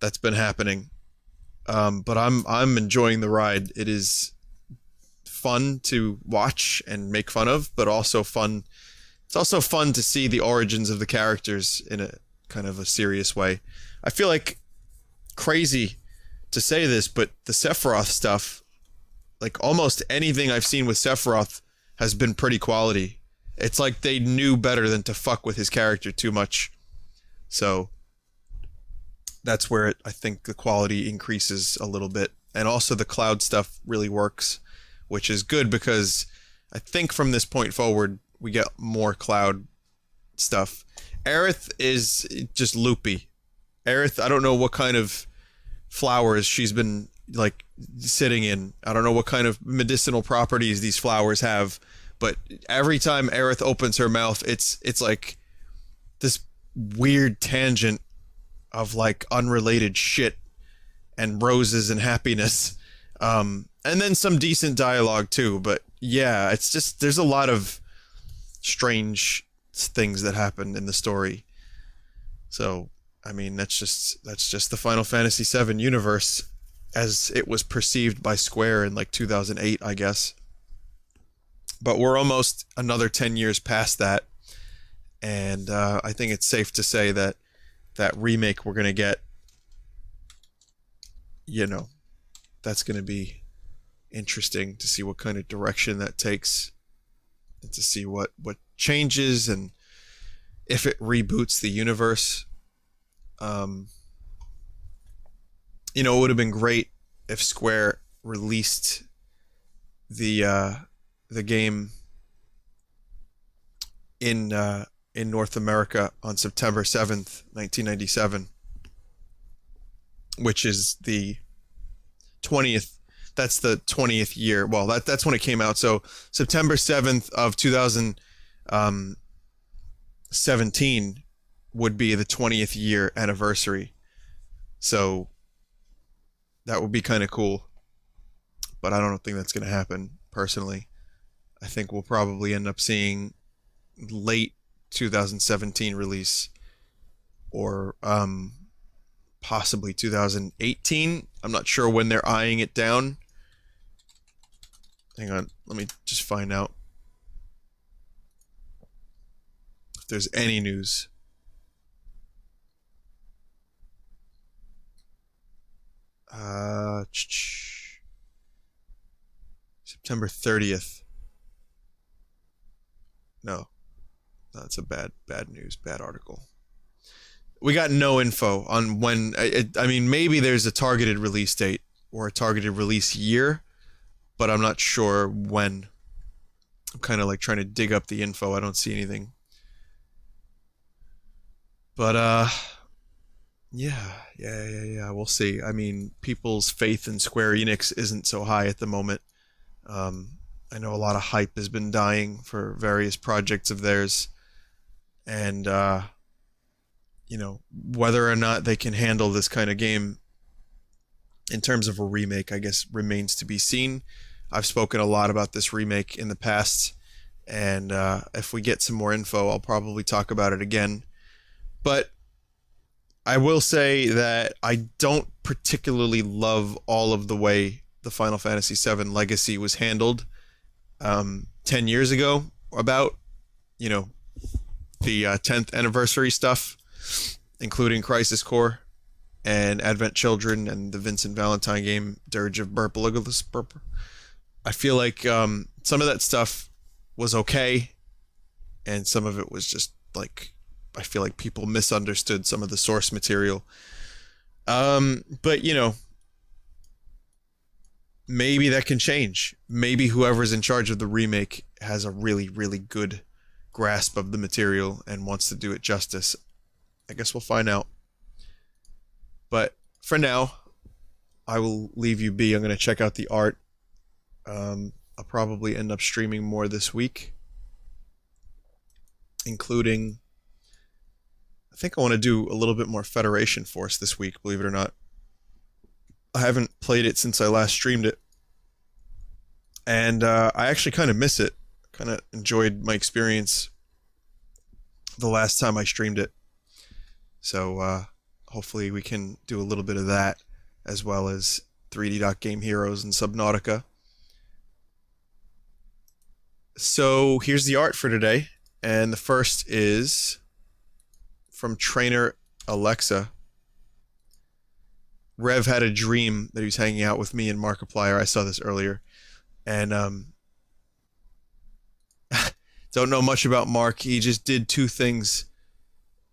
that's been happening. But I'm enjoying the ride. It is fun to watch and make fun of, but also fun. It's also fun to see the origins of the characters in a kind of a serious way. I feel like crazy to say this, but the Sephiroth stuff, like almost anything I've seen with Sephiroth has been pretty quality. It's like they knew better than to fuck with his character too much. So that's where I think the quality increases a little bit. And also the Cloud stuff really works, which is good because I think from this point forward, we get more Cloud stuff. Aerith is just loopy. Aerith, I don't know what kind of flowers she's been like sitting in. I don't know what kind of medicinal properties these flowers have, but every time Aerith opens her mouth, it's like this weird tangent of like unrelated shit and roses and happiness. And then some decent dialogue too, but yeah, it's just, there's a lot of strange things that happen in the story. So, I mean, that's just the Final Fantasy VII universe as it was perceived by Square in like 2008, I guess. But we're almost another 10 years past that, and I think it's safe to say that that remake we're going to get, you know, that's going to be interesting to see what kind of direction that takes, and to see what changes and if it reboots the universe. You know, it would have been great if Square released the game in North America on September 7th, 1997, which is the 20th. That's the 20th year. Well, that's when it came out. So September 7th of 2017 would be the 20th year anniversary. So that would be kind of cool. But I don't think that's going to happen, personally. I think we'll probably end up seeing late 2017 release, or possibly 2018. I'm not sure when they're eyeing it down. Hang on, let me just find out if there's any news. September 30th. No, that's a bad news, bad article. We got no info on when. I mean, maybe there's a targeted release date or a targeted release year, but I'm not sure when. I'm kind of like trying to dig up the info. I don't see anything. But yeah. We'll see. I mean, people's faith in Square Enix isn't so high at the moment. I know a lot of hype has been dying for various projects of theirs, and you know, whether or not they can handle this kind of game in terms of a remake, I guess, remains to be seen. I've spoken a lot about this remake in the past, and if we get some more info, I'll probably talk about it again. But I will say that I don't particularly love all of the way the Final Fantasy VII Legacy was handled 10 years ago, about, you know, the 10th anniversary stuff, including Crisis Core and Advent Children and the Vincent Valentine game, Dirge of Burpaligus Burp. I feel like some of that stuff was okay, and some of it was just like, I feel like people misunderstood some of the source material. But, you know, maybe that can change. Maybe whoever's in charge of the remake has a really, really good grasp of the material and wants to do it justice. I guess we'll find out. But for now, I will leave you be. I'm going to check out the art. I'll probably end up streaming more this week, including, I think I want to do a little bit more Federation Force this week, believe it or not. I haven't played it since I last streamed it, and I actually kind of miss it. Kind of enjoyed my experience the last time I streamed it. So hopefully we can do a little bit of that, as well as 3D Dot Game Heroes and Subnautica. So here's the art for today, and the first is from trainer Alexa. Rev had a dream that he was hanging out with me and Markiplier. I saw this earlier, and don't know much about Mark. He just did two things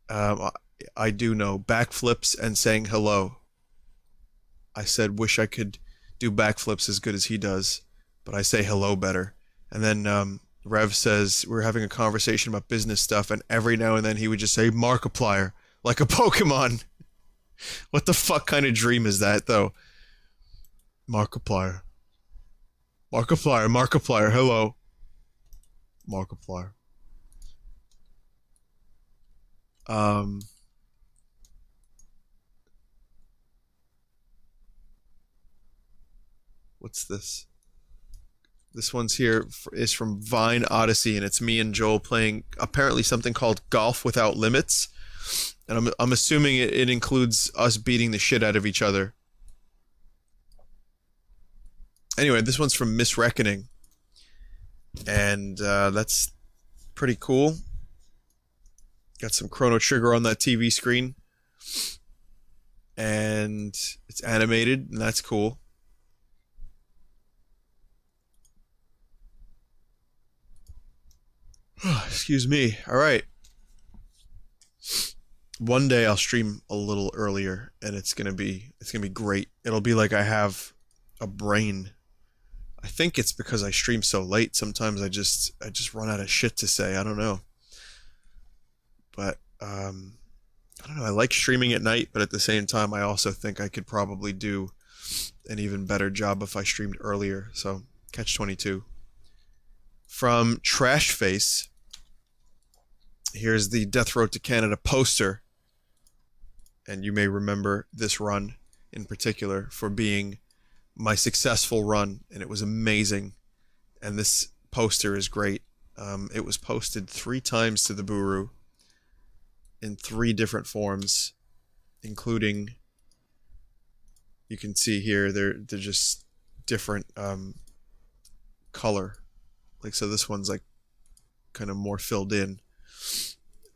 I do know: backflips and saying hello. I said, wish I could do backflips as good as he does, but I say hello better. And then Rev says we're having a conversation about business stuff, and every now and then he would just say Markiplier, like a Pokemon. What the fuck kind of dream is that, though? Markiplier. Markiplier, hello. Markiplier. What's this? This one's here is from Vine Odyssey, and it's me and Joel playing apparently something called Golf Without Limits. And I'm assuming it includes us beating the shit out of each other. Anyway, this one's from Miss Reckoning. And that's pretty cool. Got some Chrono Trigger on that TV screen. And it's animated, and that's cool. Excuse me. All right. One day I'll stream a little earlier, and it's gonna be great. It'll be like I have a brain. I think it's because I stream so late. Sometimes I just run out of shit to say. I don't know. But I don't know. I like streaming at night, but at the same time, I also think I could probably do an even better job if I streamed earlier. So catch 22. From Trash Face, here's the Death Road to Canada poster. And you may remember this run in particular for being my successful run, and it was amazing. And this poster is great. It was posted 3 times to the Buru in 3 different forms, including, you can see here, they're just different color. Like, so this one's like kind of more filled in.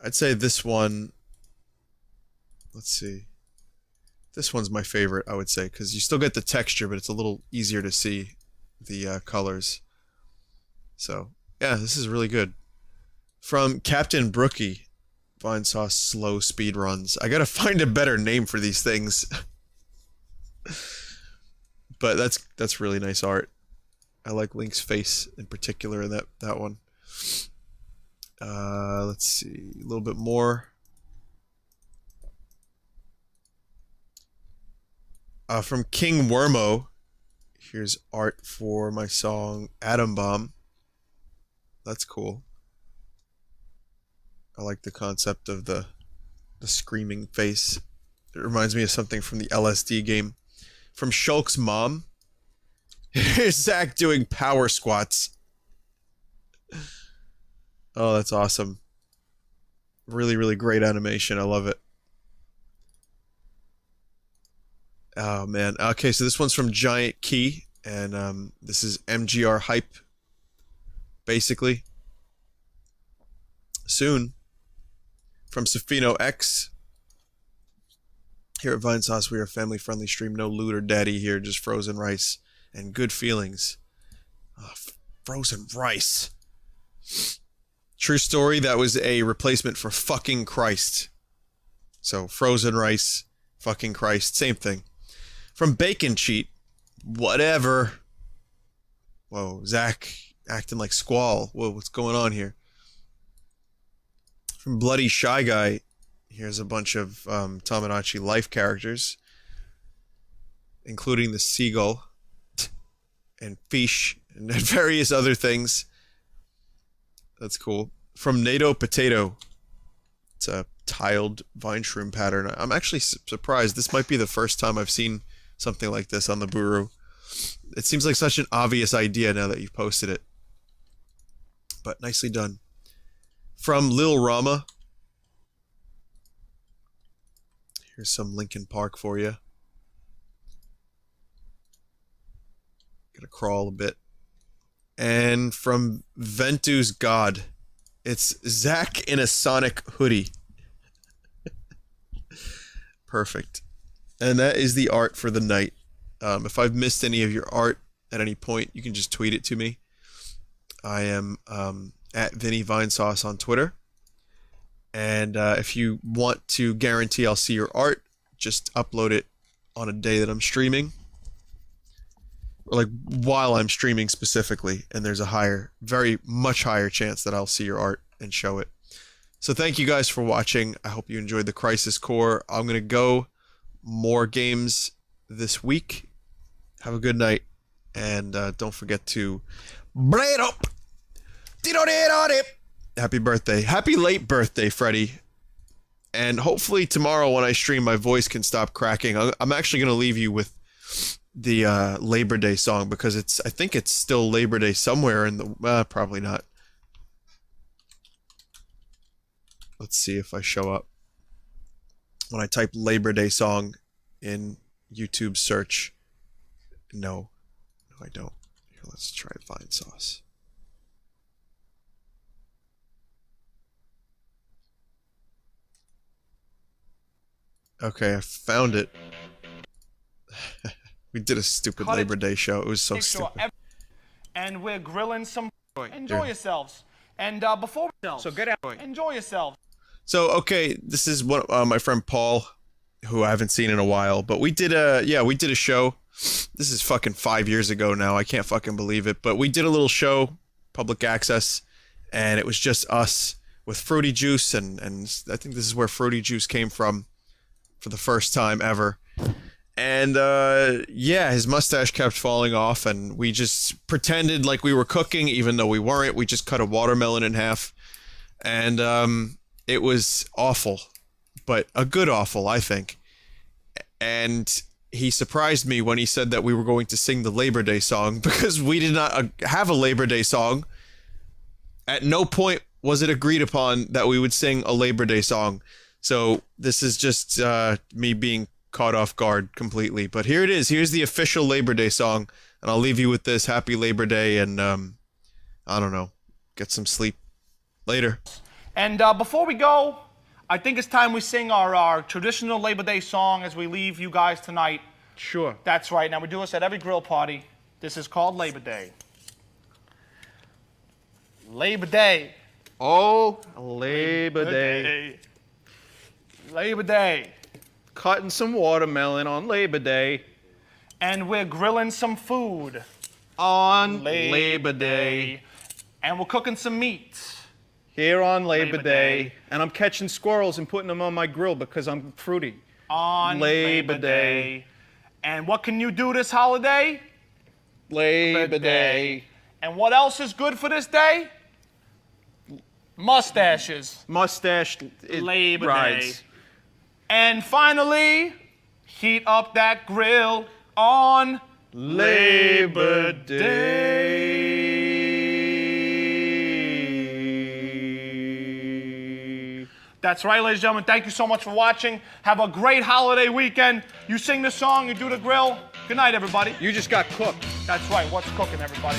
I'd say this one, let's see, this one's my favorite, I would say, because you still get the texture, but it's a little easier to see the colors. So, yeah, this is really good. From Captain Brookie, Vinesauce slow speed runs. I gotta find a better name for these things. But that's really nice art. I like Link's face in particular in that one. Let's see, a little bit more. From King Wormo, here's art for my song Atom Bomb. That's cool. I like the concept of the screaming face. It reminds me of something from the LSD game. From Shulk's mom, here's Zach doing power squats. Oh, that's awesome. Really, really great animation. I love it. Oh, man. Okay, so this one's from Giant Key, and this is MGR hype, basically. Soon. From Safino X. Here at Vinesauce, we are a family-friendly stream. No loot or daddy here, just frozen rice and good feelings. Oh, frozen rice. True story, that was a replacement for fucking Christ. So, frozen rice, fucking Christ, same thing. From Bacon Cheat, whatever. Whoa, Zach acting like Squall. Whoa, what's going on here? From Bloody Shy Guy, here's a bunch of Tamagotchi life characters, including the seagull and fish and various other things. That's cool. From NATO Potato, it's a tiled vine shroom pattern. I'm actually surprised. This might be the first time I've seen something like this on the Buru. It seems like such an obvious idea now that you've posted it. But nicely done. From Lil Rama, here's some Linkin Park for you. Gotta crawl a bit. And from Ventu's God, it's Zach in a Sonic hoodie. Perfect. And that is the art for the night. If I've missed any of your art at any point, you can just tweet it to me. I am at Vinny Vinesauce on Twitter. And if you want to guarantee I'll see your art, just upload it on a day that I'm streaming. Or like while I'm streaming specifically, and there's a very much higher chance that I'll see your art and show it. So thank you guys for watching. I hope you enjoyed the Crisis Core. I'm going to go more games this week. Have a good night. And don't forget to braid up. Happy birthday. Happy late birthday, Freddy. And hopefully tomorrow when I stream, my voice can stop cracking. I'm actually going to leave you with the Labor Day song, because I think it's still Labor Day somewhere in the... probably not. Let's see if I show up. When I type Labor Day song in YouTube search. No. No, I don't. Here, let's try Vinesauce. Okay, I found it. We did a stupid Labor Day show. It was so stupid. And we're grilling some... Enjoy yourselves. And before... So get out. Enjoy yourselves. So, okay, this is what my friend Paul, who I haven't seen in a while, but we did a show This is fucking 5 years ago now. I can't fucking believe it. But we did a little show, public access, and it was just us with Fruity Juice, and I think this is where Fruity Juice came from for the first time ever. And yeah, his mustache kept falling off, and we just pretended like we were cooking, even though we weren't. We just cut a watermelon in half, and it was awful, but a good awful, I think. And he surprised me when he said that we were going to sing the Labor Day song, because we did not have a Labor Day song. At no point was it agreed upon that we would sing a Labor Day song. So this is just me being caught off guard completely. But here it is. Here's the official Labor Day song. And I'll leave you with this. Happy Labor Day. And I don't know. Get some sleep. Later. And before we go, I think it's time we sing our traditional Labor Day song as we leave you guys tonight. Sure. That's right. Now, we do this at every grill party. This is called Labor Day. Labor Day. Oh, Labor Day. Labor Day. Cutting some watermelon on Labor Day. And we're grilling some food. On Labor Day. And we're cooking some meats. Here on Labor Day. And I'm catching squirrels and putting them on my grill because I'm fruity. On Labor Day. And what can you do this holiday? Labor Day. And what else is good for this day? Mustaches. Mustache Labor rides. Day. And finally, heat up that grill on Labor Day. That's right, ladies and gentlemen. Thank you so much for watching. Have a great holiday weekend. You sing the song, you do the grill. Good night, everybody. You just got cooked. That's right. What's cooking, everybody?